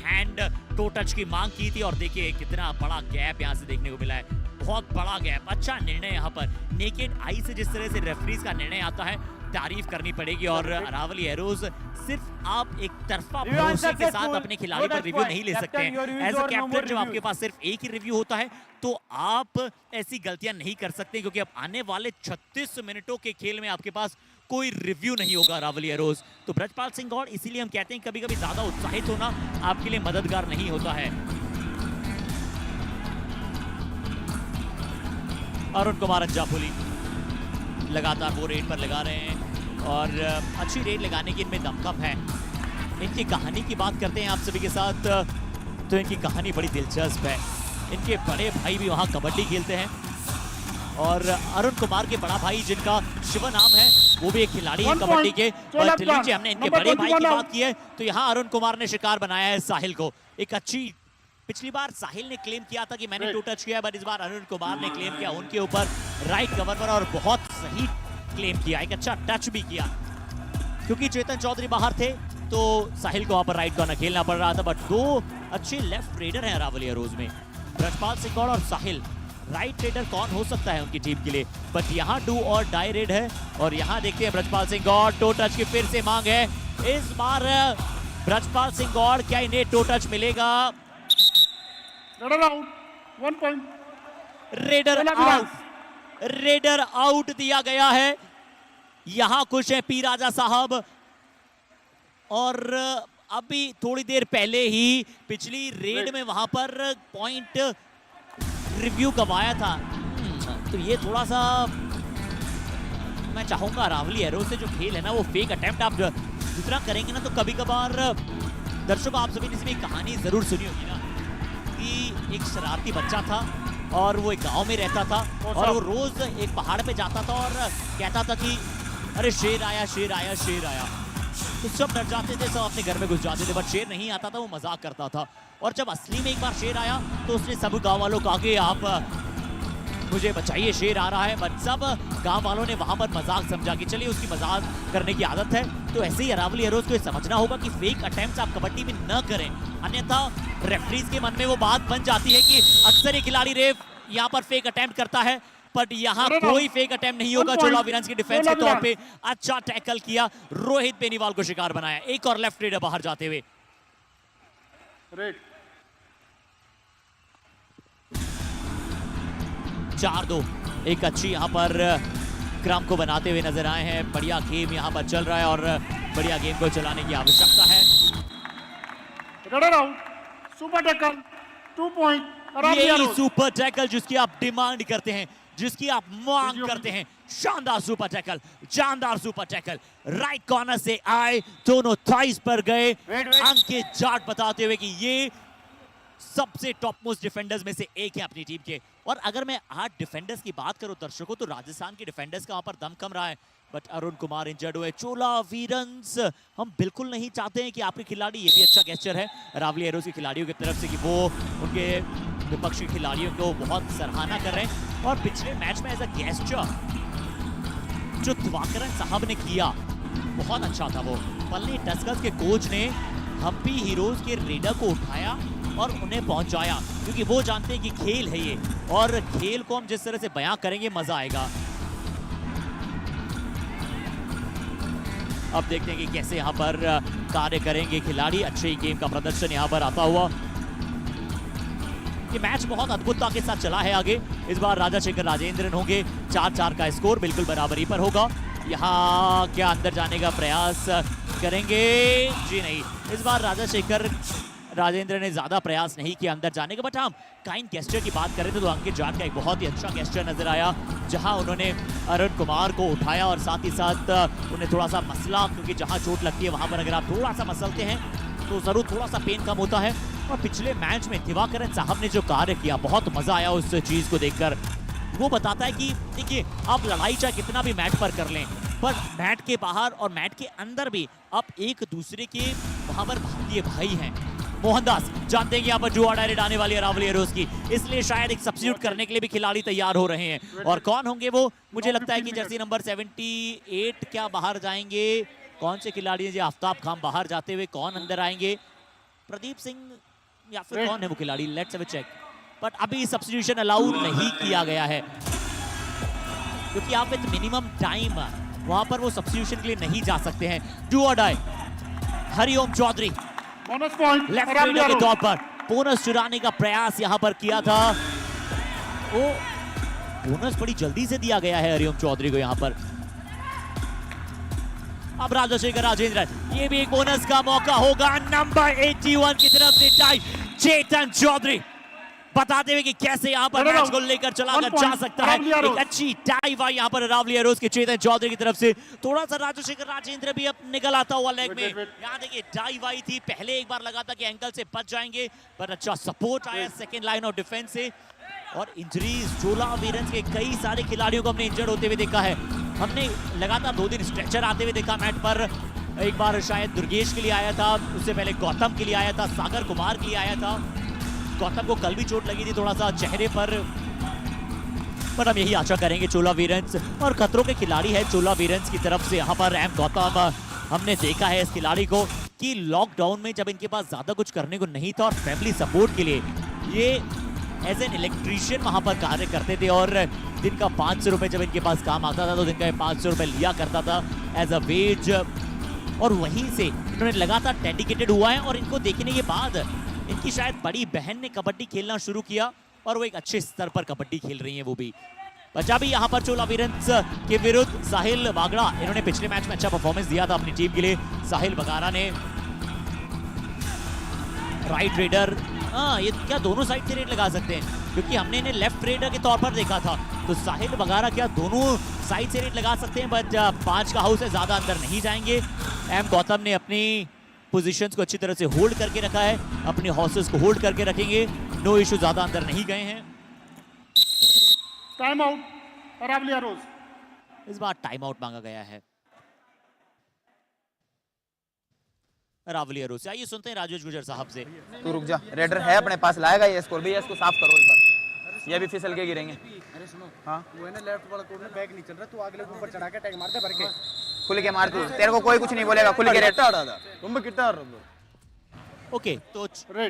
हैंड टो टच की मांग की थी और देखिए कितना बड़ा गैप यहाँ से देखने को मिला है, बहुत बड़ा गैप। अच्छा निर्णय यहाँ पर, नेकेड आई से जिस तरह से रेफरीज का निर्णय आता है तारीफ करनी पड़ेगी। और अरावली एरोज सिर्फ आप एक तरफा भरोसे के साथ अपने खिलाड़ी पर रिव्यू नहीं ले सकते हैं। एज अ कैप्टन जब आपके पास सिर्फ एक ही रिव्यू होता है तो आप ऐसी गलतियां नहीं कर सकते क्योंकि अब आने वाले 36 मिनटों के खेल में आपके पास कोई रिव्यू नहीं होगा अरावली एरोज। तो ब्रजपाल सिंह गौड़ इसीलिए हम कहते हैं कभी कभी ज्यादा उत्साहित होना आपके लिए मददगार नहीं होता है। अरुण कुमार अंजापुली लगातार वो रेड पर लगा रहे हैं और अच्छी रेड लगाने की इनमें दमखम है। इनकी कहानी की बात करते हैं आप सभी के साथ तो इनकी कहानी बड़ी दिलचस्प है। इनके बड़े भाई भी वहाँ कबड्डी खेलते हैं और अरुण कुमार के बड़ा भाई जिनका शिव नाम है वो भी एक खिलाड़ी है कबड्डी के। बट लीजिए हमने इनके बड़े भाई की बात की है तो यहाँ अरुण कुमार ने शिकार बनाया है साहिल को। एक अच्छी, पिछली बार साहिल ने क्लेम किया था कि मैंने टू टच किया, बट इस बार अरुण कुमार ने क्लेम किया उनके ऊपर राइट कवर पर और बहुत सही क्लेम किया, एक अच्छा टच भी किया क्योंकि चेतन चौधरी बाहर थे तो साहिल को वहां पर राइट कॉर्नर खेलना पड़ रहा था। बट 2 अच्छे लेफ्ट रेडर हैं अरावली एरोज में, ब्रजपाल सिंह गौड़ और साहिल। राइट रेडर कौन हो सकता है उनकी टीम के लिए, बट यहाँ डू और डाई रेड है। और यहाँ देखते हैं ब्रजपाल सिंह गौड़, टो टच की फिर से मांग है इस बार ब्रजपाल सिंह गौड़, क्या इन्हें टो टच मिलेगा? रेडर आउट दिया गया है। यहां खुश है पी राजा साहब, और अभी थोड़ी देर पहले ही पिछली रेड में वहां पर पॉइंट रिव्यू करवाया था। तो ये थोड़ा सा मैं चाहूंगा अरावली एरो से जो खेल है ना, वो फेक अटेम्प्ट आप जितना करेंगे ना, तो कभी कभार दर्शकों आप सभी ने इसमें कहानी जरूर सुनी होगी ना, कि एक शरारती बच्चा था और वो एक गांव में रहता था और वो रोज एक पहाड़ पे जाता था और कहता था कि अरे शेर आया शेर आया शेर आया। तो सब डर जाते थे, सब अपने घर में घुस जाते थे, बट शेर नहीं आता था, वो मजाक करता था। और जब असली में एक बार शेर आया तो उसने सब गांव वालों को कहा कि आप मुझे बचाइए, शेर आ रहा है। बट सब गांव वालों ने वहां पर मजाक समझा कि चलिए उसकी मजाक करने की आदत है। तो ऐसे ही अरावली एरोज को ये समझना होगा कि फेक अटेम्प्ट्स आप कबड्डी में न करें, अन्यथा रेफरीज के मन में वो बात बन जाती है कि अक्सर ये खिलाड़ी रेफ यहाँ पर फेक अटेम्प्ट करता है, बट यहाँ कोई फेक अटेम्प्ट नहीं होगा। चोला वीरंस की डिफेंस के तौर पे अच्छा टैकल किया, रोहित बेनीवाल को शिकार बनाया। एक और लेफ्ट रेडर बाहर जाते हुए। 4-2 एक अच्छी यहाँ पर क्रम को बनाते हुए नजर आए हैं। बढ़िया गेम यहाँ पर चल रहा है और बढ़िया गेम को चलाने की आवश्यकता है। Super tackle 2 point. यही सुपर टैकल जिसकी आप डिमांड करते हैं, जिसकी आप मांग करते हैं। शानदार सुपर टैकल, जानदार सुपर टैकल, राइट कॉर्नर से आए, दोनों थाइस पर गए। अंक के जाट बताते हुए कि ये सबसे टॉप मोस्ट डिफेंडर्स में से एक है अपनी टीम के। और अगर मैं 8 डिफेंडर्स की बात करूं दर्शकों, तो राजस्थान के डिफेंडर्स का वहां पर दम कम रहा है, बट अरुण कुमार इंजर्ड हुए। चोला वीरंस, हम बिल्कुल नहीं चाहते हैं कि आपके खिलाड़ी, ये भी अच्छा गेस्चर है अरावली एरोज के खिलाड़ियों की तरफ से कि वो उनके विपक्षी खिलाड़ियों को बहुत सराहना कर रहे हैं। और पिछले मैच में एज अ गेस्चर जो दिवाकरन साहब ने किया बहुत अच्छा था। वो पलनी टस्कर्स के कोच ने हम्पी हीरोज के रेडर को उठाया और उन्हें पहुंचाया, क्योंकि वो जानते हैं कि खेल है ये, और खेल को हम जिस तरह से बयां करेंगे मजा आएगा। अब देखते हैं कि कैसे यहाँ पर कार्य करेंगे खिलाड़ी। अच्छे गेम का प्रदर्शन यहाँ पर आता हुआ। ये मैच बहुत अद्भुतता के साथ चला है आगे। इस बार राजा शेखर राजेंद्रन होंगे। 4-4 का स्कोर बिल्कुल बराबरी पर होगा। यहाँ क्या अंदर जाने का प्रयास करेंगे? जी नहीं, इस बार राजा शेखर राजेंद्र ने ज्यादा प्रयास नहीं किया अंदर जाने का। बट हम काइंड गेस्चर की बात करें तो अंकित जाट का एक बहुत ही अच्छा गेस्चर नजर आया, जहां उन्होंने अरुण कुमार को उठाया और साथ ही साथ उन्हें थोड़ा सा मसला, क्योंकि जहां चोट लगती है वहां पर अगर आप थोड़ा सा मसलते हैं तो जरूर थोड़ा सा पेन कम होता है। और पिछले मैच में दिवाकरन साहब ने जो कार्य किया, बहुत मजा आया उस चीज को देखकर। वो बताता है कि देखिए, आप लड़ाई चाहे कितना भी मैट पर कर लें, पर मैट के बाहर और मैट के अंदर भी आप एक दूसरे के वहां पर भारतीय भाई हैं। मोहनदास जानते हैं कि यहाँ पर जुआ डायरेक्ट आने वाली है अरावली एरोज की, इसलिए शायद एक सब्स्टिट्यूट करने के लिए भी खिलाड़ी तैयार हो रहे हैं। और कौन होंगे वो? मुझे लगता है कि जर्सी नंबर 78 क्या बाहर जाएंगे? कौन से खिलाड़ी हैं? जी आफ्ताब खान बाहर जाते हुए, कौन अंदर आएंगे? प्रदीप सिंह या फिर कौन है वो खिलाड़ी? Let's have a check. But अभी सब्स्टिट्यूशन अलाउ नहीं किया गया है, क्योंकि आप विद मिनिमम टाइम वहां पर वो सब्स्टिट्यूशन के लिए नहीं जा सकते हैं। Do or die, Hariom Chaudhary left raider के तौर पर बोनस चुराने का प्रयास यहां पर किया था। वो बोनस बड़ी जल्दी से दिया गया है हरिओम चौधरी को यहां पर। अब राजशेखर राजेंद्र, ये भी एक बोनस का मौका होगा। नंबर 81 की तरफ से टाई चेतन चौधरी बताते हुए कि कैसे यहाँ पर मैच को लेकर चला जा सकता है। एक अच्छी टाई वाई यहाँ पर अरावली एरोज के चेतन चौधरी की तरफ से। थोड़ा सा राजशेखर राजेंद्र भी अब निकल आता हुआ लेग में। यहाँ देखिए टाई वाई थी, पहले एक बार लगा था कि एंकल से बच जाएंगे, पर अच्छा सपोर्ट आया सेकेंड लाइन ऑफ डिफेंस से। और इंजरीज, चोला वीरंस के कई सारे खिलाड़ियों को हमने इंजर्ड होते हुए देखा है। हमने लगातार 2 दिन स्ट्रेचर आते हुए देखा मैच पर। एक बार शायद दुर्गेश के लिए आया था, उससे पहले गौतम के लिए आया था, सागर कुमार के लिए आया था। गौतम को कल भी चोट लगी थी थोड़ा सा चेहरे पर हम यही आशा करेंगे चोला वीरंस, और खतरों के खिलाड़ी है चोला वीरंस की तरफ से। यहाँ पर रैम गौतम, हमने देखा है इस खिलाड़ी को कि लॉकडाउन में जब इनके पास ज्यादा कुछ करने को नहीं था और फैमिली सपोर्ट के लिए ये एज एन इलेक्ट्रीशियन वहां पर कार्य करते थे और दिन का 500 रुपए जब इनके पास काम आता था तो दिन का 500 रुपए लिया करता था एज अ वेज। और वहीं से इन्होंने लगातार डेडिकेटेड हुआ है और इनको देखने के बाद इनकी शायद बड़ी बहन ने कबड्डी खेलना शुरू किया और वो एक अच्छे स्तर पर कबड्डी खेल रही हैं वो भी। पंजाबी यहाँ पर चोला वीरन्स के विरुद्ध साहिल बागड़ा, इन्होंने पिछले मैच में अच्छा परफॉर्मेंस दिया था अपनी टीम के लिए। साहिल बगारा ने राइट रेडर, ये क्या दोनों साइड से रेड लगा सकते हैं क्योंकि हमने इन्हें लेफ्ट रेडर के तौर पर देखा था, तो साहिल बगारा क्या दोनों साइड से रेड लगा सकते हैं, बट 5 का हाउस है, ज्यादा अंदर नहीं जाएंगे। एम गौतम ने अपनी पोजीशंस को अच्छी तरह से होल्ड करके रखा है, अपने हॉर्सेस को होल्ड करके रखेंगे, नो इशू, ज्यादा अंदर नहीं गए हैं। Time out, Aravali arrows. इस बार टाइम आउट मांगा गया है अरावली एरोज से। आइए सुनते हैं राजेश गुजर साहब से। तू रुक जा, रेडर है अपने पास, लाएगा ये स्कोर भी, इसको साफ करो इस बार, ये भी फिसल के गिरेंगे। अरे सुनो, हाँ वो है ना लेफ्ट वाला कोर्नर बैक नहीं चल रहा, तू अगले ऊपर चढ़ा के टैग मार दे भर के। खुल के मार, तू तेरे को कोई कुछ नहीं बोलेगा, खुल के रेड तुम कितना ओके तो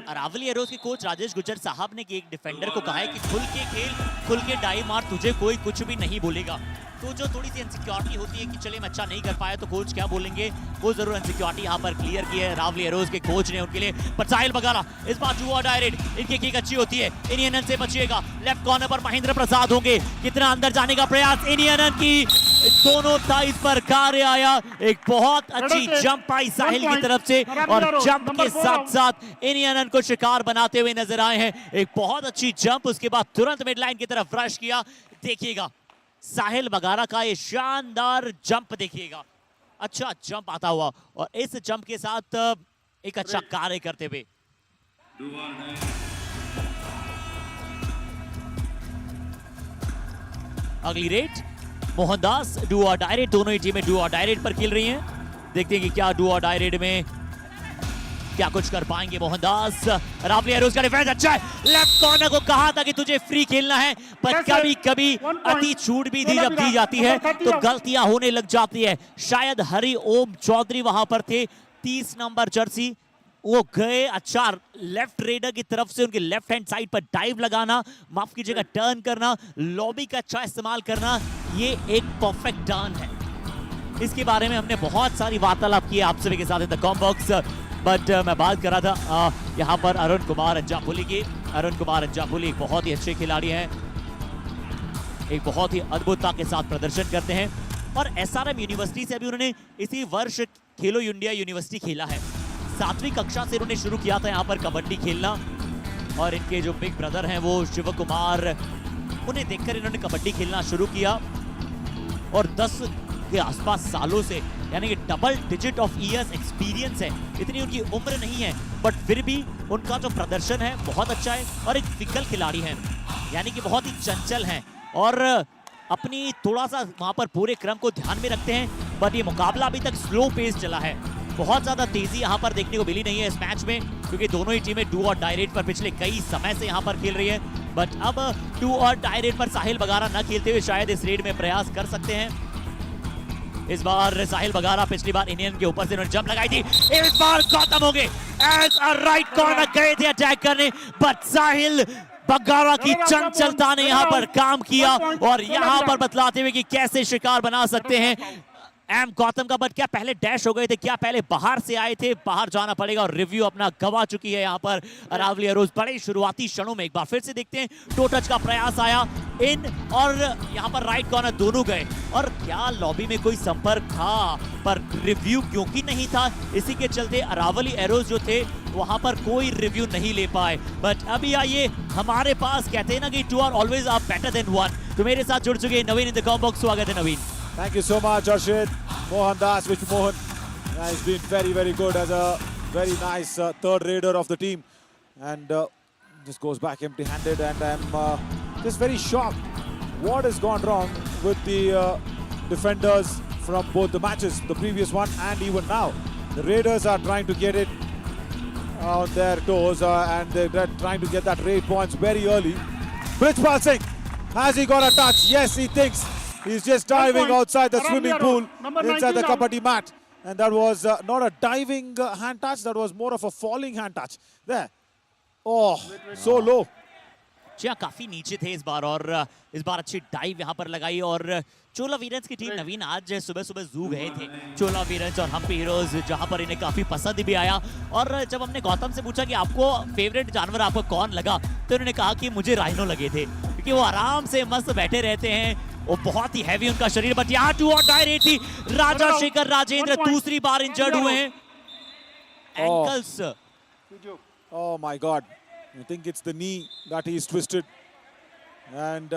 अरावली एरोज के कोच राजेश गुजर साहब ने एक डिफेंडर को कहा है कि खुल के खेल, खुल के डाई मार, तुझे कोई कुछ भी नहीं बोलेगा। तो जो थोड़ी सी इनसिक्योरिटी होती है कि चले मैं अच्छा नहीं कर पाया तो कोच क्या बोलेंगे, वो जरूर इनसिक्योरिटी यहाँ पर क्लियर की है रावली एरोज के कोच ने उनके लिए। पर साहिल बगारा इस बार जुआ डायरेक्ट, इनकी किक अच्छी होती है, इनियन से बचिएगा। लेफ्ट कॉर्नर पर महेंद्र प्रसाद होंगे, कितना अंदर जाने का प्रयास, इनियन की दोनों थाइस पर कार्य आया, एक बहुत अच्छी जंप आई साहिल की तरफ से और जंप के साथ साथ इनियन को शिकार बनाते हुए नजर आए हैं। एक बहुत अच्छी जंप, उसके बाद तुरंत मिड लाइन की तरफ रश किया। देखिएगा साहिल बगारा का ये शानदार जंप, देखिएगा अच्छा जंप आता हुआ और इस जंप के साथ एक अच्छा कार्य करते हुए। अगली रेड मोहनदास डू और डायरेक्ट, दोनों ही टीमें डू और डायरेक्ट पर खेल रही हैं। देखते हैं कि क्या डू और डायरेक्ट में क्या कुछ कर पाएंगे मोहनदास। रावली एरोज का डिफेंस अच्छा है, लेफ्ट कॉर्नर को कहा था कि तुझे फ्री खेलना है, पर कभी कभी अति छूट भी जब दी जाती है तो गलतियां होने लग जाती है। शायद हरि ओम चौधरी वहां पर थे, 30 नंबर जर्सी, वो गए अच्छा लेफ्ट रेडर की तरफ से उनके लेफ्ट हैंड साइड पर डाइव लगाना, माफ कीजिएगा टर्न करना, लॉबी का अच्छा इस्तेमाल करना, ये एक परफेक्ट टर्न है। इसके बारे में हमने बहुत सारी वार्तालाप की है आप सभी के साथ in the com box, but मैं बात कर रहा था यहाँ पर अरुण कुमार अंजापुली की। अरुण कुमार अंजापुली एक बहुत ही अच्छे खिलाड़ी हैं, एक बहुत ही अद्भुतता के साथ प्रदर्शन करते हैं और एसआरएम यूनिवर्सिटी से अभी उन्होंने इसी वर्ष खेलो इंडिया यूनिवर्सिटी खेला है। 7वीं कक्षा से उन्होंने शुरू किया था यहाँ पर कबड्डी खेलना और इनके जो बिग ब्रदर हैं वो शिव कुमार, उन्हें देखकर इन्होंने कबड्डी खेलना शुरू किया और 10 के आसपास सालों से, यानी कि double digit of years experience है। इतनी उनकी उम्र नहीं है बट फिर भी उनका जो प्रदर्शन है बहुत अच्छा है और एक विकल खिलाड़ी हैं, यानी कि बहुत ही चंचल हैं और अपनी थोड़ा सा वहां पर पूरे क्रम को ध्यान में रखते हैं। बट ये मुकाबला अभी तक स्लो पेस चला है, बहुत ज्यादा तेजी यहाँ पर देखने को मिली नहीं है इस मैच में, क्योंकि दोनों ही टीमें डू और डायरेक्ट पर पिछले कई समय से यहाँ पर खेल रही है। बट अब डू और डायरेक्ट पर साहिल बगारा न खेलते हुए शायद इस रेड में प्रयास कर सकते हैं। इस बार साहिल बगारा, पिछली बार इंडियन के ऊपर से उन्होंने जंप लगाई थी, इस बार गौतम हो गए एज अ राइट कॉर्नर गए थे अटैक करने, बट साहिल बगारा की चंचलता ने यहाँ पर काम किया और यहाँ पर बतलाते हुए कि कैसे शिकार बना सकते हैं एम गौतम का। बट क्या पहले डैश हो गए थे, क्या पहले बाहर से आए थे, बाहर जाना पड़ेगा और रिव्यू अपना गवा चुकी है यहाँ पर अरावली एरोज। बड़े शुरुआती क्षणों में एक बार फिर से देखते हैं, टो टच का प्रयास आया इन और यहाँ पर राइट कॉर्नर दोनों गए और क्या लॉबी में कोई संपर्क था, पर रिव्यू क्योंकि नहीं था इसी के चलते अरावली एरोज जो थे वहां पर कोई रिव्यू नहीं ले पाए। बट अभी आइए, हमारे पास कहते हैं ना कि 2 are always are better than 1, तो मेरे साथ जुड़ चुके हैं नवीन इन द कॉम बॉक्स। स्वागत है नवीन। Thank you so much, Arshid. Mohandas, which Mohan has been very, very good as a very nice third raider of the team. And just goes back empty-handed, and I'm just very shocked what has gone wrong with the defenders from both the matches, the previous one and even now. The Raiders are trying to get it on their toes and they're trying to get that raid points very early. Brijpal Singh, has he got a touch? Yes, he thinks. He's just diving outside the swimming pool, inside the kabaddi mat. And that was not a diving hand touch, that was more of a falling hand touch. There. Oh, so low. जी हाँ, काफी नीचे थे इस बार और इस बार अच्छी dive यहाँ पर लगाई। और चोला वीरन्स की टीम नवीन आज सुबह सुबह जू गए थे, चोला वीरन्स और हम्पी हीरोज, जहाँ पर इन्हें काफी पसंद भी आया। और जब हमने गौतम से पूछा कि आपको फेवरेट जानवर आपको कौन लगा, तो उन्होंने कहा कि मुझे राइनो लगे थे, क्योंकि वो आराम से मस्त बैठे रहते हैं, वो बहुत ही हैवी उनका शरीर। बट यहाँ टू और डाई रेट थी, राजा शेखर राजेंद्र दूसरी बार इंजर्ड हुए हैं, ankles. Oh my God. I think it's the knee that he's twisted. And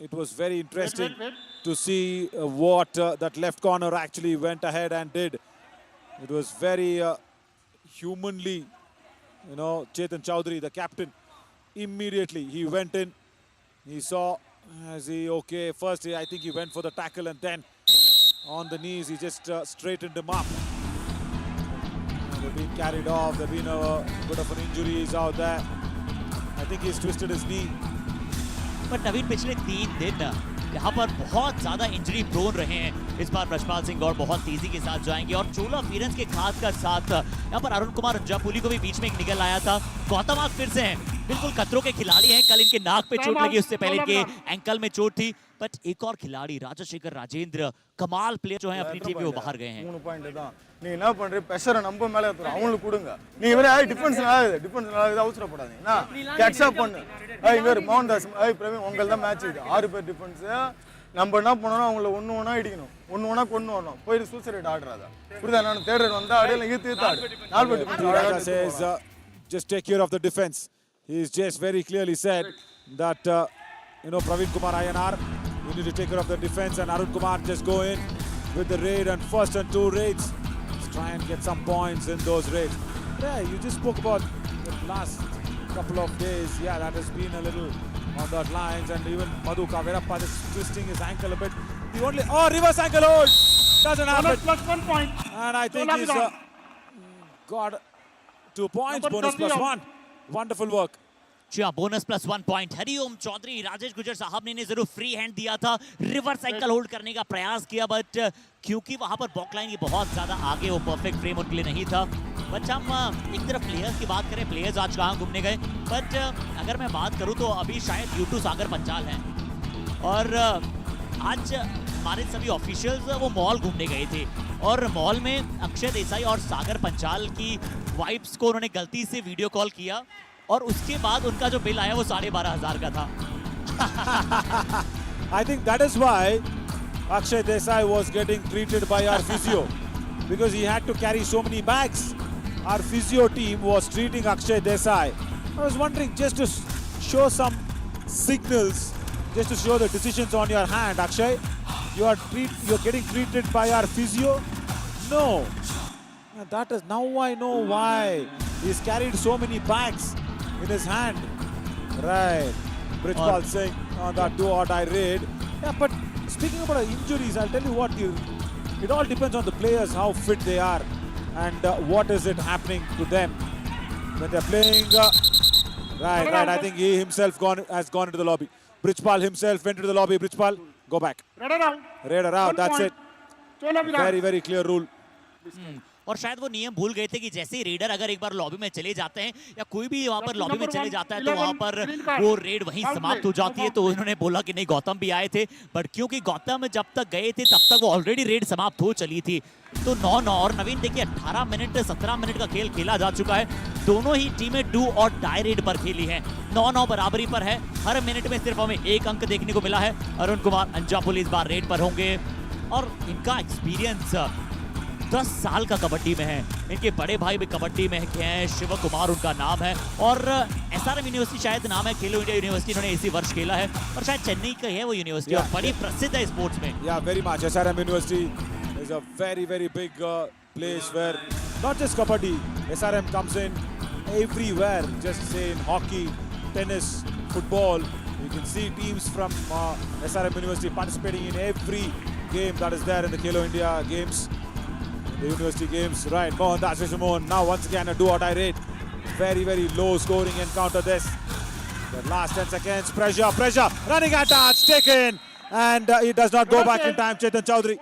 it was very interesting to see what that left corner actually went ahead and did. It was very humanly, you know, Chetan Chowdhury, the captain, immediately he went in. He saw, is he okay? First, I think he went for the tackle, and then on the knees, he just straightened him up. They've been carried off. There's been a bit of an injury. He's out there. I think he's twisted his knee. But Naveen पिछले 3 दिन यहाँ पर बहुत ज्यादा injury prone रहे हैं। इस बार ब्रजपाल सिंह गौड़ बहुत तेजी के साथ जाएंगे और चोला वीरन्स के खास का साथ यहाँ पर अरुण कुमार अंजापुली को भी बीच में एक निकल आया था। गौतम आज फिर से हैं, बिल्कुल खतरों के खिलाड़ी हैं। कल इनके नाक पे चोट लगी, उससे पहले इनके एंकल में चोट थी। बट एक और खिलाड़ी राजशेखर राजेंद्र, कमाल प्लेयर जो है अपनी टीम में वो बाहर गए हैं। 3 पॉइंट தான் நீ என்ன பண்ற பிரஷர் நம்ம மேல ஏத்துற அவங்களுக்கு கொடுங்க நீ இவரே டிஃபென்ஸ் நடக்குது அவசரப்படாதீங்க நான் கேட்ச் அப் பண்ணு இங்க மௌன்தாஸ் பிரவீன் உங்களுக்கு தான் மேட்ச் இது 6 பேர் டிஃபென்ஸ் நம்ம என்ன பண்ணனும் அவங்கள ஒண்ணு ஒண்ணா இடிக்கணும் ஒண்ணு ஒண்ணா கொண்டு வரணும் போய் சூசைட் ஆடுறாத புரியுதா நான் தேர்ட் ரன் வந்தா அடியில ஈத்து ஆடு 4 பேர் defence says just take care of the defense. He's just very clearly said that you know, Praveen Kumar INR, you need to take care of the defense, and Arun Kumar just go in with the raid and first and 2 raids. Let's try and get some points in those raids. Yeah, you just spoke about the last couple of days. Yeah, that has been a little on that lines, and even Madhu Kaverappa is twisting his ankle a bit. The only reverse ankle hold doesn't happen. Plus 1 point. And I think he's got 2 points. Bonus plus 1. Wonderful work. जी हाँ, bonus plus 1 point. Hariom Chaudhary, Rajesh Gurjar साहब ने जरूर free hand दिया था, reverse ankle hold करने का प्रयास किया, बट क्योंकि वहां पर बॉकलाइन की बहुत ज्यादा आगे, वो परफेक्ट फ्रेम उनके लिए नहीं था। बट हम एक तरफ प्लेयर्स की बात करें, प्लेयर्स आज कहाँ घूमने गए, बट अगर मैं बात करूँ तो अभी शायद यूटू सागर पंचाल हैं और आज हमारे सभी ऑफिशियल्स वो मॉल घूमने गए थे और मॉल में अक्षय देसाई और सागर पंचाल की वाइफ्स को उन्होंने गलती से वीडियो कॉल किया और उसके बाद उनका जो बिल आया वो 12,500 का था। I think that is why Akshay Desai was getting treated by our physio, because he had to carry so many bags. Our physio team was treating Akshay Desai. I was wondering, just to show some signals, just to show the decisions on your hand, Akshay, you're getting treated by our physio? No. That is, now I know why he's carried so many bags in his hand. Right. Brijpal Singh on that 2 or die raid. Yeah, but speaking about injuries, I'll tell you what, it all depends on the players, how fit they are and what is it happening to them when they're playing. Right. I think he himself has gone into the lobby. Brijpal himself went into the lobby. Brijpal, go back. Raider out. That's it. Very, very clear rule. और शायद वो नियम भूल गए थे कि जैसे ही raider अगर एक बार लॉबी में चले जाते हैं या कोई भी वहां पर लॉबी में चले जाता है तो वहां पर वो रेड वहीं समाप्त हो जाती है। तो उन्होंने बोला कि नहीं, गौतम भी आए थे, बट क्योंकि गौतम जब तक गए थे तब तक वो ऑलरेडी रेड समाप्त हो चली थी। तो 9-9 और नवीन देखिए 18 मिनट 17 मिनट का खेल खेला जा चुका है। दोनों ही टीमें डू और डाई रेड पर खेली है, 9-9 बराबरी पर है। हर मिनट में सिर्फ हमें 1 अंक देखने को मिला है। अरुण कुमार अंजापुली इस बार रेड पर होंगे और इनका एक्सपीरियंस 10 साल का कबड्डी में है। इनके बड़े भाई भी कबड्डी में हैं, शिव कुमार उनका नाम है और SRM यूनिवर्सिटी शायद नाम है, खेलो इंडिया यूनिवर्सिटी इन्होंने इसी वर्ष खेला है और शायद चेन्नई का है वो यूनिवर्सिटी और बड़ी प्रसिद्ध है स्पोर्ट्स में। Yeah, very much. SRM University is a very, very big place where not just kabaddi, SRM comes in everywhere. Just say in hockey, tennis, football. You can see teams from SRM University participating in every game that is there in the Khelo India games. The university games, right? Mohan Das Mohan now once again a do or die raid. Very, very low scoring encounter this. The last 10 seconds, pressure, running attack taken, and he does not go back in time. Chetan Chowdhury.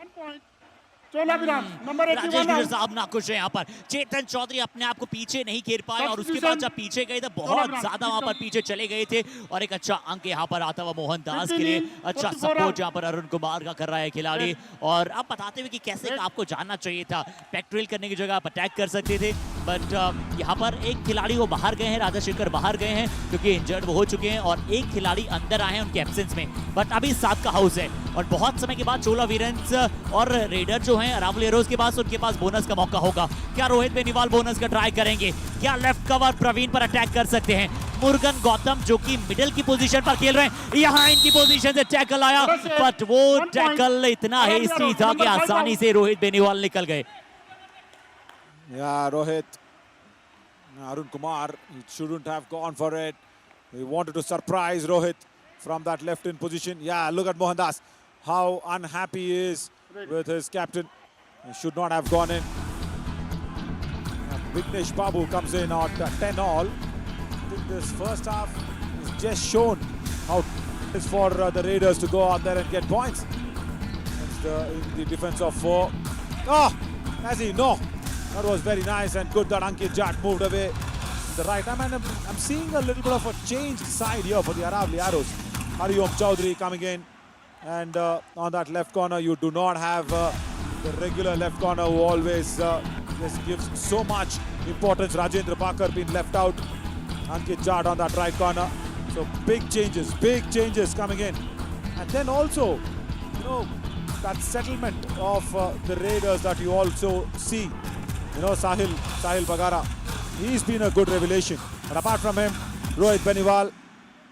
Chola Viran, number Rajesh 81 गुजर out. साहब नाखुश है यहाँ पर। चेतन चौधरी अपने आप को पीछे नहीं घेर पाए और उसके बाद Substitution. जब पीछे गए तो बहुत Chola ज्यादा वहां पर पीछे चले गए थे और एक अच्छा अंक यहाँ पर आता हुआ मोहन दास के लिए। 15, अच्छा 44 सपोर्ट यहाँ पर अरुण कुमार का कर रहा है खिलाड़ी और अब बताते हुए कि कैसे आपको जानना चाहिए था। पैक्ट्रिल करने की जगह आप अटैक कर सकते थे बट यहाँ पर एक खिलाड़ी वो बाहर गए हैं, राजाशेखर बाहर गए हैं क्योंकि इंजर्ड वो हो चुके हैं और एक खिलाड़ी अंदर आए हैं उनके एब्सेंस में। बट अभी 7 का हाउस है और बहुत समय के बाद चोला वीरन्स और रेडर जो हैं अरावली एरोज के पास उनके पास बोनस का मौका होगा। क्या रोहित बेनीवाल बोनस का ट्राई करेंगे? क्या लेफ्ट कवर प्रवीण पर अटैक कर सकते हैं? मुर्गन गौतम जो कि मिडिल की पोजीशन पर खेल रहे हैं, यहाँ इनकी पोजीशन से टैकल आया बट वो टैकल इतना हेस्टी था कि आसानी से रोहित बेनीवाल निकल गए। Yeah, Rohit. Arun Kumar, he shouldn't have gone for it. He wanted to surprise Rohit from that left-in position. Yeah, look at Mohandas. How unhappy he is with his captain. He should not have gone in. Vignesh Babu comes in at 10 all. I think this first half is just shown how it is for the Raiders to go out there and get points. It's the defense of 4. Oh, has he? No. That was very nice and good that Ankit Jat moved away to the right. I'm seeing a little bit of a changed side here for the Aravalli Arrows. Hariom Chaudhary coming in and on that left corner you do not have the regular left corner who always just gives so much importance. Rajendra Bakar being left out. Ankit Jat on that right corner. So big changes coming in. And then also, you know, that settlement of the Raiders that you also see. You know, Sahil Bagara, he's been a good revelation. But apart from him, Rohit Beniwal,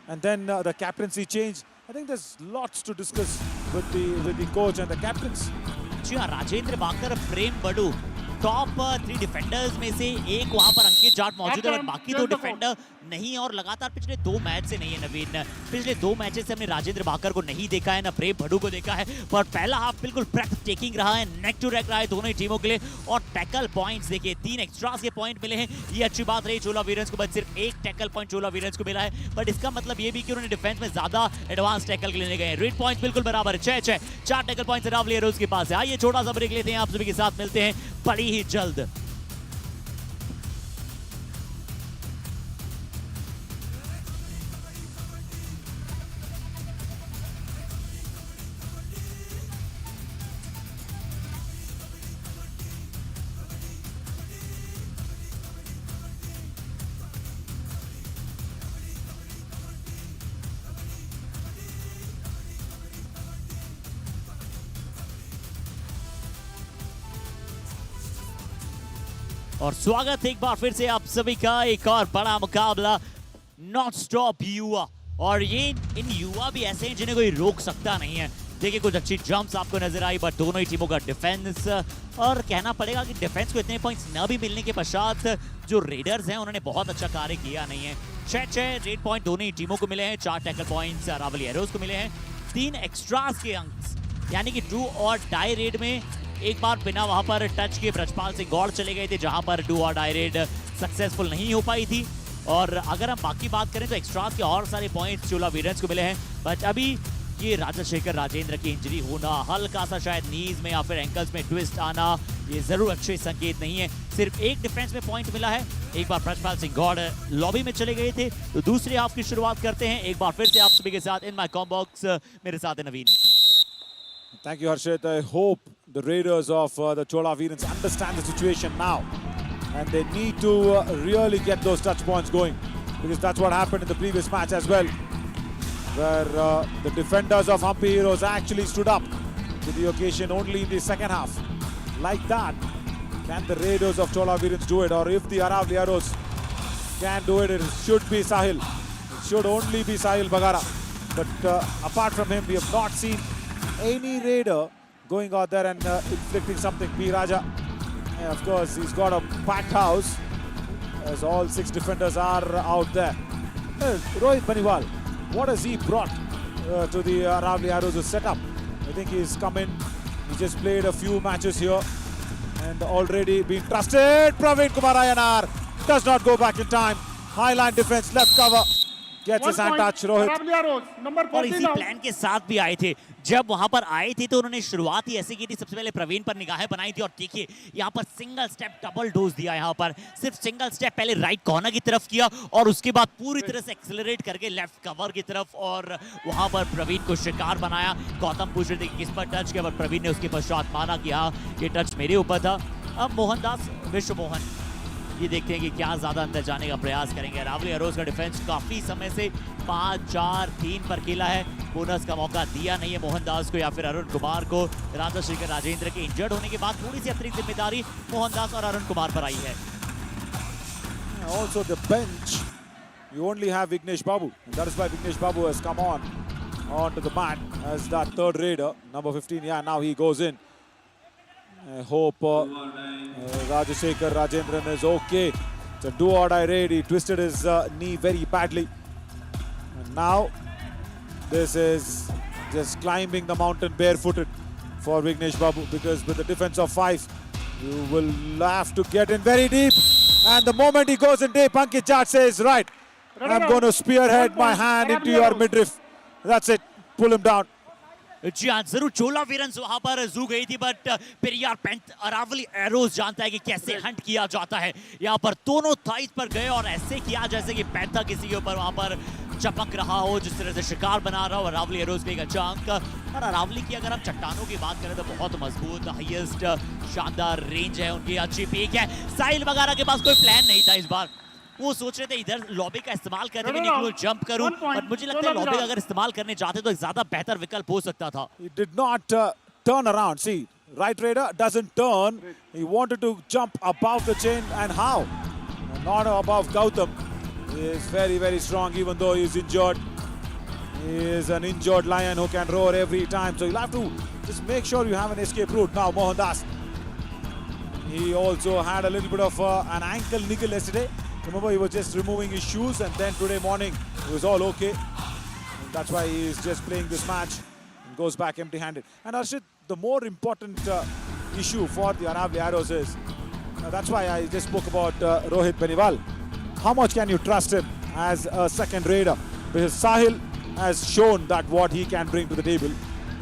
and then the captaincy change. I think there's lots to discuss with the coach and the captains. जी हाँ, राजेंद्र बाकर, प्रेम बड़ू top 3 defenders में से एक वहां पर अंकित जाट मौजूद है, बाकी 2 डिफेंडर नहीं और लगातार पिछले 2 मैच से नहीं है नवीन। पिछले 2 मैचेस से हमने राजेंद्र बाकर को नहीं देखा है, ना प्रेम भड़ू को देखा है, पर पहला हाफ बिल्कुल ब्रेथ टेकिंग रहा है, नेक टू नेक रहा है दोनों ही टीमों के लिए और टैकल पॉइंट्स देखिए 3 एक्स्ट्रास के पॉइंट मिले हैं। ये अच्छी बात रही चोला वीरन्स को, बस सिर्फ 1 टैकल पॉइंट चोला वीरन्स को मिला है, बट इसका मतलब ये भी कि उन्होंने डिफेंस में ज्यादा एडवांस टैकल लेने गए हैं। रेड पॉइंट्स बिल्कुल बराबर है, 6-6, 4 टैकल पॉइंट्स अरावली एरोज के पास है। आइए छोटा सा ब्रेक लेते हैं, आप सभी के साथ मिलते हैं बड़ी ही जल्द। और स्वागत एक बार फिर से आप सभी का एक और बड़ा मुकाबला नॉट स्टॉप युवा। और ये इन युवा भी ऐसे हैं जिन्हें कोई रोक सकता नहीं है। देखिए कुछ अच्छी जंप्स आपको नजर आई, बट दोनों ही टीमों का डिफेंस, और कहना पड़ेगा कि डिफेंस को इतने पॉइंट्स न भी मिलने के पश्चात जो रेडर्स हैं उन्होंने बहुत अच्छा कार्य किया नहीं है। 6-6 रेड पॉइंट दोनों ही टीमों को मिले हैं, 4 टैकल पॉइंट्स अरावली एरोज को मिले हैं, 3 एक्स्ट्रास के अंक, यानी कि डू और डाई रेड में एक बार बिना वहां पर टच के ब्रजपाल सिंह गौड़ चले गए थे, जहां पर do or die red successful नहीं हो पाई थी। और अगर हम बाकी बात करें तो एक्स्ट्रास के और सारे पॉइंट्स चोला वीरन्स को मिले हैं, बट अभी ये राजाशेखर राजेंद्र की इंजरी होना, हल्का सा शायद नीज में या फिर एंकल्स में ट्विस्ट आना, ये जरूर अच्छे संकेत नहीं है। सिर्फ 1 डिफेंस में पॉइंट मिला है, एक बार ब्रजपाल सिंह गौड़ लॉबी में चले गए थे। तो दूसरे हाफ की शुरुआत करते हैं एक बार फिर से आप सभी के साथ इन माय कॉम्बॉक्स, मेरे साथ है नवीन। Thank you, Harshit. I hope the Raiders of the Chola Veerans understand the situation now. And they need to really get those touch points going. Because that's what happened in the previous match as well. Where the defenders of Hampi Heroes actually stood up to the occasion only in the second half. Like that, can the Raiders of Chola Veerans do it? Or if the Aravalli Heroes can do it, it should be Sahil. It should only be Sahil Bagara. But apart from him, we have not seen any Raider going out there and inflicting something. P. Raja, yeah, of course, he's got a packed house as all 6 defenders are out there. Rohit Beniwal, what has he brought to the Aravalli Arrows setup? I think he's come in, he just played a few matches here and already been trusted. Praveen Kumar Ayanar does not go back in time. High line defense, left cover, Gets his hand touch, Rohit. और इसी plan के साथ भी आए थे। जब वहां पर आए थे तो उन्होंने शुरुआत ही ऐसे की थी, सबसे पहले प्रवीण पर निगाहें बनाई थी और देखिए यहाँ पर सिंगल स्टेप डबल डोज दिया। यहाँ पर सिर्फ सिंगल स्टेप पहले राइट कॉर्नर की तरफ किया और उसके बाद पूरी तरह से एक्सेलरेट करके लेफ्ट कवर की तरफ, और वहां पर प्रवीण को शिकार बनाया। गौतम पूछ रहे थे कि किस पर टच किया, पर प्रवीण ने उसके पश्चात माना कि हाँ ये टच मेरे ऊपर था। अब मोहनदास विश्व मोहन ये देखते हैं कि क्या ज्यादा अंदर जाने का प्रयास करेंगे। अरावली एरोज का डिफेंस काफी समय से 5-4-3 पर खेला है, बोनस का मौका दिया नहीं है मोहनदास को या फिर अरुण कुमार को। राजशेखर राजेंद्र के इंजर्ड होने के बाद थोड़ी सी अतिरिक्त जिम्मेदारी मोहनदास और अरुण कुमार पर आई है। Also the bench, you only have Vignesh Babu, and that is why Vignesh Babu has come onto the mat as that third raider, number 15. Yeah, now he goes in. I hope Rajashekar Rajendran is okay. It's a do-or-die raid. He twisted his knee very badly. And now this is just climbing the mountain barefooted for Vignesh Babu, because with the defense of 5, you will have to get in very deep. And the moment he goes in deep, Ankit Jat says, right, I'm going to spearhead my hand into your midriff. That's it. Pull him down. जी हाँ, जरूर चोला वीरन्स वहां पर जू गई थी, but Periyar Aravalli arrows जानता है कि कैसे हंट किया जाता है। यहाँ पर दोनों थाइस पर गए और ऐसे किया जैसे कि पैंथर किसी के ऊपर वहां पर चपक रहा हो, जिस तरह से शिकार बना रहा हो। अरावली एरोज का एक अच्छा अंक। और अरावली की अगर हम चट्टानों की बात करें तो बहुत मजबूत, हाईएस्ट शानदार रेंज है उनकी, अच्छी पीक है। साहिल वगैरह के पास कोई प्लान नहीं था इस बार, वो सोच रहे थे इधर लॉबी का इस्तेमाल करने में निकलूं, जंप करूं, और मुझे लगता है लॉबी का अगर इस्तेमाल करने जाते तो एक ज्यादा बेहतर विकल्प हो सकता था। He did not turn around. See, right raider doesn't turn. He wanted to jump above the chain, and how? Not above Gautam. He is very, very strong, even though he is injured. He is an injured lion who can roar every time. So you'll have to just make sure you have an escape route. Now Mohandas. He also had a little bit of an ankle niggle yesterday. Remember, he was just removing his shoes, and then today morning it was all okay. And that's why he is just playing this match and goes back empty-handed. And Arshit, the more important issue for the Aravalli Arrows is, that's why I just spoke about Rohit Beniwal. How much can you trust him as a second raider? Because Sahil has shown that what he can bring to the table.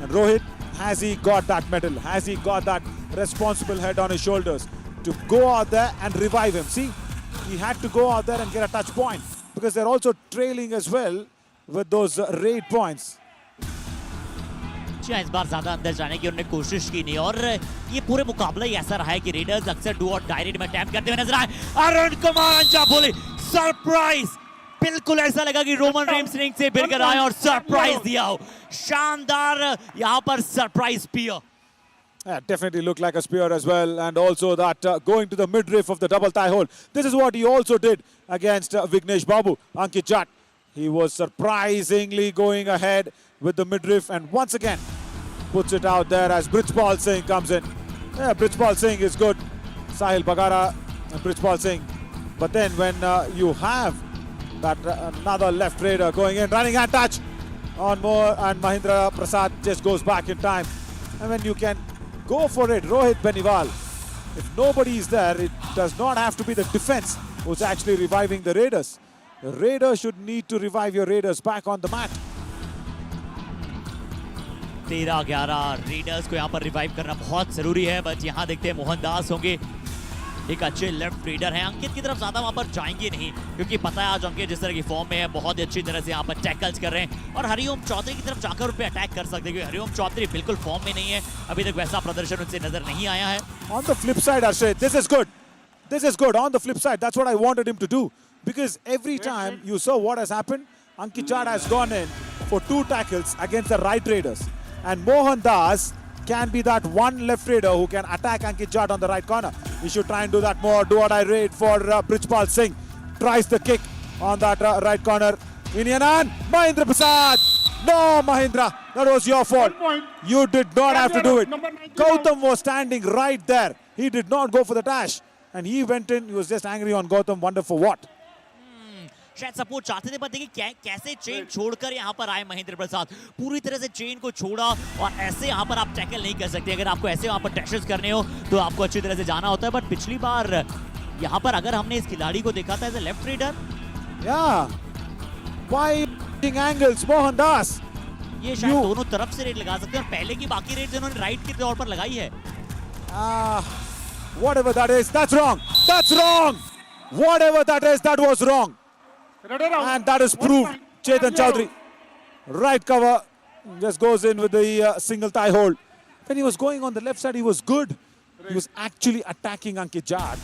And Rohit, has he got that medal? Has he got that responsible head on his shoulders to go out there and revive him? See, he had to go out there and get a touch point, because they're also trailing as well with those raid points. इस बार ज्यादा अंदर जाने की उन्होंने कोशिश की नहीं, और ये पूरे मुकाबला ही ऐसा रहा है कि रेडर्स अक्सर डू और डाई रेड में अटैम्प्ट करते हुए नजर आए। अरुण कुमार अंजाफोली सरप्राइज, बिल्कुल ऐसा लगा कि रोमन रेम्स रिंग से बिरकर आए और सरप्राइज दिया हो। शानदार यहाँ पर surprise spear. Yeah, definitely looked like a spear as well, and also that going to the midriff of the double thigh hold. This is what he also did against Vignesh Babu. Ankit Jat, he was surprisingly going ahead with the midriff, and once again puts it out there as Brijpal Singh comes in. Yeah, Brijpal Singh is good. Sahil Bagara and Brijpal Singh. But then when you have that another left raider going in, running hand touch on more, and Mahindra Prasad just goes back in time. And when you can go for it, Rohit Beniwal, if nobody is there, it does not have to be the defense who's actually reviving the raiders. The raiders should need to revive your raiders back on the mat. 13-11 readers को यहाँ पर revive करना बहुत जरूरी है, but यहाँ देखते हैं मोहनदास होंगे, एक अच्छे लेफ्ट रेडर हैं। अंकित की तरफ ज्यादा वहां पर जाएंगे नहीं, क्योंकि पता है आज अंकित जिस तरह की फॉर्म में है, बहुत अच्छी तरह से यहाँ पर टैकल्स कर रहे हैं, और हरिओम चौधरी की तरफ जाकर उन पे अटैक कर सकते हैं, क्योंकि हरिओम चौधरी बिल्कुल फॉर्म में नहीं है, अभी तक वैसा प्रदर्शन उनसे नजर नहीं आया है। On the flip side, Arshad, this is good. This is good. On the flip side, that's what I wanted him to do, because every time you saw what has happened, Ankit Jat has gone in for 2 tackles against the right raiders, and Mohandas can be that one left raider who can attack Ankit Jat on the right corner. He should try and do that more. Do or die raid for Brijpal Singh. Tries the kick on that right corner. Inyanan, Mahindra Prasad. No, Mahindra, that was your fault. You did not have to do it. Gautam was standing right there. He did not go for the dash, and he went in. He was just angry on Gautam. Wonder for what? शायद support चाहते थे, पर देखिए कैसे chain छोड़कर यहाँ पर आए महेंद्र प्रसाद, पूरी तरह से चेन को छोड़ा, और ऐसे यहाँ पर आप टैकल नहीं कर सकते। अगर आपको ऐसे वहाँ पर टैशेस करने हो तो आपको अच्छी तरह से जाना होता है, बट पिछली बार यहाँ पर अगर हमने इस खिलाड़ी को देखा था as a left raider, Wide angles, Mohandas. ये शायद दोनों तरफ से रेड लगा सकते हैं और पहले की बाकी रेड इन्होंने राइट के तौर पर लगाई है. Whatever that is, that's wrong. That's wrong. Whatever that is, that was wrong. And that is proved. Chetan Chaudhary, right cover, just goes in with the single thigh hold. When he was going on the left side, he was good. He was actually attacking Ankit Jad.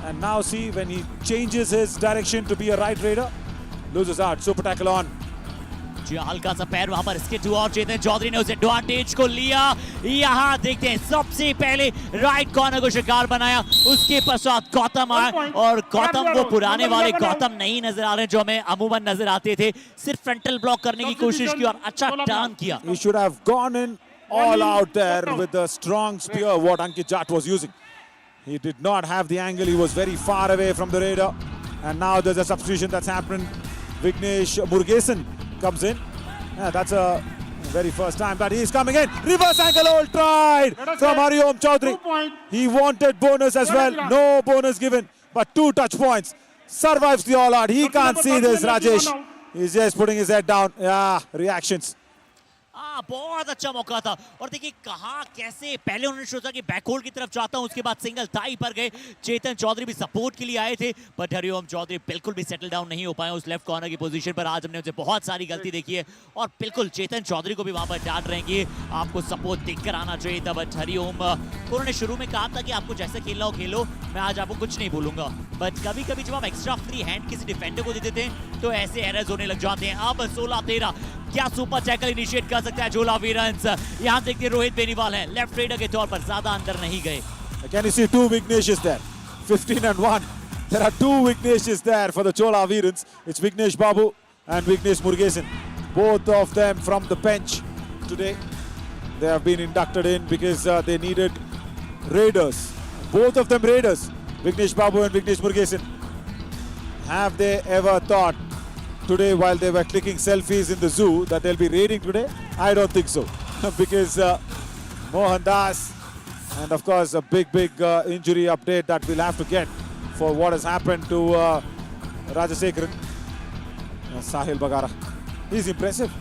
And now see, when he changes his direction to be a right raider, loses out. Super tackle on. जी हल्का सा पैर वहां पर skit हुआ और चेतन चौधरी ने उस advantage को लिया. यहाँ देखते हैं सबसे पहले राइट कॉर्नर को शिकार बनाया, उसके पश्चात गौतम आए और गौतम वो पुराने वाले गौतम नहीं नजर आ रहे जो हमें अमूमन नजर आते थे. सिर्फ फ्रंटल ब्लॉक करने की कोशिश की और अच्छा टर्न किया. He should have gone in all out there with the strong spear what Ankit Jat was using. He did not have the angle. He was very far away from the raider. And now there's a substitution that's happened. Vignesh Murugesan comes in. Yeah, that's a very first time that he's coming in. Reverse ankle hold tried from Hariom Chaudhary. He wanted bonus as well. No bonus given, but 2 touch points. Survives the all out. He can't see this, Rajesh. He's just putting his head down. Yeah, reactions. बहुत अच्छा मौका था और देखिए कहां कैसे पहले उन्होंने सोचा कि बैक होल्ड की तरफ जाता हूं, उसके बाद सिंगल थाई पर गए. चेतन चौधरी भी सपोर्ट के लिए आए थे बट हरिओम चौधरी बिल्कुल भी सेटल डाउन नहीं हो पाए उस लेफ्ट कॉर्नर की पोजीशन पर. आज हमने उनसे बहुत सारी गलती देखी है और बिल्कुल चेतन चौधरी को भी वहां पर डांट रहे हैं कि आपको सपोर्ट देखकर आना चाहिए था. बट हरिओम को उन्होंने शुरू में कहा था कि आपको जैसे खेलना हो खेलो, मैं आज आपको कुछ नहीं बोलूंगा. बट कभी कभी जब आप एक्स्ट्रा फ्री हैंड किसी डिफेंडर को दे देते हैं तो ऐसे एरर्स होने लग जाते हैं. अब 16-13 क्या सुपर टैकल इनिशिएट कर सकता है चोला वीरन्स. यहां देखिए रोहित बेनीवाल है लेफ्ट रेडर के तौर पर, ज्यादा अंदर नहीं गए. Can you see 2 Vigneshes there? 15-1. There are 2 Vigneshes there for the Chola Veerans. It's Vignesh Babu and Vignesh Murugesan. Both of them from the bench today. They have been inducted in because they needed raiders. Both of them raiders. Vignesh Babu and Vignesh Murugesan. Have they ever thought today while they were clicking selfies in the zoo that they'll be raiding today? I don't think so. Because Mohan Das and of course a big injury update that we'll have to get for what has happened to Rajasekaran. Sahil Bagara. He's impressive.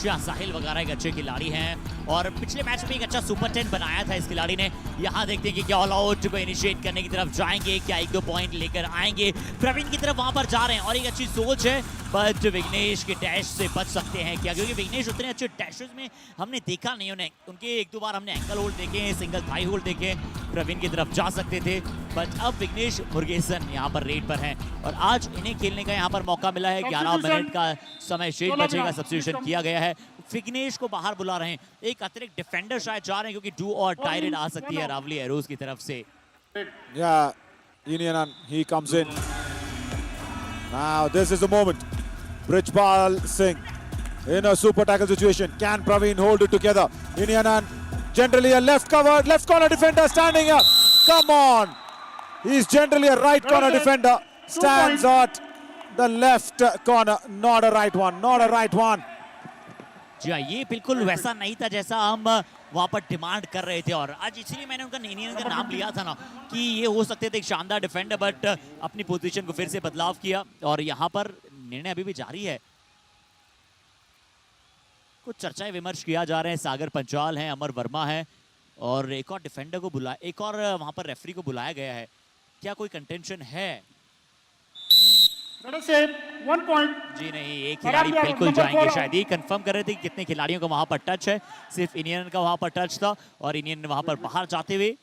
साहिल वगैरह एक अच्छे खिलाड़ी हैं और पिछले match में एक अच्छा सुपर 10 बनाया था इस खिलाड़ी ने. यहाँ देखते हैं कि क्या ऑल आउट को इनिशिएट करने की तरफ जाएंगे, क्या 1-2 पॉइंट लेकर आएंगे. प्रवीण की तरफ वहां पर जा रहे हैं और एक अच्छी सोच है बट विघ्नेश के डैश से बच सकते हैं क्या, क्योंकि विघ्नेश उतने अच्छे डैशेस में हमने देखा नहीं. उन्हें उनके 1-2 बार हमने एंकल होल्ड देखे, सिंगल थाई होल्ड देखे, प्रवीण की तरफ जा सकते थे. बट अब विघ्नेश मुरुगेसन यहाँ पर रेड पर हैं और आज इन्हें खेलने का यहाँ पर मौका मिला है. 11 मिनट का समय शेष बचेगा, सब्स्टिट्यूशन किया गया है. विघ्नेश को बाहर बुला रहे हैं, एक अतिरिक्त डिफेंडर शायद जा रहे हैं क्योंकि डू और टाई रेड आ सकती है अरावली एरोज की तरफ से. Yeah, Inianan, he comes in. Now this is the moment. Brijpal Singh in a super tackle situation. Can Praveen hold it together? Inianan, generally a left corner defender standing up. Come on. He's generally a right corner defender. Stands at the left corner. Not a right one. Not a right one. जी हाँ, ये बिल्कुल वैसा नहीं था जैसा हम वहाँ पर डिमांड कर रहे थे और आज इसीलिए मैंने उनका इंडियन का नाम लिया था ना कि ये हो सकते थे एक शानदार डिफेंडर. बट अपनी पोजीशन को फिर से बदलाव किया और यहाँ पर निर्णय अभी भी जारी है. कुछ चर्चाएं विमर्श किया जा रहे हैं. सागर पंचाल हैं, अमर वर्मा है और एक और डिफेंडर को बुलाया, एक और वहाँ पर रेफरी को बुलाया गया है. क्या कोई कंटेंशन है? 1 point. जी नहीं, एक खिलाड़ी बिल्कुल जाएंगे. शायद ये कंफर्म कर रहे थे कि कितने खिलाड़ियों का वहां पर टच है. सिर्फ इंडियन का वहां पर टच था और इंडियन वहां पर बाहर जाते हुए.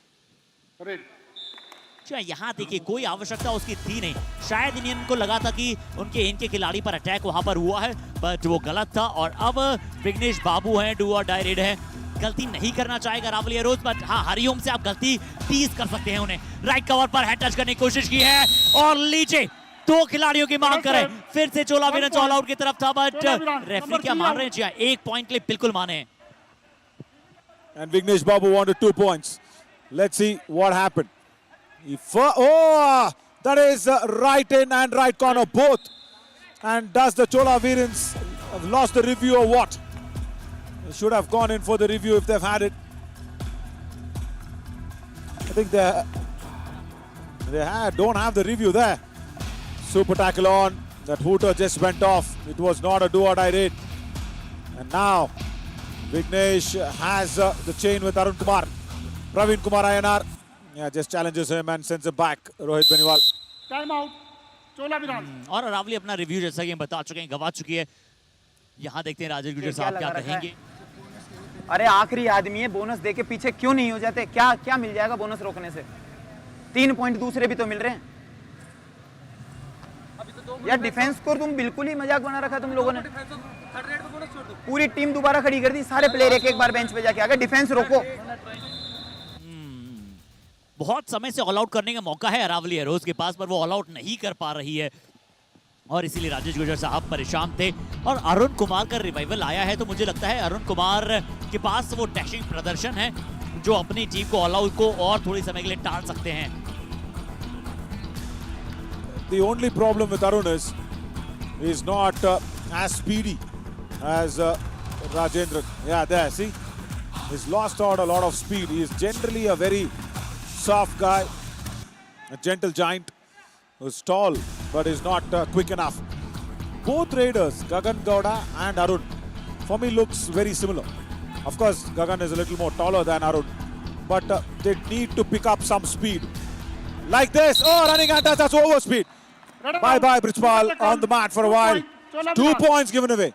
यहाँ देखिए कोई आवश्यकता उसकी थी नहीं. शायद इंडियन को लगा था कि इनके खिलाड़ी पर अटैक वहां पर हुआ है बट वो गलत था. और अब विघ्नेश बाबू हैं, डू और डाई रेड है. गलती नहीं करना चाहेगा रावली एरोज बट हाँ, हरिओम से आप गलती टीज कर सकते हैं उन्हें. राइट कवर पर हेड टच करने की कोशिश की है और नीचे 2 खिलाड़ियों की मांग करें. फिर से चोला वीरन्स ऑल आउट की तरफ था बट रेफरी क्या मान रहे हैं? जी 1 पॉइंट के लिए बिल्कुल माने. And Vignesh Babu wanted 2 points. Let's see what happened. That is right in and right corner both. And does the Chola Veerans have lost the review or what? They should have gone in for the review if they've had it. I think they don't have the review there. Super tackle on. That hooter just went off. It was not a do-or-die raid. And now Vignesh has the chain with Arun Kumar. Praveen Kumar Ayanar just challenges him and sends him back. Rohit Beniwal. Time out. Chola Viran. और अरावली अपना review जैसा कि हम बता चुके हैं गवा चुकी है. यहाँ देखते हैं राजेश गुजर साहब क्या कहेंगे. अरे आखिरी आदमी है, बोनस देके पीछे क्यों नहीं हो जाते? क्या क्या मिल जाएगा बोनस रोकने से? 3 पॉइंट दूसरे भी तो मिल रहे हैं यार. डिफेंस को तुम बिल्कुल ही मजाक बना रखा तुम लोगों ने. पूरी टीम दोबारा खड़ी कर दी, सारे प्लेयर एक एक बार बेंच पे जाके आ गए. डिफेंस रोको. बहुत समय से ऑल आउट करने का मौका है अरावली एरोज के पास, पर वो ऑल आउट नहीं कर पा रही है और इसीलिए राजेश गुजर साहब परेशान थे. और अरुण कुमार का रिवाइवल आया है तो मुझे लगता है अरुण कुमार के पास वो डैशिंग प्रदर्शन है जो अपनी टीम को ऑल आउट को और थोड़ी समय के लिए टाल सकते हैं. The only problem with Arun is he's not as speedy as Rajendran. Yeah, there, see? He's lost out a lot of speed. He is generally a very soft guy, a gentle giant who's tall, but is not quick enough. Both raiders, Gagan Gowda and Arun, for me looks very similar. Of course, Gagan is a little more taller than Arun, but they need to pick up some speed. Like this, oh, running at us, that's over speed. Bye-bye, Brijpal on the mat for a while. 2 points given away.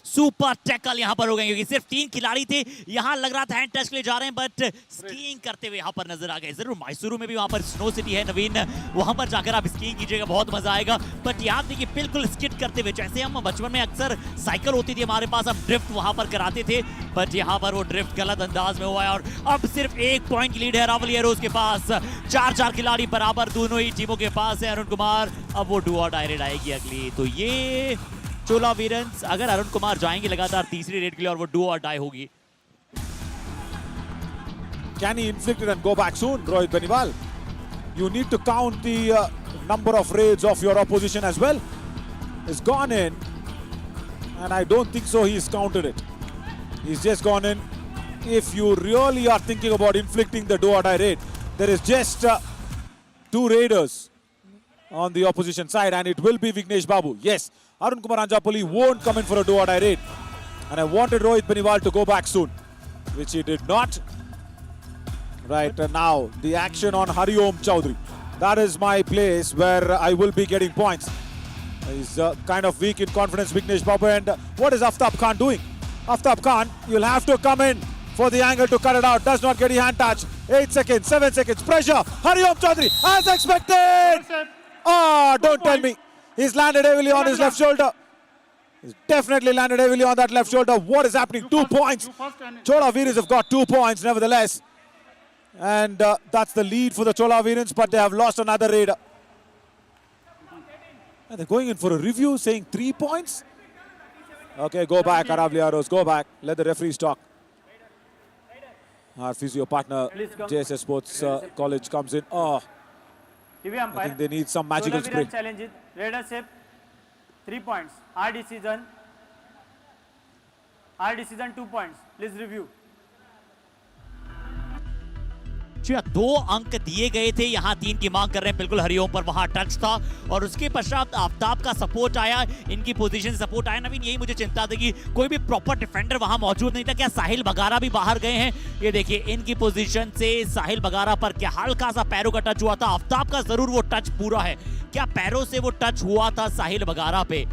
Super tackle यहाँ पर हो गए क्योंकि सिर्फ 3 खिलाड़ी थे. यहाँ लग रहा था हैंड टच के लिए जा रहे हैं बट स्कीइंग करते हुए यहाँ पर नजर आ गए. जरूर मैसूरू में भी वहाँ पर स्नो सिटी है नवीन, वहाँ पर जाकर आप स्कीइंग कीजिएगा, बहुत मजा आएगा. बट याद देखिए बिल्कुल स्किट करते हुए, जैसे हम बचपन में अक्सर साइकिल होती थी हमारे पास, हम ड्रिफ्ट वहाँ पर कराते थे, बट यहाँ पर वो ड्रिफ्ट गलत अंदाज में हुआ है. और अब सिर्फ 1 पॉइंट की लीड है अरावली एरोज के पास. 4 खिलाड़ी बराबर दोनों ही टीमों के पास है. अरुण कुमार अब वो डू और डाई रेड आएगी अगली, तो ये चोला वीरन्स अगर अरुण कुमार जाएंगे लगातार तीसरी रेड के लिए और वो डू और डाई होगी. Can he inflict it and go back soon, Rohit Beniwal? You need to count the number of raids of your opposition as well. He's gone in, and I don't think so he's counted it. He's just gone in. If you really are thinking about inflicting the do or die raid, there is just 2 raiders on the opposition side, and it will be Vignesh Babu. Yes, Arun Kumar Anjapalli won't come in for a do or die raid. And I wanted Rohit Beniwal to go back soon, which he did not. Right, and now the action on Hariom Chaudhary. That is my place where I will be getting points. He's kind of weak in confidence, Vignesh Babu. And what is Aftab Khan doing? Aftab Khan, you'll have to come in for the angle to cut it out. Does not get a hand touch. 8 seconds, 7 seconds. Pressure. Hariom Chaudhary as expected. Ah, don't tell me. He's landed heavily on his left shoulder. He's definitely landed heavily on that left shoulder. What is happening? 2 points. Chola Veerans have got 2 points nevertheless. And that's the lead for the Chola Veerans, but they have lost another raider. And they're going in for a review, saying 3 points. Okay, go back, Aravalli Arrows, go back. Let the referees talk. Our physio partner, JSS Sports College, comes in. Oh, I think they need some magical spray. Challenge it. Raidership, 3 points. Our decision 2 points. Please review. 2 अंक दिए गए थे, यहाँ 3 की मांग कर रहे हैं. बिल्कुल हरिओम पर वहां टच था और उसके पश्चात आफ्ताब का सपोर्ट आया, इनकी पोजीशन सपोर्ट आया. नवीन यही मुझे चिंता थी कि कोई भी प्रॉपर डिफेंडर वहां मौजूद नहीं था. क्या साहिल बगारा भी बाहर गए हैं? ये देखिए इनकी पोजीशन से साहिल बगारा पर क्या हल्का सा पैरों का टच हुआ था. आफ्ताब का जरूर वो टच पूरा है. क्या पैरों से वो टच हुआ था साहिल बगारा पे?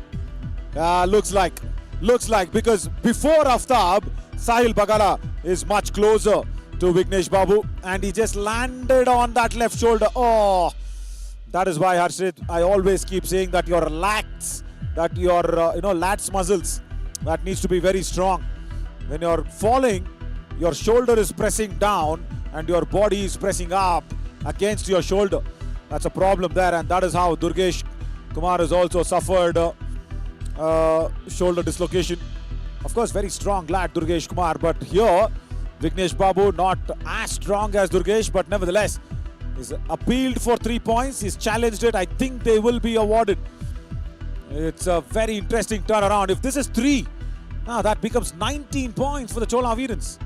Looks like because before Aftab, Sahil Bagara is much closer to Vignesh Babu, and he just landed on that left shoulder. Oh, that is why, Harshit, I always keep saying that your lats, that your lats muscles, that needs to be very strong. When you're falling, your shoulder is pressing down and your body is pressing up against your shoulder. That's a problem there, and that is how Durgesh Kumar has also suffered shoulder dislocation. Of course, very strong lad, Durgesh Kumar, but here Vignesh Babu not as strong as Durgesh, but nevertheless, he's appealed for 3 points. He's challenged it. I think they will be awarded. It's a very interesting turnaround. If this is 3, now that becomes 19 points for the Chola Veerans.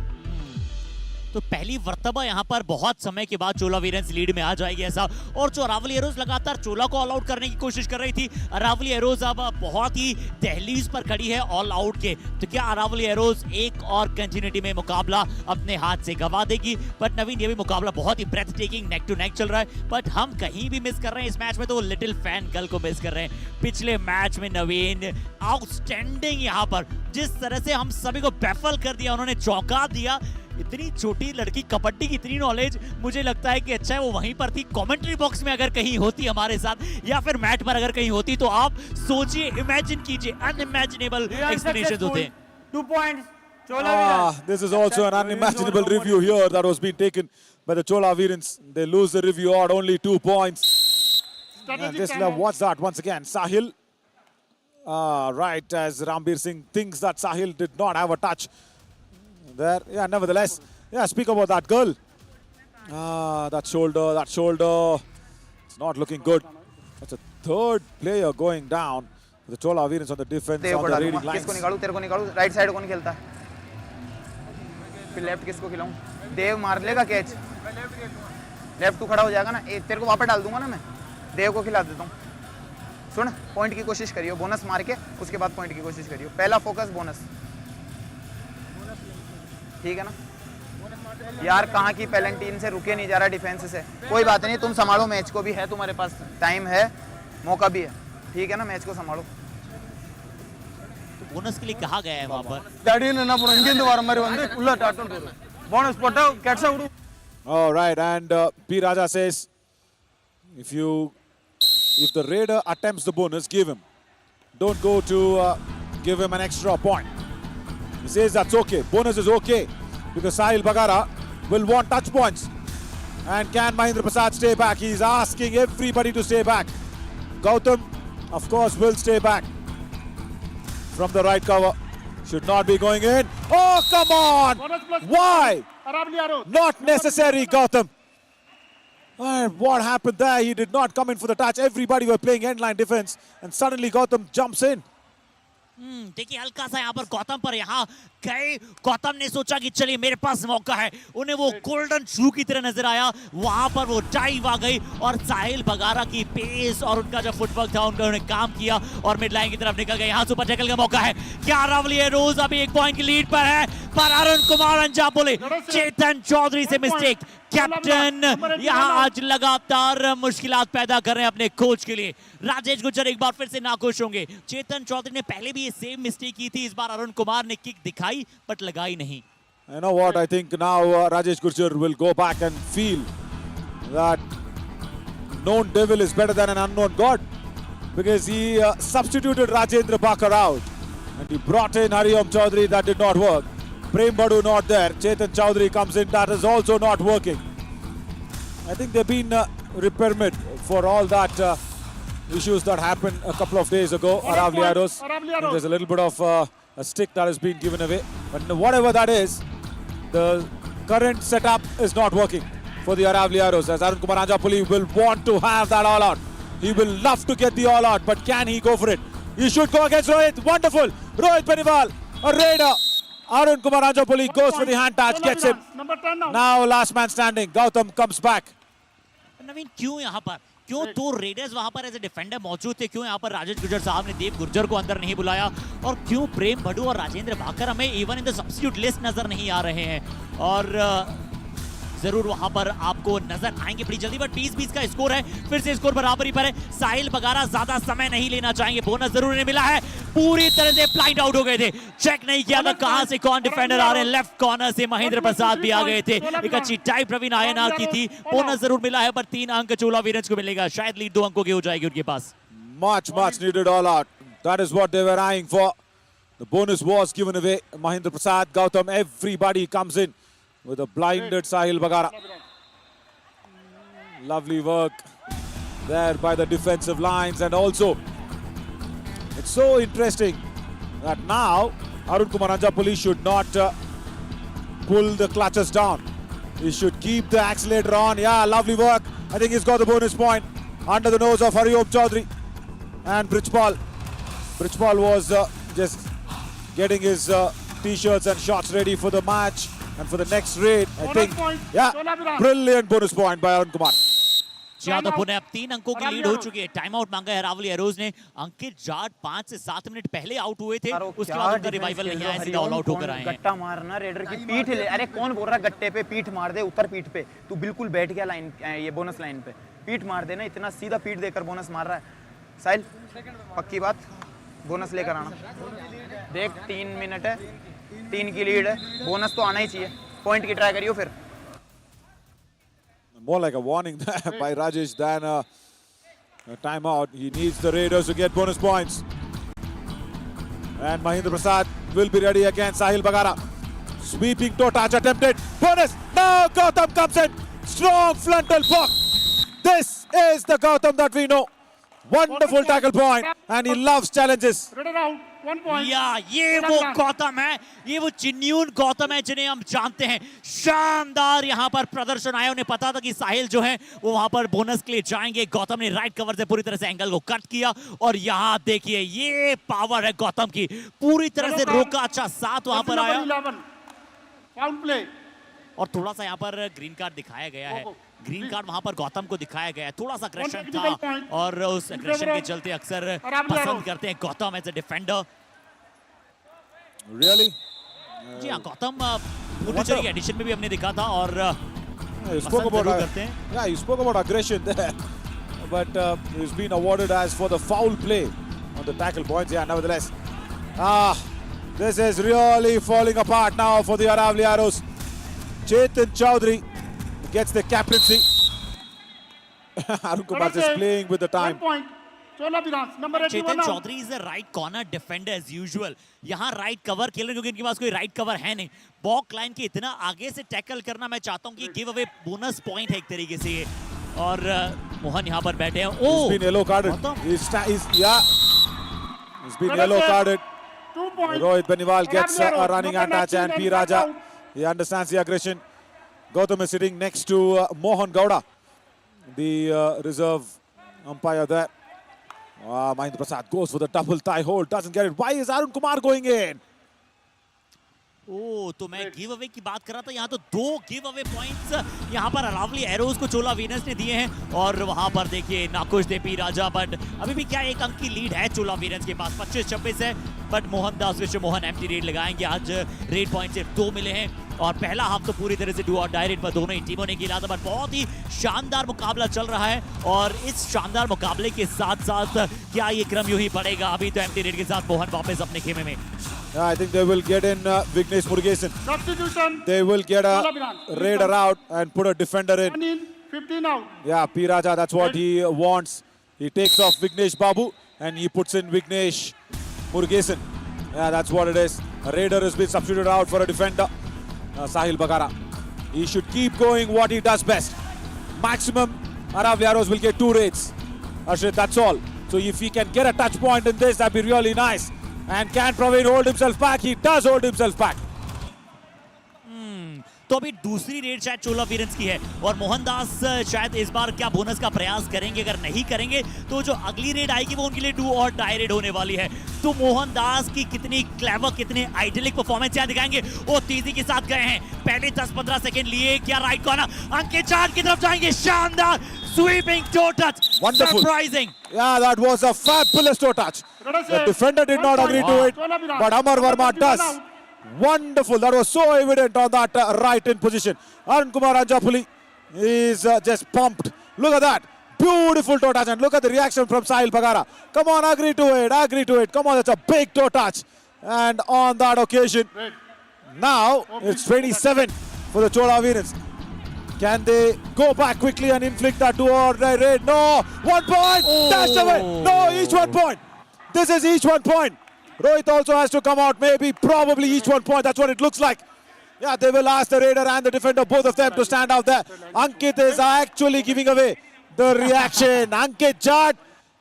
तो पहली मर्तबा यहाँ पर बहुत समय के बाद चोला वीरेंस lead में आ जाएगी ऐसा। और जो अरावली एरोज लगातार चोला को ऑल आउट करने की कोशिश कर रही थी, अरावली एरोज अब बहुत ही दहलीज पर खड़ी है ऑल आउट के। तो क्या अरावली एरोज एक और कंटिन्यूटी में मुकाबला अपने हाथ से गवा देगी? बट नवीन, ये भी मुकाबला बहुत ही breathtaking neck to neck चल रहा है, बट हम कहीं भी मिस कर रहे हैं इस मैच में, तो लिटिल फैन गर्ल को मिस कर रहे हैं। पिछले मैच में नवीन आउटस्टैंडिंग यहाँ पर जिस तरह से हम सभी को बैफल कर दिया, उन्होंने चौंका दिया। इतनी छोटी लड़की, कबड्डी की इतनी नॉलेज, मुझे लगता है कि अच्छा है वो वहीं पर थी। कमेंट्री बॉक्स में अगर कहीं होती हमारे साथ या फिर मैट पर अगर कहीं होती, तो आप सोचिए, इमेजिन कीजिए, अनइमेजिनेबल एक्सप्लेनेशंस होते हैं। 2 points. Chola Veerans. This is also an unimaginable review here that was being taken by the Chola Veerans. They lose the review at only 2 points. And just watch that once again. Sahil, right, as Rambir Singh thinks that Sahil did not have a touch there. Yeah, nevertheless, yeah, speak about that girl. That shoulder, it's not looking good. That's a third player going down. The Chola Veerans on the defense on the reading lines. किसको निकालूं? तेरे को निकालूं? Right side कौन खेलता है? फिर left किसको खिलाऊं? देव मार लेगा कैच। लेफ्ट तू खड़ा हो जाएगा ना, तेरे को वापस डाल दूंगा ना मैं। देव को खिला देता हूँ। सुन, पॉइंट की कोशिश करियो, बोनस मार के उसके बाद पॉइंट की कोशिश करियो। पहला फोकस बोनस, ठीक है ना यार? कहाँ की पेलेंटीन से रुके नहीं जा रहा डिफेंस से। कोई बात नहीं, तुम संभालो मैच को, भी है तुम्हारे पास टाइम है, मौका भी है, ठीक है ना? मैच को संभालो। तो बोनस के लिए कहा गया है वहां पर। डैडी ने ना पूरा इंगिंद वार मारी वंदे उल्ला टाटन करो। बोनस पटाओ, कैट्स out. All right, and P. Raja says, if the raider attempts the bonus, give him. Don't go to give him an extra point. He says that's okay. Bonus is okay because Sahil Bagara will want touch points. And can Mahindra Prasad stay back? He's asking everybody to stay back. Gautam, of course, will stay back from the right cover. Should not be going in. Oh, come on! Why? Not necessary, Gautam. And what happened there? He did not come in for the touch. Everybody were playing endline defense, and suddenly Gautam jumps in. देखिए हल्का सा यहाँ पर गौतम पर यहाँ गए। गौतम ने सोचा कि चलिए मेरे पास मौका है, उन्हें वो गोल्डन शू की तरह नजर आया, वहां पर वो डाइव आ गई और साहिल बगारा की पेस और उनका जो फुटवर्क था उनका उन्होंने काम किया और मिड लाइन की तरफ निकल गए। यहाँ सुपर टैकल का मौका है। क्या अरावली एरोज अभी 1 पॉइंट की लीड पर है, पर अरुण कुमार अंजाम बोले चेतन चौधरी से मिस्टेक। कैप्टन यहाँ आज लगातार मुश्किलात पैदा कर रहे हैं अपने कोच के लिए। राजेश गुर्जर एक बार फिर से नाखुश होंगे। चेतन चौधरी ने पहले भी ये सेम मिस्टेक की थी, इस बार अरुण कुमार ने किक दिखाई बट लगाई नहीं। You know what? I think now Rajesh Gurjar will go back and feel that known devil is better than an unknown god, because he substituted Rajendra Bakar out and he brought in Hariom Chaudhary. That did not work. Prem Badu not there. Chetan Chaudhary comes in. That is also not working. I think they've been reprimanded for all that issues that happened a couple of days ago. Aravali Arrows. There's a little bit of a stick that has been given away. But whatever that is, the current setup is not working for the Aravali Arrows, as Arun Kumar Anjapuli will want to have that all out. He will love to get the all out, but can he go for it? He should go against Rohit. Wonderful. Rohit Penival, a raider. Arun Kumar Anjapuli goes for the hand touch, gets him. Now last man standing. Gautam comes back. नवीन, क्यों यहाँ पर, क्यों 2 readers वहां पर as a defender मौजूद थे? क्यों यहाँ पर राजेश गुर्जर साहब ने देव गुर्जर को अंदर नहीं बुलाया? और क्यों प्रेम बडू और राजेंद्र भाकर हमें even in the substitute list नजर नहीं आ रहे हैं? और जरूर वहां पर आपको नजर आएंगे बड़ी जल्दी, बट 20-20 का स्कोर है, फिर से स्कोर बराबरी पर है। साहिल बगारा ज्यादा समय नहीं लेना चाहेंगे, बोनस जरूर इन्हें मिला है। पूरी तरह से ब्लाइंड आउट हो गए थे, चेक नहीं किया था कहां से कौन डिफेंडर आ रहे हैं। लेफ्ट कॉर्नर से महेंद्र प्रसाद भी आ गए थे, एक अच्छी टाइप प्रवीण आयनार की थी। बोनस जरूर मिला है, पर 3 अंक चोला वीरेंस को मिलेगा, शायद लीड 2 अंकों की हो जाएगी उनके पास। Much needed all out. That is what they were eyeing for. The bonus was given away. Mahindra Prasad, Gautam, everybody comes in with a blinded Sahil Bagara. Lovely work there by the defensive lines, and also it's so interesting that now Arun Kumar Anjapuli should not pull the clutches down. He should keep the accelerator on. Yeah, lovely work. I think he's got the bonus point under the nose of Hariom Chaudhary and Brijpal. Brijpal was just getting his t-shirts and shots ready for the match. And for the next raid, I Bonus think, point. yeah, Chola Viran. brilliant bonus point by Arun Kumar. जी हाँ, तो पुणे अब 3 अंकों की lead हो चुकी है। Time out मांगा है अरावली एरोज ने। अंकित जाट 5 से 7 मिनट पहले आउट हुए थे, उसके बाद उनका रिवाइवल नहीं आया, सीधा ऑल आउट होकर आए हैं। गट्टा मारना रेडर की पीठ ले, अरे कौन बोल रहा गट्टे पे पीठ मार दे, उत्तर पीठ पे तू बिल्कुल बैठ गया लाइन, ये बोनस लाइन पे पीठ मार देना, इतना सीधा पीठ देकर बोनस मार रहा है साहिल, पक्की बात बोनस लेकर आना। देख 3 मिनट है, 3 की लीड है, बोनस तो आना ही चाहिए, पॉइंट की ट्राई करियो फिर। More like a warning there by Rajesh than a timeout. He needs the Raiders to get bonus points. And Mahindra Prasad will be ready against Sahil Bagara. Sweeping toe touch attempted. Bonus. Now Gautam comes in. Strong frontal block. This is the Gautam that we know. Wonderful tackle point. And he loves challenges. या ये वो गौतम है, ये वो चिन्यून गौतम है जिन्हें हम जानते हैं। शानदार यहाँ पर प्रदर्शन आया, उन्हें पता था कि साहिल जो है वो वहां पर बोनस के लिए जाएंगे। गौतम ने राइट कवर से पूरी तरह से एंगल को कट किया और यहाँ देखिए ये पावर है गौतम की, पूरी तरह से रोका। अच्छा साथ वहां पर आया और थोड़ा सा यहाँ पर ग्रीन कार्ड दिखाया गया है। ग्रीन कार्ड वहां पर गौतम को दिखाया गया है, थोड़ा सा अग्रेशन था और उस अग्रेशन के चलते अक्सर पसंद करते हैं Gautam as a defender. Really? जी हाँ, गौतम पुडुचेरी एडिशन में भी हमने देखा था और you spoke about you spoke about aggression there, but he's been awarded as for the foul play on the tackle points. Yeah, nevertheless, this is really falling apart now for the Aravalli Arrows. Chetan Chaudhary gets the captaincy. Arun Kumar is playing with the time. Chetan Chaudhary is a right corner defender as usual. यहाँ right cover खेल रहे हैं क्योंकि इनके पास कोई right cover है नहीं। बॉक line के इतना आगे से टैकल करना मैं चाहता हूँ कि गिव अवे बोनस पॉइंट है एक तरीके से। और मोहन यहाँ पर बैठे हैं। He's been yellow carded. He's been yellow carded. Rohit Beniwal gets a running attach and P. Raja, he understands the aggression. Gautam is sitting next to Mohan Gowda, the reserve umpire there. Mahindra Prasad goes for the double tie hold, doesn't get it. Why is Arun Kumar going in? तो मैं give away की बात कर रहा था। यहाँ तो 2 give away points यहाँ पर अरावली एरोज को चोला वीनर्स ने दिए हैं और वहां पर देखिए नाकुश दे पी राजा, बट अभी भी क्या 1 अंक की लीड है चोला वीनर्स के पास, 25-26 है। बट मोहन दास विश्व मोहन एम्प्टी रेड लगाएंगे। आज रेड पॉइंट सिर्फ 2 मिले हैं और पहला हाफ तो पूरी तरह से डू और डाई रेड पर दोनों ही टीमों ने खेला था। बट बहुत ही शानदार मुकाबला चल रहा है और इस शानदार मुकाबले के साथ साथ क्या ये क्रम यूं ही पड़ेगा? अभी तो एम्प्टी रेड के साथ मोहन वापस अपने खेमे में। I think they will get in Vignesh Murugesan. Substitution. They will get a raider out and put a defender in. 15 out. Yeah, P. Raja, that's what he wants. He takes off Vignesh Babu and he puts in Vignesh Murugesan. Yeah, that's what it is. A raider has been substituted out for a defender. Sahil Bagara. He should keep going what he does best. Maximum, Aravalli Arrows will get 2 raids. Ashrit, that's all. So if he can get a touch point in this, that'd be really nice. And can Praveen hold himself back? He does hold himself back. तो अभी दूसरी red शायद चोला वीरेंस की है और मोहनदास शायद इस बार क्या बोनस का प्रयास करेंगे। अगर नहीं करेंगे तो जो अगली रेड आएगी वो उनके लिए डू और डाई रेड होने वाली है। तो मोहनदास की कितनी क्लेवर, कितनी आइडियलिक परफॉर्मेंस यहाँ दिखाएंगे। वो तेजी के साथ गए हैं, पहले 10-15 सेकंड लिए। क्या राइट कॉर्नर अंकित जाट की तरफ जाएंगे? शानदार sweeping toe touch. Wonderful. Surprising. Yeah, that was a fabulous toe touch. The defender did not agree to it, but Amar Verma does. Wonderful. That was so evident on that right in position. Arun Kumar Anjapuli is just pumped. Look at that. Beautiful toe touch. And look at the reaction from Sahil Bagara. Come on, agree to it. Agree to it. Come on, that's a big toe touch. And on that occasion, now it's 27 for the Chola Veerans. Can they go back quickly and inflict that 2 or raid? No. 1 point. Dashed away. No, each 1 point. This is each 1 point. Rohit also has to come out, maybe, probably each 1 point. That's what it looks like. Yeah, they will ask the raider and the defender, both of them, to stand out there. Ankit is actually giving away the reaction. Ankit Jat,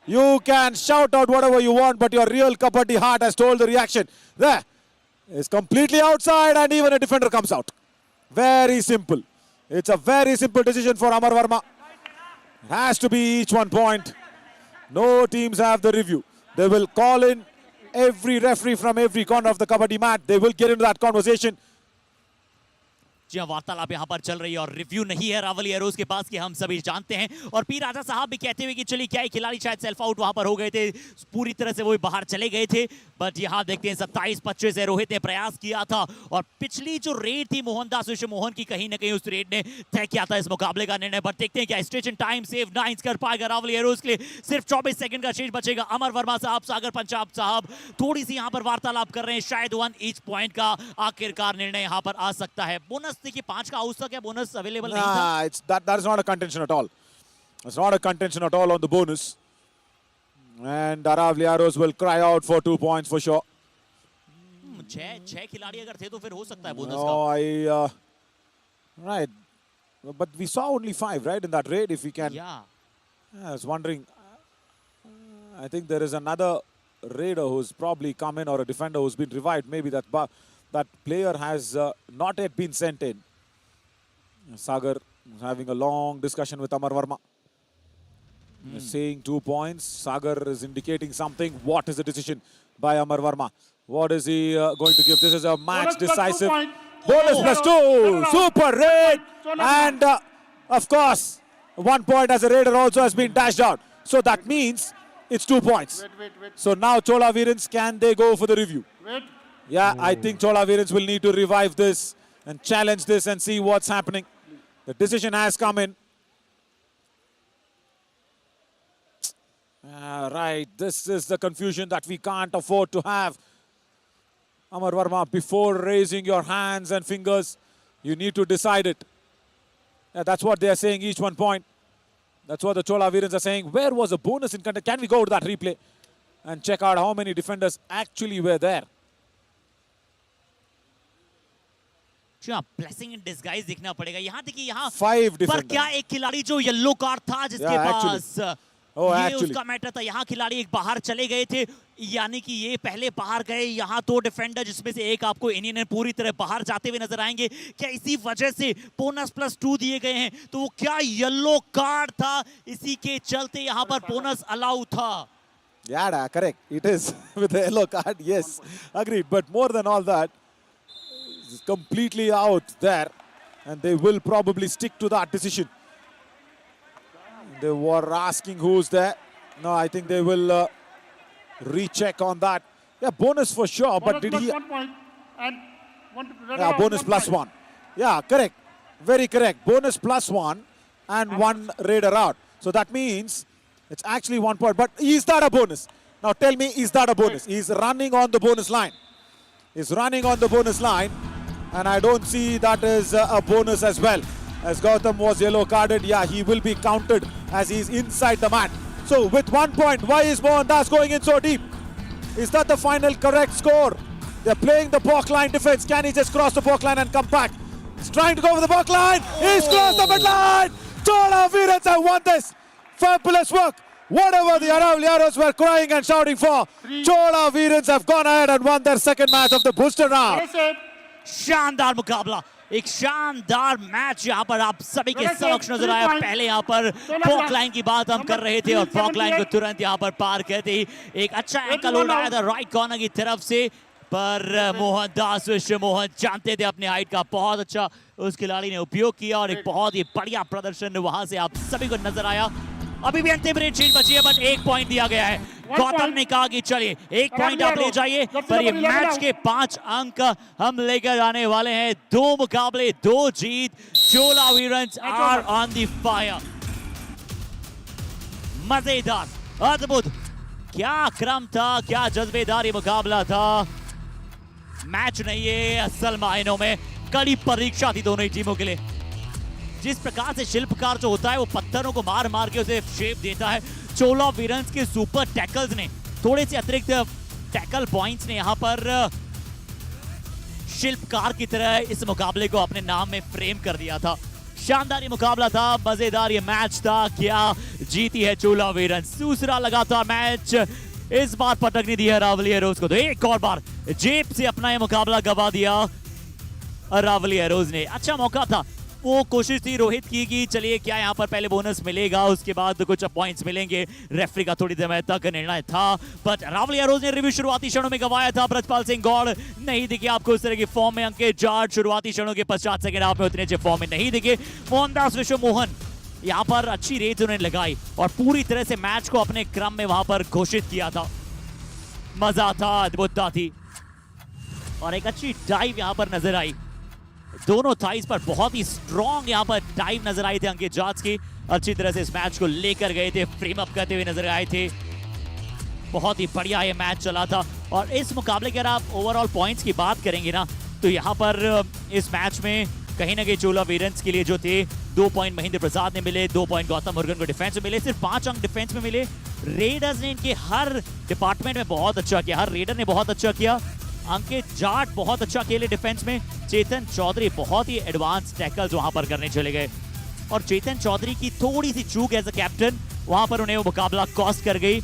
you can shout out whatever you want, but your real Kabaddi heart has told the reaction. There is completely outside and even a defender comes out. Very simple. It's a very simple decision for Amar Verma. It has to be each 1 point. No teams have the review. They will call in every referee from every corner of the Kabaddi mat. They will get into that conversation. जी हाँ, वार्तालाप यहाँ पर चल रही है और review नहीं है अरावली एरोज के पास कि हम सभी जानते हैं। और पी राजा साहब भी कहते हुए कि चलिए क्या खिलाड़ी शायद सेल्फ आउट वहां पर हो गए थे, पूरी तरह से वो बाहर चले गए थे। बट यहाँ देखते हैं 27-25 से रोहित ने प्रयास किया था और पिछली जो रेड थी मोहनदास विश्व मोहन की, कहीं ना कहीं उस रेड ने तय किया था इस मुकाबले का निर्णय। बट देखते हैं क्या स्टेशन टाइम सेव 9 कर पाएगा अरावली एरोज के लिए। सिर्फ 24 सेकंड का शेष बचेगा। अमर वर्मा साहब, सागर पंजाब साहब थोड़ी सी यहाँ पर वार्तालाप कर रहे हैं, शायद 1 ईच पॉइंट का आखिरकार निर्णय यहाँ पर आ सकता है। बोनस देखिए 5 का हाउस था, क्या बोनस अवेलेबल नहीं था? It's that is not a contention at all. It's not a contention at all on the bonus. And Aravalli Arrows will cry out for 2 points for sure. 6 खिलाड़ी अगर थे तो फिर हो सकता है बोनस No, का। right. But we saw only 5, right, in that raid. If we can. Yeah. I was wondering. I think there is another raider who's probably come in, or a defender who's been revived. Maybe that player has not yet been sent in. Sagar is having a long discussion with Amar Verma. Saying 2 points. Sagar is indicating something. What is the decision by Amar Verma? What is he going to give? This is a match decisive. Bonus plus 2. Super raid. And of course, 1 point as a raider also has been dashed out. So that means it's 2 points. Wait. So now Chola Virans, can they go for the review? Wait. Yeah, I think Chola Virans will need to revive this and challenge this and see what's happening. The decision has come in. Right, this is the confusion that we can't afford to have. Amar Verma, before raising your hands and fingers, you need to decide it. Yeah, that's what they are saying, each 1 point. That's what the Chola Virans are saying. Where was the bonus in content? Can we go to that replay and check out how many defenders actually were there? Blessing in disguise दिखना पड़ेगा। यहाँ देखिए, यहाँ 5 पर defenders. क्या एक खिलाड़ी जो येलो कार्ड था जिसके Yeah, पास Oh, ये actually. उसका मैटर था। यहाँ खिलाड़ी एक बाहर चले गए थे, यानी कि ये पहले बाहर गए। यहाँ 2 डिफेंडर जिसमें से एक आपको इंडियन पूरी तरह बाहर जाते हुए नजर आएंगे। क्या इसी वजह से बोनस प्लस 2 दिए गए हैं? तो वो क्या येलो कार्ड था, इसी के चलते यहाँ पर बोनस अलाउ था। Yeah, correct. It is with the yellow card. Yes, agreed. But more than all that, it's completely out there, and they will probably stick to that decision. They were asking who's there. No, I think they will recheck on that. Yeah, bonus for sure. But did he? 1 point and 1. Yeah, bonus plus 1. Yeah, correct. Very correct. Bonus plus 1 and 1 raider out. So that means it's actually 1 point. But is that a bonus? Now tell me, is that a bonus? He's running on the bonus line. He's running on the bonus line. And I don't see that as a bonus as well. As Gautam was yellow carded, yeah, he will be counted as he's inside the mat. So with 1 point, why is Mohandas going in so deep? Is that the final correct score? They're playing the block line defense. Can he just cross the block line and come back? He's trying to go for the block line. He's crossed the mid line. Chola Virans have won this. Fabulous work. Whatever the Aravalli Arrows were crying and shouting for, Chola Virans have gone ahead and won their second match of the booster round. शानदार मुकाबला, एक शानदार match यहाँ पर आप सभी के समक्ष नजर आया। पहले यहाँ पर फॉक लाइन की बात हम कर रहे थे और फॉक लाइन को तुरंत यहाँ पर पार करते ही एक अच्छा एंकल होल्ड आया था राइट कॉर्नर की तरफ से, पर मोहनदास विश्व मोहन जानते थे अपने हाइट का बहुत अच्छा उस खिलाड़ी ने उपयोग किया और एक बहुत ही बढ़िया प्रदर्शन वहां से आप सभी को नजर आया। अभी भी अंतिम रेड शीट बची है, बट 1 पॉइंट दिया गया है। गौतम ने कहा कि चलिए 1 पॉइंट आप ले जाइए, पर ये मैच के 5 अंक हम लेकर आने वाले हैं। 2 मुकाबले 2 जीत। चोला वीरंस आर ऑन द फायर। मजेदार, अद्भुत, क्या क्रम था, क्या जज्बेदार ये मुकाबला था। मैच नहीं है, असल मायनों में कड़ी परीक्षा थी दोनों ही टीमों के लिए। जिस प्रकार से शिल्पकार जो होता है वो पत्थरों को मार मार के उसे शेप देता है, चोला वीरंस के सुपर टैकल्स ने, थोड़े से अतिरिक्त टैकल पॉइंट्स ने यहाँ पर शिल्पकार की तरह इस मुकाबले को अपने नाम में फ्रेम कर दिया था। शानदार ये मुकाबला था, मजेदार ये मैच था। क्या जीती है चोला वीरंस। दूसरा लगातार मैच इस बार पटकनी दी है अरावली एरोज को, तो एक और बार जेब से अपना ये मुकाबला गवा दिया अरावली एरोज ने। अच्छा मौका था, वो कोशिश थी रोहित की कि चलिए क्या यहाँ पर पहले बोनस मिलेगा, उसके बाद कुछ पॉइंट्स मिलेंगे। रेफरी का थोड़ी देर तक निर्णय था, बट अरावली एरोज ने रिव्यू शुरुआती क्षणों में गवाया था। ब्रजपाल सिंह गौड़ नहीं दिखे आपको उस तरह की फॉर्म में। अंकित जाट शुरुआती क्षणों के पश्चात सेकंड हाफ में उतने अच्छे फॉर्म में नहीं दिखे। मोहनदास विश्व मोहन यहाँ पर अच्छी रेड उन्होंने लगाई और पूरी तरह से मैच को अपने क्रम में वहां पर घोषित किया था। मजा था, अद्भुतता थी और एक अच्छी डाइव यहाँ पर नजर आई। दोनों थाइस पर बहुत ही स्ट्रॉन्ग यहाँ पर डाइव नजर आई थी। अंकित जाट की अच्छी तरह से इस मैच को लेकर गए थे, फ्रेम अप करते हुए नजर आए थे। बहुत ही बढ़िया ये मैच चला था और इस मुकाबले के अगर आप ओवरऑल पॉइंट्स की बात करेंगे ना, तो यहाँ पर इस मैच में कहीं ना कहीं चोला वीरन्स के लिए जो थे 2 पॉइंट महेंद्र प्रसाद ने मिले, 2 पॉइंट गौतम मुरुगन को डिफेंस में मिले, सिर्फ 5 अंक डिफेंस में मिले। रेडर्स ने इनके हर डिपार्टमेंट में बहुत अच्छा किया, हर रेडर ने बहुत अच्छा किया। अंकित जाट बहुत अच्छा खेले डिफेंस में। चेतन चौधरी बहुत ही एडवांस टैकल्स वहां पर करने चले गए और चेतन चौधरी की थोड़ी सी चूक एज अ कैप्टन वहां पर उन्हें वो मुकाबला कॉस्ट कर गई।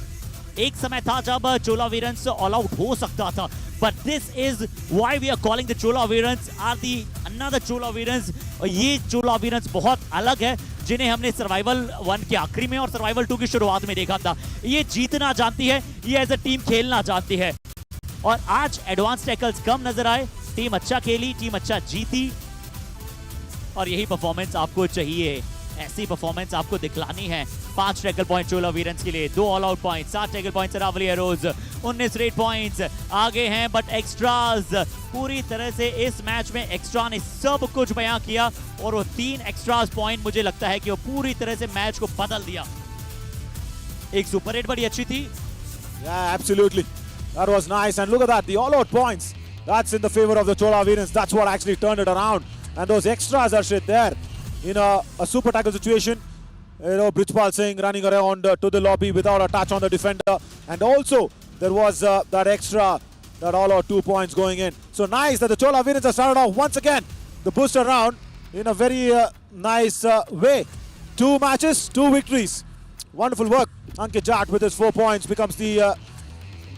एक समय था जब चोला वीरन्स ऑल आउट हो सकता था, but this is why we are calling the Chola Veerans are the another Chola Veerans. और ये चोला वीरन्स बहुत अलग है, जिन्हें हमने सर्वाइवल 1 के आखिरी में और सर्वाइवल 2 की शुरुआत में देखा था। ये जीतना जानती है, ये एज अ टीम खेलना जानती है और आज एडवांस टैकल्स कम नजर आए। टीम अच्छा खेली, टीम अच्छा जीती और यही परफॉर्मेंस आपको चाहिए, ऐसी परफॉर्मेंस आपको दिखलानी है। 5 टैकल पॉइंट चोला वीरन्स के लिए, 2 all out point, 7 tackle point Aravali arrows, 19 raid points आगे हैं। बट एक्स्ट्राज पूरी तरह से इस मैच में एक्स्ट्रा ने सब कुछ बयां किया और वो 3 एक्स्ट्राज पॉइंट मुझे लगता है कि वो पूरी तरह से मैच को बदल दिया। एक सुपर हिट बड़ी अच्छी थी। Yeah, absolutely. That was nice, and look at that, the all-out points. That's in the favor of the Chola Veerans. That's what actually turned it around. And those extras are shit there in a super tackle situation. You know, Brijpal Singh running around to the lobby without a touch on the defender, and also there was that extra, that all-out 2 points going in. So nice that the Chola Veerans have started off once again the booster round in a very nice way. 2 matches, 2 victories. Wonderful work. Ankit Jat with his 4 points becomes the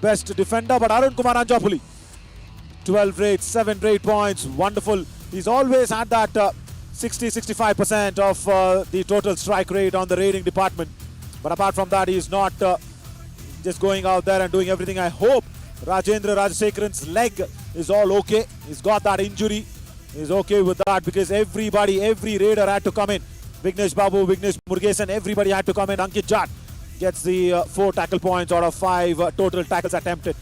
best defender, but Arun Kumar Anjapuli 12 raids, 7 raid points. Wonderful. He's always had that 60-65% of the total strike rate on the raiding department, but apart from that he's not just going out there and doing everything. I hope Rajendra Rajasekaran's leg is all okay. He's got that injury, he's okay with that, because everybody, every raider had to come in. Vignesh Babu, Vignesh Murugesan, everybody had to come in. Ankit Jat gets the 4 tackle points out of 5 total tackles attempted.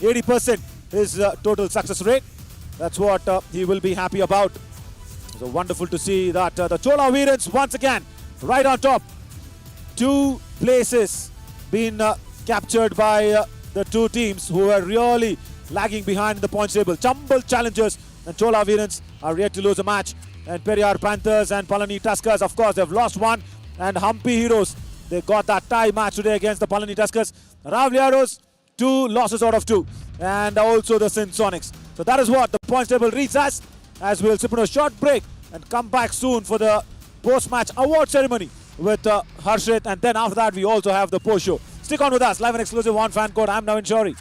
80% is total success rate. That's what he will be happy about. So wonderful to see that the Chola Veerans once again right on top. 2 places being captured by the 2 teams who are really lagging behind the points table. Chambal challengers and Chola Veerans are yet to lose a match. And Periyar Panthers and Palani Tuskers, of course, they've lost one. And Hampi Heroes, they got that tie match today against the Palani Tuskers. Aravalli Arrows, 2 losses out of 2. And also the Sindh Sonics. So that is what the points table reads as we'll slip on a short break and come back soon for the post-match award ceremony with Harshit. And then after that, we also have the post-show. Stick on with us, live and exclusive on Fan Code. I'm Navin Shori.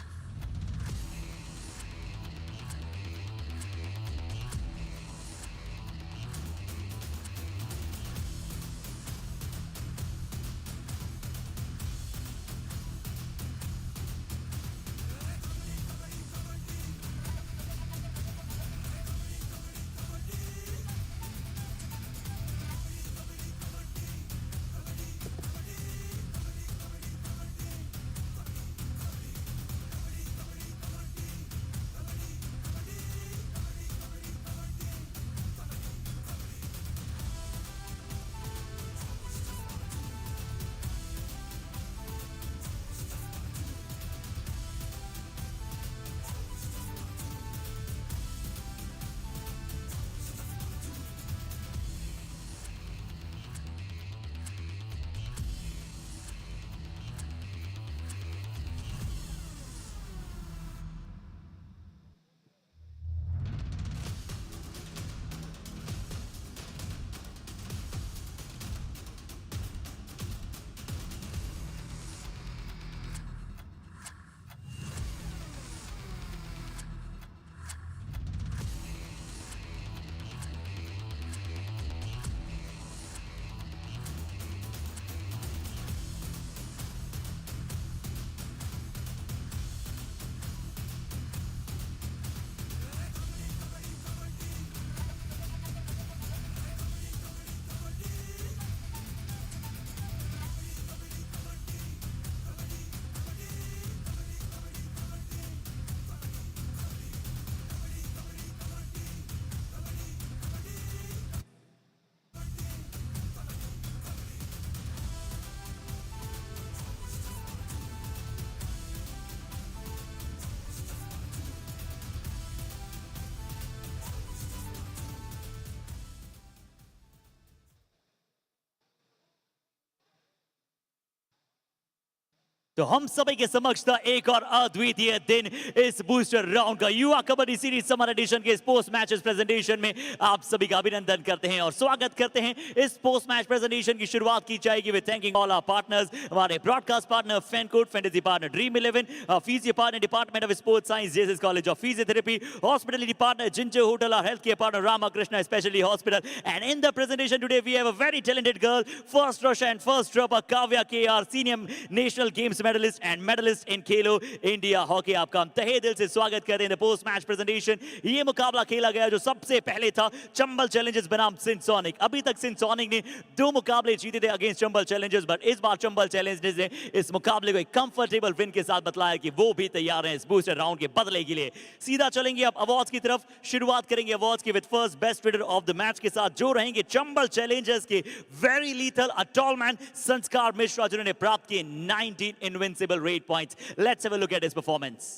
तो हम सभी के समक्ष था एक और अद्वितीय दिन इस बूस्टर राउंड का। युवा कबड्डी सीरीज समर एडिशन के इस पोस्ट मैचेस प्रेजेंटेशन में आप सभी का अभिनंदन करते हैं और स्वागत करते हैं। इस पोस्ट मैच प्रेजेंटेशन की शुरुआत की जाएगी with thanking all our partners, हमारे broadcast partner FanCode, fantasy partner Dream 11, physio partner department of sports science JSS college of physiotherapy, hospitality partner Ginger hotel, और health care partner Ramakrishna speciality hospital. And in the presentation today we have a very talented girl, first rush and first dropper Kavya KR, senior national games medalist and medalist in Khelo India hockey. आपका हम तहे दिल से स्वागत करते हैं post match presentation. ये मुकाबला खेला गया जो सबसे पहले था चंबल चैलेंजर्स बनाम सिंध सोनिक। अभी तक सिंध सोनिक ने 2 मुकाबले जीते थे अगेंस्ट चंबल चैलेंजर्स, बट इस बार चंबल चैलेंजर्स ने इस मुकाबले को एक कंफर्टेबल विन के साथ बतलाया कि वो भी तैयार हैं इस बूस्टर राउंड के बदले के लिए। सीधा चलेंगे अब अवार्ड्स की तरफ। शुरुआत करेंगे अवार्ड्स की with first best raider of the match के साथ, जो रहेंगे चंबल चैलेंजर्स के वेरी लीथल टॉल मैन संस्कार मिश्रा, जिन्होंने प्राप्त किए 19 invincible red points. Let's have a look at his performance.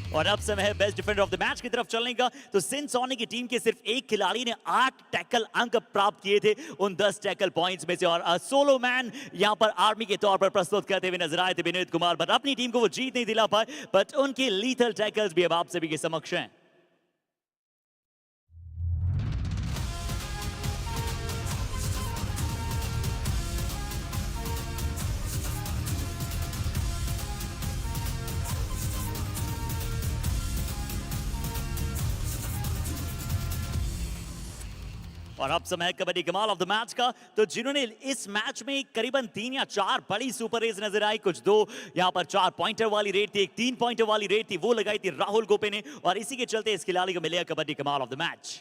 और अब समय है best defender of the match की तरफ चलने का। तो सिंध सोनिक की टीम के सिर्फ एक खिलाड़ी ने 8 टैकल अंक प्राप्त किए थे उन 10 टैकल पॉइंट्स में से, और सोलो मैन यहां पर आर्मी के तौर पर प्रस्तुत करते हुए नजर आए थे विनोद कुमार, बट अपनी टीम को वो जीत नहीं दिला पाए। बट उनके लीथल टैकल्स भी अब आप सभी के समक्ष हैं। और अब समय है कबड्डी कमाल ऑफ द मैच का। तो जिन्होंने इस मैच में करीबन 3 या 4 बड़ी सुपर रेस नजर आई, कुछ 2 यहां पर 4 पॉइंटर वाली रेड थी, एक 3 पॉइंटर वाली रेड थी, वो लगाई थी राहुल गोपे ने, और इसी के चलते इस खिलाड़ी को मिलेगा कबड्डी कमाल of the match.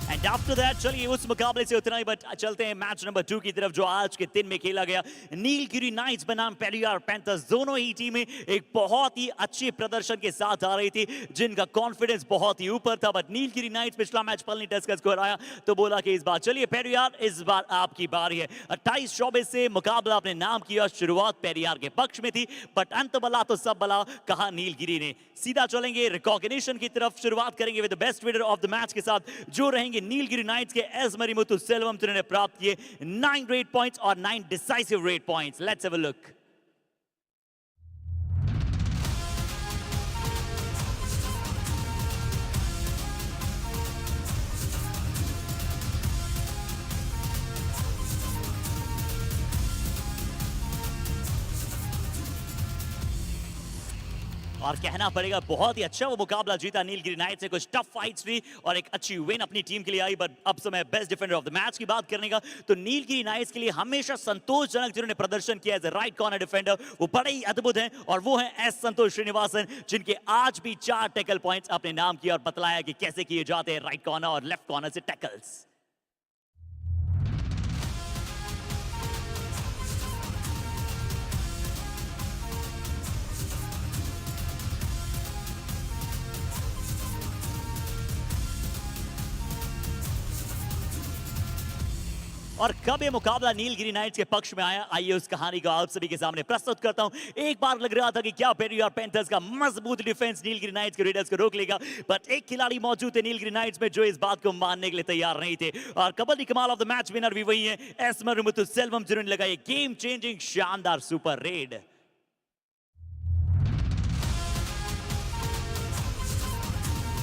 And after that चलिए उस मुकाबले से उतना ही, बट चलते हैं मैच नंबर 2 की तरफ, जो आज के दिन में खेला गया। नीलगिरी नाइट्स बनाम पेरियार पैंथर्स, दोनों ही टीमें एक बहुत ही अच्छे प्रदर्शन के साथ आ रही थी, जिनका कॉन्फिडेंस बहुत ही ऊपर था। बट नीलगिरी नाइट्स पिछला मैच पलनी टस्कर्स को हराया, तो बोला कि इस बार चलिए पेरियार, इस बार आपकी बारी है। 28-24 से मुकाबला अपने नाम किया। शुरुआत पेरियार के पक्ष में थी, बट अंत बला तो सब बला, कहा नीलगिरी ने। सीधा चलेंगे रिकॉग्निशन की तरफ। शुरुआत करेंगे with the best winner of the match के साथ, जो रहेंगे नीलगिरी नाइट्स के एसमरिमुतु सेल्वम, जिन्होंने प्राप्त किए 9 रेड पॉइंट्स और 9 decisive red points. Let's have a look. और कहना पड़ेगा बहुत ही अच्छा वो मुकाबला जीता नीलगिरी नाइट्स से। कुछ टफ फाइट्स थी और एक अच्छी विन अपनी टीम के लिए आई। बट अब समय best defender of the match की बात करने का। तो नीलगिरी नाइट्स के लिए हमेशा संतोषजनक जिन्होंने प्रदर्शन किया as a right corner defender, वो बड़े ही अद्भुत हैं, और वो हैं एस संतोष श्रीनिवासन, जिनके आज भी 4 टैकल पॉइंट्स अपने नाम किए और बतलाया कि कैसे किए जाते हैं राइट कॉर्नर और लेफ्ट कॉर्नर से टैकल्स। और कब ये मुकाबला नीलगिरी नाइट्स के पक्ष में आया, आइए उस कहानी को आप सभी के सामने प्रस्तुत करता हूं। एक बार लग रहा था कि क्या पेरियार पैंथर्स का मजबूत डिफेंस नीलगिरी नाइट्स के रेडर्स को रोक लेगा, बट एक खिलाड़ी मौजूद थे नीलगिरी नाइट्स में जो इस बात को मानने के लिए तैयार नहीं थे। और कबड्डी कमाल ऑफ द मैच विनर भी वही है, एसमरिमुतु सेल्वम, जिन्होंने लगाई गेम चेंजिंग शानदार सुपर रेड।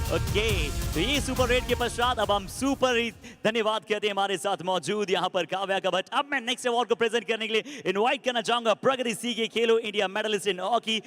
ओके, तो ये सुपर रेड के पश्चात अब हम सुपर धन्यवाद कहते हैं हमारे साथ मौजूद यहाँ पर काव्या का। बट अब मैं नेक्स्ट अवार्ड को प्रेजेंट करने के लिए इनवाइट करना चाहूंगा प्रगति सी के Khelo India medalist in hockey.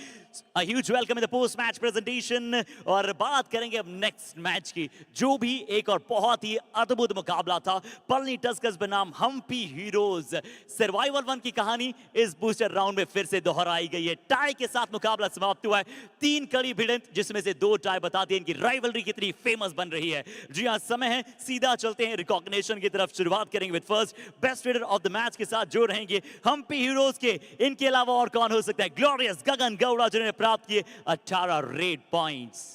A huge welcome in the post match presentation. और बात करेंगे अब नेक्स्ट मैच की, जो भी एक और बहुत ही अद्भुत मुकाबला था। पलनी टस्कर्स बनाम हम्पी हीरोज। सर्वाइवल 1 की कहानी इस बूस्टर राउंड में फिर से दोहराई गई है। टाई के साथ मुकाबला समाप्त हुआ है। 3 कड़ी भिड़ंत, जिसमें से 2 टाई बताती है इनकी राइवलरी कमेंट्री कितनी फेमस बन रही है। जी हाँ, समय है सीधा चलते हैं रिकॉग्निशन की तरफ। शुरुआत करेंगे with first best raider of the match के साथ जो रहेंगे हम्पी हीरोज के। इनके अलावा और कौन हो सकता है? ग्लोरियस गगन गौड़ा जिन्होंने प्राप्त किए 18 रेड पॉइंट्स।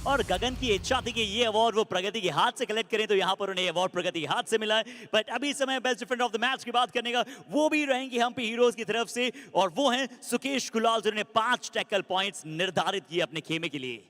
और गगन की इच्छा थी कि ये अवार्ड वो प्रगति के हाथ से कलेक्ट करें, तो यहां पर उन्हें अवार्ड प्रगति के हाथ से मिला है। बट अभी समय best defender of the match की बात करने का, वो भी रहेंगे हम्पी हीरोज की तरफ से, और वो हैं सुकेश कुलाल जिन्होंने 5 टैकल पॉइंट्स निर्धारित किए अपने खेमे के लिए।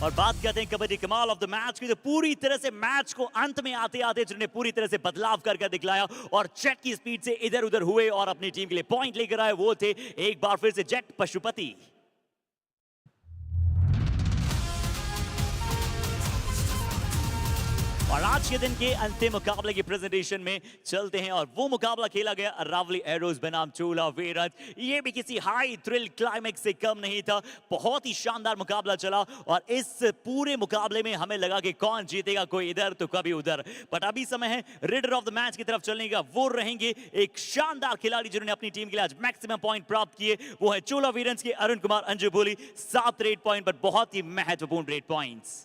और बात करते हैं कबड्डी कमाल ऑफ द मैच की, तो पूरी तरह से मैच को अंत में आते आते जिन्होंने पूरी तरह से बदलाव करके दिखलाया और जेट की स्पीड से इधर उधर हुए और अपनी टीम के लिए पॉइंट लेकर आए, वो थे एक बार फिर से जेट पशुपति। और आज के दिन के अंतिम मुकाबले की प्रेजेंटेशन में चलते हैं, और वो मुकाबला खेला गया अरावली एरोज बनाम चोला वीरज। ये भी किसी हाई थ्रिल क्लाइमेक्स से कम नहीं था, बहुत ही शानदार मुकाबला चला, और इस पूरे मुकाबले में हमें लगा कि कौन जीतेगा, कोई इधर तो कभी उधर। बट अभी समय है रेडर ऑफ द मैच की तरफ चलने का, वो रहेंगे एक शानदार खिलाड़ी जिन्होंने अपनी टीम के लिए आज मैक्सिमम पॉइंट प्राप्त किए, वो है चोला वीरज के अरुण कुमार अंजुबोली। 7 रेड पॉइंट, पर बहुत ही महत्वपूर्ण रेड पॉइंट्स।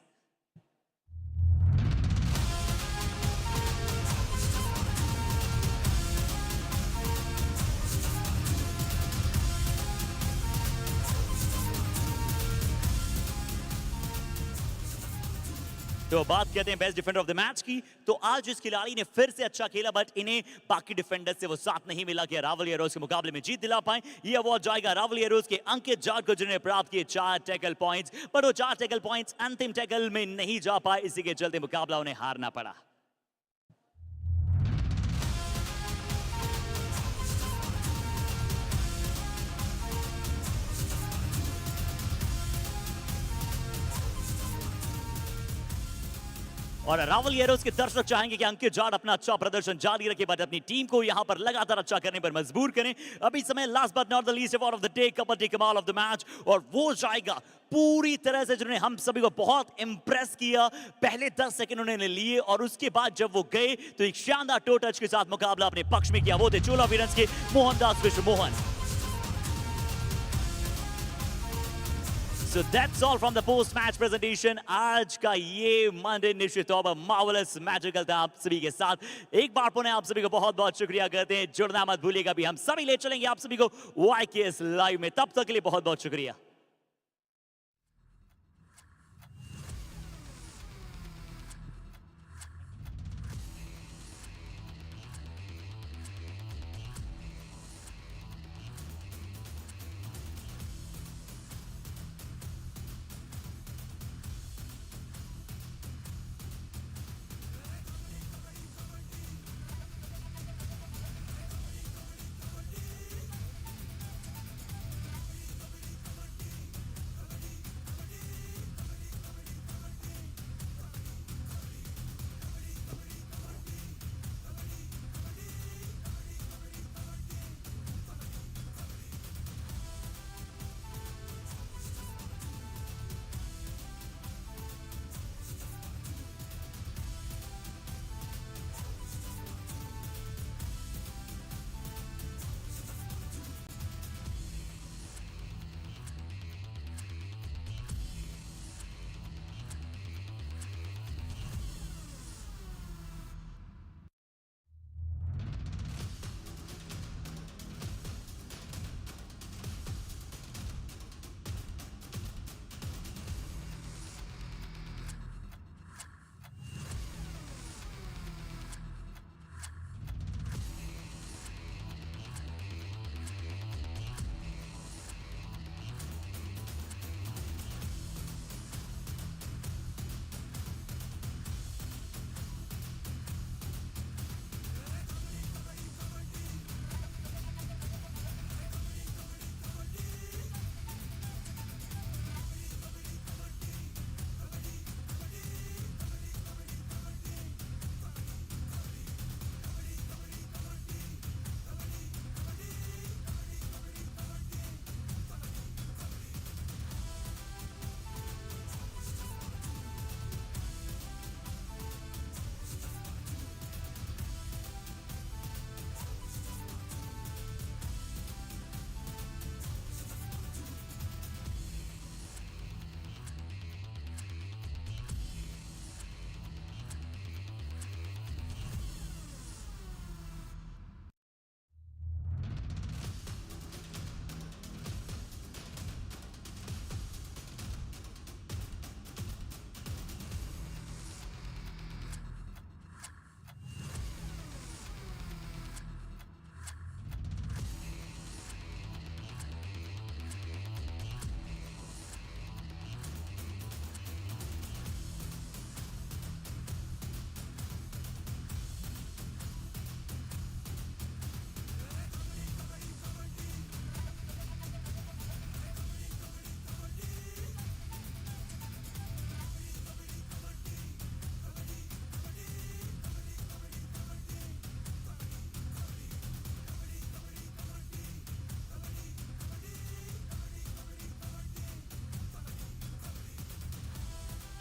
तो बात करते हैं best defender of the match की, तो आज इस खिलाड़ी ने फिर से अच्छा खेला, बट इन्हें बाकी डिफेंडर से वो साथ नहीं मिला कि अरावली एरोज के मुकाबले में जीत दिला पाए। ये अवार्ड जाएगा अरावली एरोज के अंकित जाट को, जिन्होंने प्राप्त किए 4 टैकल पॉइंट्स, पर वो 4 टैकल पॉइंट्स अंतिम टैकल में नहीं जा पाए, इसी के चलते मुकाबला उन्हें हारना पड़ा। और अरावली एरोज के दर्शक चाहेंगे कि अंकित जाट अपना अच्छा प्रदर्शन जारी रखे, बट अपनी टीम को यहां पर लगातार अच्छा करने पर मजबूर करें। अभी समय last but not the least award of the day, kabaddi कमाल ऑफ द मैच, और वो जाएगा पूरी तरह से जिन्होंने हम सभी को बहुत इंप्रेस किया। पहले 10 सेकंड उन्होंने लिए, और उसके बाद जब वो गए तो एक शानदार टो टच के साथ मुकाबला अपने पक्ष में किया, वो थे चोला वीरज के मोहनदास विश्व Mohan. So that's all from the post-match presentation. आज का ये मंडे निश्चित तौर पर मार्वलस मैजिकल था आप सभी के साथ। एक बार पुनः आप सभी को बहुत बहुत शुक्रिया करते हैं। जुड़ना मत भूलिएगा, भी हम सभी ले चलेंगे आप सभी को YKS लाइव में। तब तक के लिए बहुत बहुत शुक्रिया।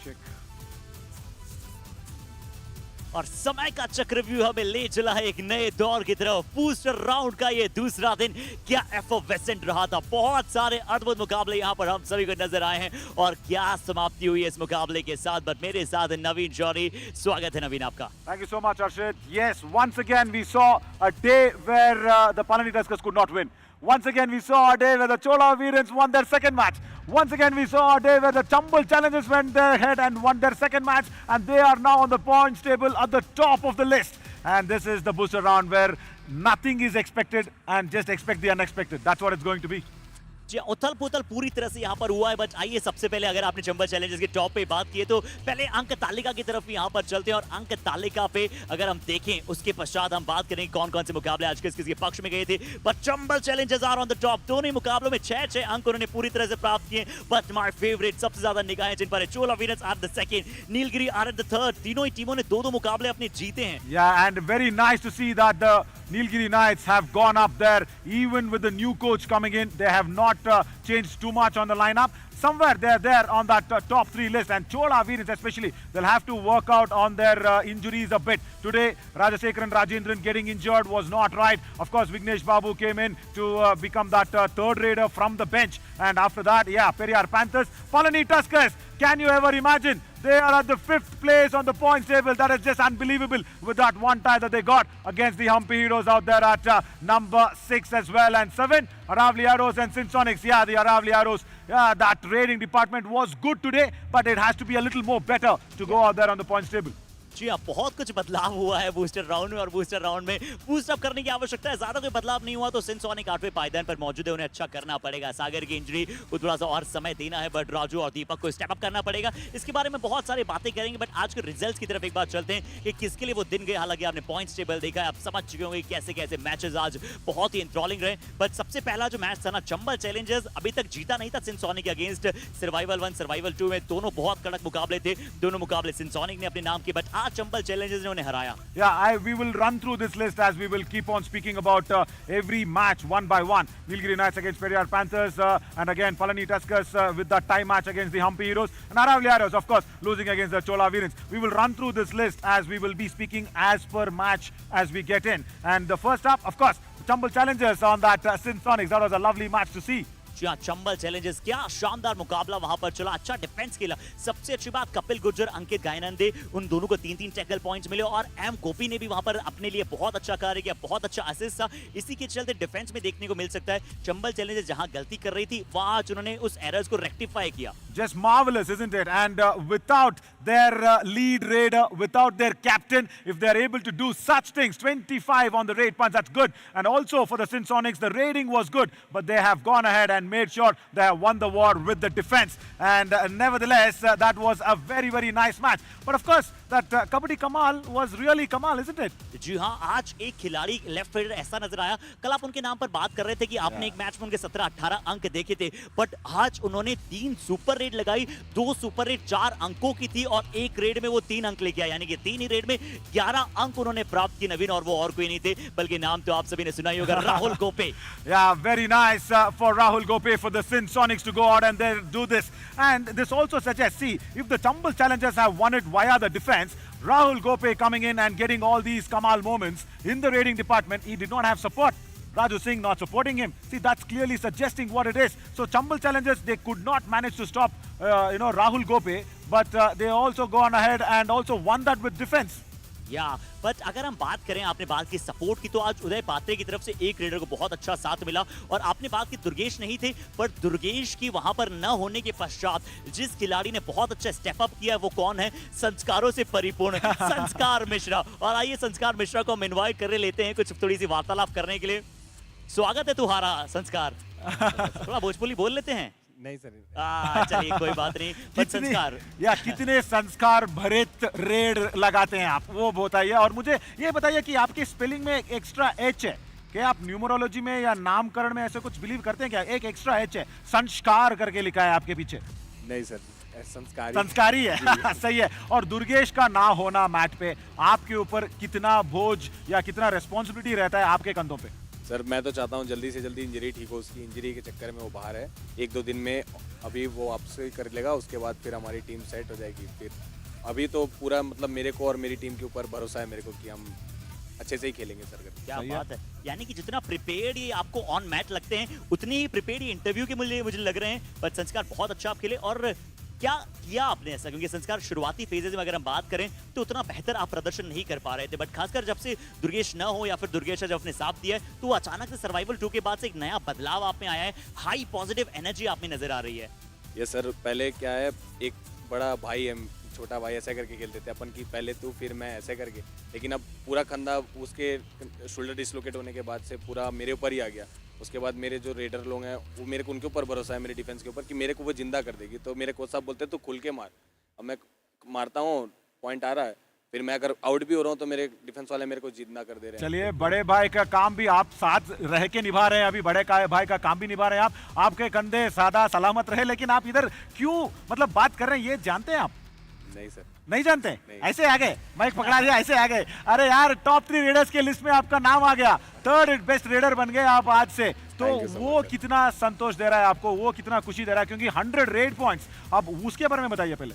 check. और समय का चक्रव्यूह हमें ले चला है एक नए दौर की तरफ। बूस्टर राउंड का ये दूसरा दिन क्या एफोवेसेंट रहा था। बहुत सारे अद्भुत मुकाबले यहाँ पर हम सभी को नजर आए हैं और क्या समाप्ति हुई इस मुकाबले के साथ। बट मेरे साथ नवीन जौहरी, स्वागत है नवीन आपका। Thank you so much, Arshid. Yes, once again we saw a day where the Palani Tuskers could not win. Once again we saw a day where the Chola Veerans won their second match. Once again we saw a day where the Chambal Challengers went ahead and won their second match, and they are now on the points table at the top of the list. And this is the booster round where nothing is expected and just expect the unexpected. That's what it's going to be. जी उथल पुथल पूरी तरह से यहाँ पर हुआ है। But आइए सबसे पहले अगर आपने चंबल चैलेंजर्स के टॉप पे बात की है तो पहले अंक तालिका की तरफ यहाँ पर चलते हैं और अंक तालिका पे अगर हम देखें उसके पश्चात हम बात करें कौन कौन से मुकाबले आज किसके पक्ष में गए थे। But Chambal challengers are on the top. दोनों मुकाबलों में 6-6 अंक उन्होंने पूरी तरह से प्राप्त किए। बट माय फेवरेट सबसे ज्यादा निगाहें जिन पर है, Chola Veerans are the second, Nilgiri are at the third. तीनों ही टीमों ने दो मुकाबले अपने जीते हैं। Yeah, and very nice to see that the Nilgiri Knights have gone up there even with the new coach coming in. They have not changed too much on the lineup. Somewhere they're there on that top 3 list, and Chola Veerans especially, they'll have to work out on their injuries a bit. Today, Rajasekaran Rajendran getting injured was not right. Of course, Vignesh Babu came in to become that third raider from the bench. And after that, yeah, Periyar Panthers, Palani Tuskers. Can you ever imagine? They are at the 5th place on the points table. That is just unbelievable with that one tie that they got against the Hampi Heroes out there at number 6 as well. And 7, Aravalli Arrows and Sindh Sonics. Yeah, the Aravalli Arrows. Yeah, that raiding department was good today, but it has to be a little more better to go out there on the points table. जी हाँ, बहुत कुछ बदलाव हुआ है booster round में और booster round में boost up करने की आवश्यकता है। ज्यादा कोई बदलाव नहीं हुआ तो सिंध सोनिक 8वें पायदान पर मौजूद है, उन्हें अच्छा करना पड़ेगा। सागर की इंजरी को थोड़ा सा और समय देना है, बट राजू और दीपक को स्टेप अप करना पड़ेगा। इसके बारे में बहुत सारी बातें करेंगे, बट आज के रिजल्ट्स की तरफ एक बार चलते हैं कि किसके लिए वो दिन गए। हालांकि आपने पॉइंट्स टेबल देखा है, आप समझ चुके होंगे कैसे कैसे मैचेस आज बहुत ही एंथ्रॉलिंग रहे। बट सबसे पहला जो मैच था ना, चंबल चैलेंजर्स अभी तक जीता नहीं था सिंध सोनिक के अगेंस्ट। सर्वाइवल 1 सर्वाइवल 2 में दोनों बहुत कड़क मुकाबले थे। दोनों मुकाबले सिंध सोनिक ने अपने नाम किए, बट आज चंबल चैलेंजर्स ने उन्हें हराया। Yeah, we will run through this list as we will keep on speaking about every match one by one. Nilgiri Knights against Periyar Panthers, and again Palani Tuskers with that tie match against the Hampi Heroes, and Aravalli Arrows, of course, losing against the Chola Veerans. We will run through this list as we will be speaking as per match as we get in. And the first up, of course, Chambal Challengers on that Sindh Sonics. That was a lovely match to see. Chambal Challengers क्या शानदार मुकाबला वहां पर चला, अच्छा defence खेला। सबसे अच्छी बात कपिल गुर्जर, अंकित गायनंदे, उन दोनों को 3-3 टैकल पॉइंट्स मिले और एम गोपी ने भी वहां पर अपने लिए बहुत अच्छा कार्य किया, बहुत अच्छा असिस्ट था। इसी के चलते डिफेंस में देखने को मिल सकता है चंबल चैलेंजर्स जहां गलती कर रही थी वहां उन्होंने उस एरर्स को रेक्टिफाई किया। Just marvelous, isn't it? And without their lead raider, without their captain, if they're able to do such things, 25 on the raid punch, that's good. And also for the Sindh Sonics, the raiding was good, but they have gone ahead and made sure they have won the war with the defense. And nevertheless, that was a very, very nice match. But of course, that Kabaddi Kamal was really Kamal, isn't it? जी हाँ, आज एक खिलाड़ी left fielder ऐसा नजर आया। कल आप उनके नाम पर बात कर रहे थे कि आपने एक मैच में उनके 17-18 अंक देखे थे, बट आज उन्होंने 3 सुपर रेड लगाई, 2 सुपर रेड 4 अंकों की थी और एक रेड में वो 3 अंक लेके आए, यानी कि 3 ही रेड में 11 अंक उन्होंने प्राप्त किए नवीन। और वो और कोई नहीं थे बल्कि नाम तो आप सभी ने सुना ही होगा, Rahul Gope. Yeah, very nice for Rahul Gope for the Sindh Sonics to go out and they do this. And this also suggests, see, if the Chambal Challengers have won it via the defense, Rahul Gope coming in and getting all these Kamal moments in the raiding department, he did not have support. Raju Singh not supporting him. See, that's clearly suggesting what it is. So Chambal Challengers, they could not manage to stop, Rahul Gope, but they also gone ahead and also won that with defense. या but अगर हम बात करें, आपने बात की support की, तो आज उदय पात्रे की तरफ से एक रेडर को बहुत अच्छा साथ मिला। और आपने बात की दुर्गेश नहीं थे, पर दुर्गेश की वहां पर न होने के पश्चात जिस खिलाड़ी ने बहुत अच्छा स्टेप अप किया वो कौन है? संस्कारों से परिपूर्ण संस्कार मिश्रा। और आइए संस्कार मिश्रा को हम इन्वाइट कर लेते हैं कुछ थोड़ी सी वार्तालाप करने के लिए। स्वागत है तुम्हारा संस्कार। थोड़ा भोजपुरी बोल लेते हैं? नहीं सर। चलिए कोई बात नहीं। संस्कार या कितने संस्कार भरित रेड लगाते हैं आप, वो बताइए। और मुझे ये बताइए कि आपकी स्पेलिंग में एक एक्स्ट्रा एच है क्या? आप न्यूमरोलॉजी में या नामकरण में ऐसे कुछ बिलीव करते हैं क्या? एक एक्स्ट्रा एच है, संस्कार करके लिखा है आपके पीछे। नहीं सर, संस्कारी है। सही है। और दुर्गेश का ना होना मैच पे आपके ऊपर कितना बोझ या कितना रेस्पॉन्सिबिलिटी रहता है आपके कंधों पे? सर मैं तो चाहता हूँ जल्दी से जल्दी इंजरी ठीक हो उसकी। इंजरी के चक्कर में वो बाहर है। 1-2 दिन में अभी वो आपसे कर लेगा, उसके बाद फिर हमारी टीम सेट हो जाएगी। फिर अभी तो पूरा मतलब मेरे को और मेरी टीम के ऊपर भरोसा है मेरे को कि हम अच्छे से ही खेलेंगे सर। क्या बात है, यानी कि जितना प्रिपेयर्ड ये आपको ऑन मैच लगते हैं उतनी ही प्रिपेयर्ड ये इंटरव्यू के मुझे लग रहे हैं। पर संस्कार बहुत अच्छा आप खेले। और क्या किया आपने ऐसा, क्योंकि संस्कार शुरुआती फेजेस में अगर हम बात करें तो उतना बेहतर आप प्रदर्शन नहीं कर पा रहे थे, बट खासकर जब से दुर्गेश न हो या फिर दुर्गेश जब अपने साथ दिया है तो अचानक से सर्वाइवल 2 के बाद से एक नया बदलाव आप में आया है, हाई पॉजिटिव एनर्जी आप में नजर आ रही है। ये सर पहले क्या है, एक बड़ा भाई है, छोटा भाई ऐसे करके खेलते थे अपन की, पहले तू फिर मैं ऐसे करके, लेकिन अब पूरा कंधा उसके शोल्डर डिसलोकेट होने के बाद से पूरा मेरे ऊपर ही आ गया। उसके बाद मेरे जो रेडर लोग हैं वो मेरे को उनके ऊपर भरोसा है, मेरे डिफेंस के ऊपर कि मेरे को वो जिंदा कर देगी। तो मेरे कोच साहब बोलते हैं तू खुल के मार। अब मैं मारता हूँ, पॉइंट आ रहा है, फिर मैं अगर आउट भी हो रहा हूँ तो मेरे डिफेंस वाले मेरे को जिंदा कर दे रहे हैं। चलिए, बड़े भाई का काम भी आप साथ रह के निभा रहे हैं, अभी बड़े भाई का काम भी निभा रहे हैं आप। आपके कंधे सादा सलामत रहे, लेकिन आप इधर क्यों मतलब बात कर रहे हैं, ये जानते हैं आप? नहीं सर। नहीं जानते? ऐसे आ गए, माइक पकड़ा दिया, ऐसे आ गए। अरे यार, टॉप 3 रेडर्स के लिस्ट में आपका नाम आ गया, 3rd बेस्ट रेडर बन गए आप आज से। तो वो कितना संतोष दे रहा है आपको, वो कितना खुशी दे रहा है, क्योंकि 100 रेड पॉइंट्स। अब उसके बारे में बताइए पहले।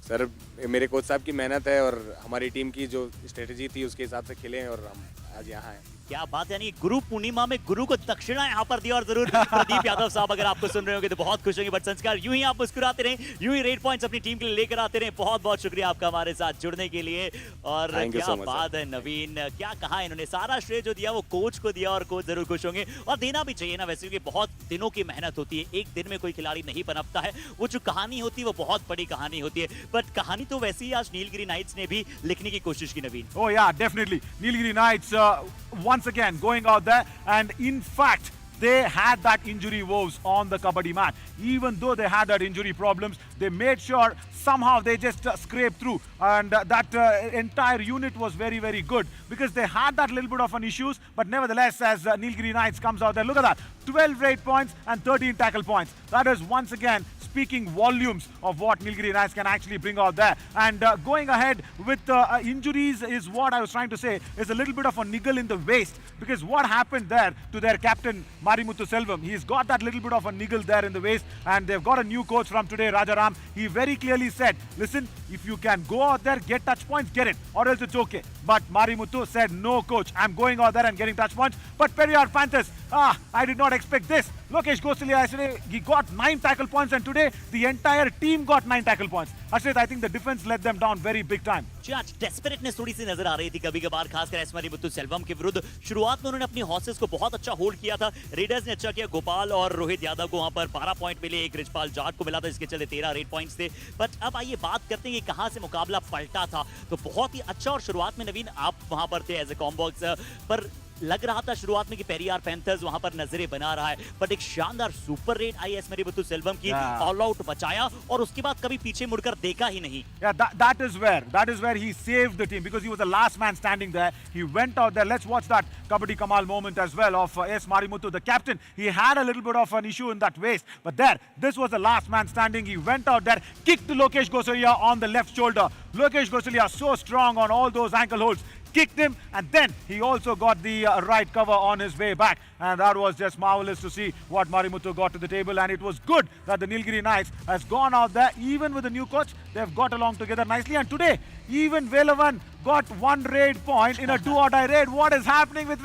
सर मेरे कोच साहब की मेहनत है और हमारी टीम की जो स्ट्रेटेजी थी उसके हिसाब से खेले हैं और हम आज यहाँ हैं। क्या बात, यानी गुरु पूर्णिमा में गुरु को दक्षिणा यहाँ पर दिया। और जरूर प्रदीप यादव साहब अगर आपको सुन रहे होंगे तो बहुत खुश होंगे। बट संस्कार, यूं ही आप मुस्कुराते रहें, यूं ही रेड पॉइंट्स अपनी टीम के लिए लेकर आते रहें। बहुत बहुत शुक्रिया आपका हमारे साथ जुड़ने के लिए। और क्या बात है नवीन, क्या कहा इन्होंने, सारा श्रेय जो दिया वो कोच को दिया और कोच जरूर खुश होंगे। और देना भी चाहिए ना वैसे, क्योंकि बहुत दिनों की मेहनत होती है, एक दिन में कोई खिलाड़ी नहीं पनपता है। वो जो कहानी होती है वो बहुत बड़ी कहानी होती है। बट कहानी तो वैसे ही आज नीलगिरी नाइट्स ने भी लिखने की कोशिश की नवीन। Oh yeah, definitely. Nilgiri Knights once again going out there, and in fact they had that injury woes on the Kabaddi mat. Even though they had that injury problems, they made sure somehow they just scraped through, and that entire unit was very, very good because they had that little bit of an issues. But nevertheless, as Nilgiri Knights comes out there, look at that, 12 raid points and 13 tackle points. That is once again speaking volumes of what Nilgiri Knights can actually bring out there. And going ahead with injuries is what I was trying to say is a little bit of a niggle in the waist, because what happened there to their captain Marimuthu Selvam, he's got that little bit of a niggle there in the waist, and they've got a new coach from today, Rajaram. He very clearly said, listen, if you can go out there, get touch points, get it, or else it's okay. But Marimuthu said, no coach, I'm going out there and getting touch points. But Periyar Panthers, I did not expect this. Lokesh Gosalia yesterday, he got 9 tackle points, and today the entire team got 9 tackle points. Ashrit, I think the defense let them down very big time. जी, आज डेस्परेटनेस थोड़ी सी नजर आ रही थी कभी कभार, खासकर S Marimuthu Selvam के विरुद्ध। शुरुआत में उन्होंने अपनी हॉर्सेस को बहुत अच्छा होल्ड किया था, रेडर्स ने अच्छा किया। गोपाल और रोहित यादव को वहां पर 12 पॉइंट मिले, एक रिजपाल जाट को मिला था, इसके चलते 13 रेड पॉइंट्स थे। बट अब आइए बात करते हैं कि कहां से मुकाबला पलटा था। तो बहुत ही अच्छा, और शुरुआत में नवीन आप वहां पर थे एज ए कॉम्बॉक्स, पर लग रहा था शुरुआत में कि पेरियार पैंथर्स वहां पर नजरें बना रहा है। बट एक शानदार super red I S Marimuthu Selvam की, ऑल आउट बचाया और उसके बाद कभी पीछे मुड़कर देखा ही नहीं। That is where he saved the team, because he was the last man standing there. He went out there. Let's watch that Kabaddi Kamal moment as well of S Marimuthu, the captain. He had a little bit of an issue in that waist, but this was the last man standing. He went out there, kicked Lokesh Gosalia on the left shoulder. Lokesh Gosalia so strong on all those ankle holds, kicked him, and then he also got the right cover on his way back, and that was just marvelous to see what Marimuthu got to the table. And it was good that the Nilgiri Knights has gone out there, even with the new coach, they've got along together nicely. And today even Velavan got 1 raid point in a do or die raid. What is happening with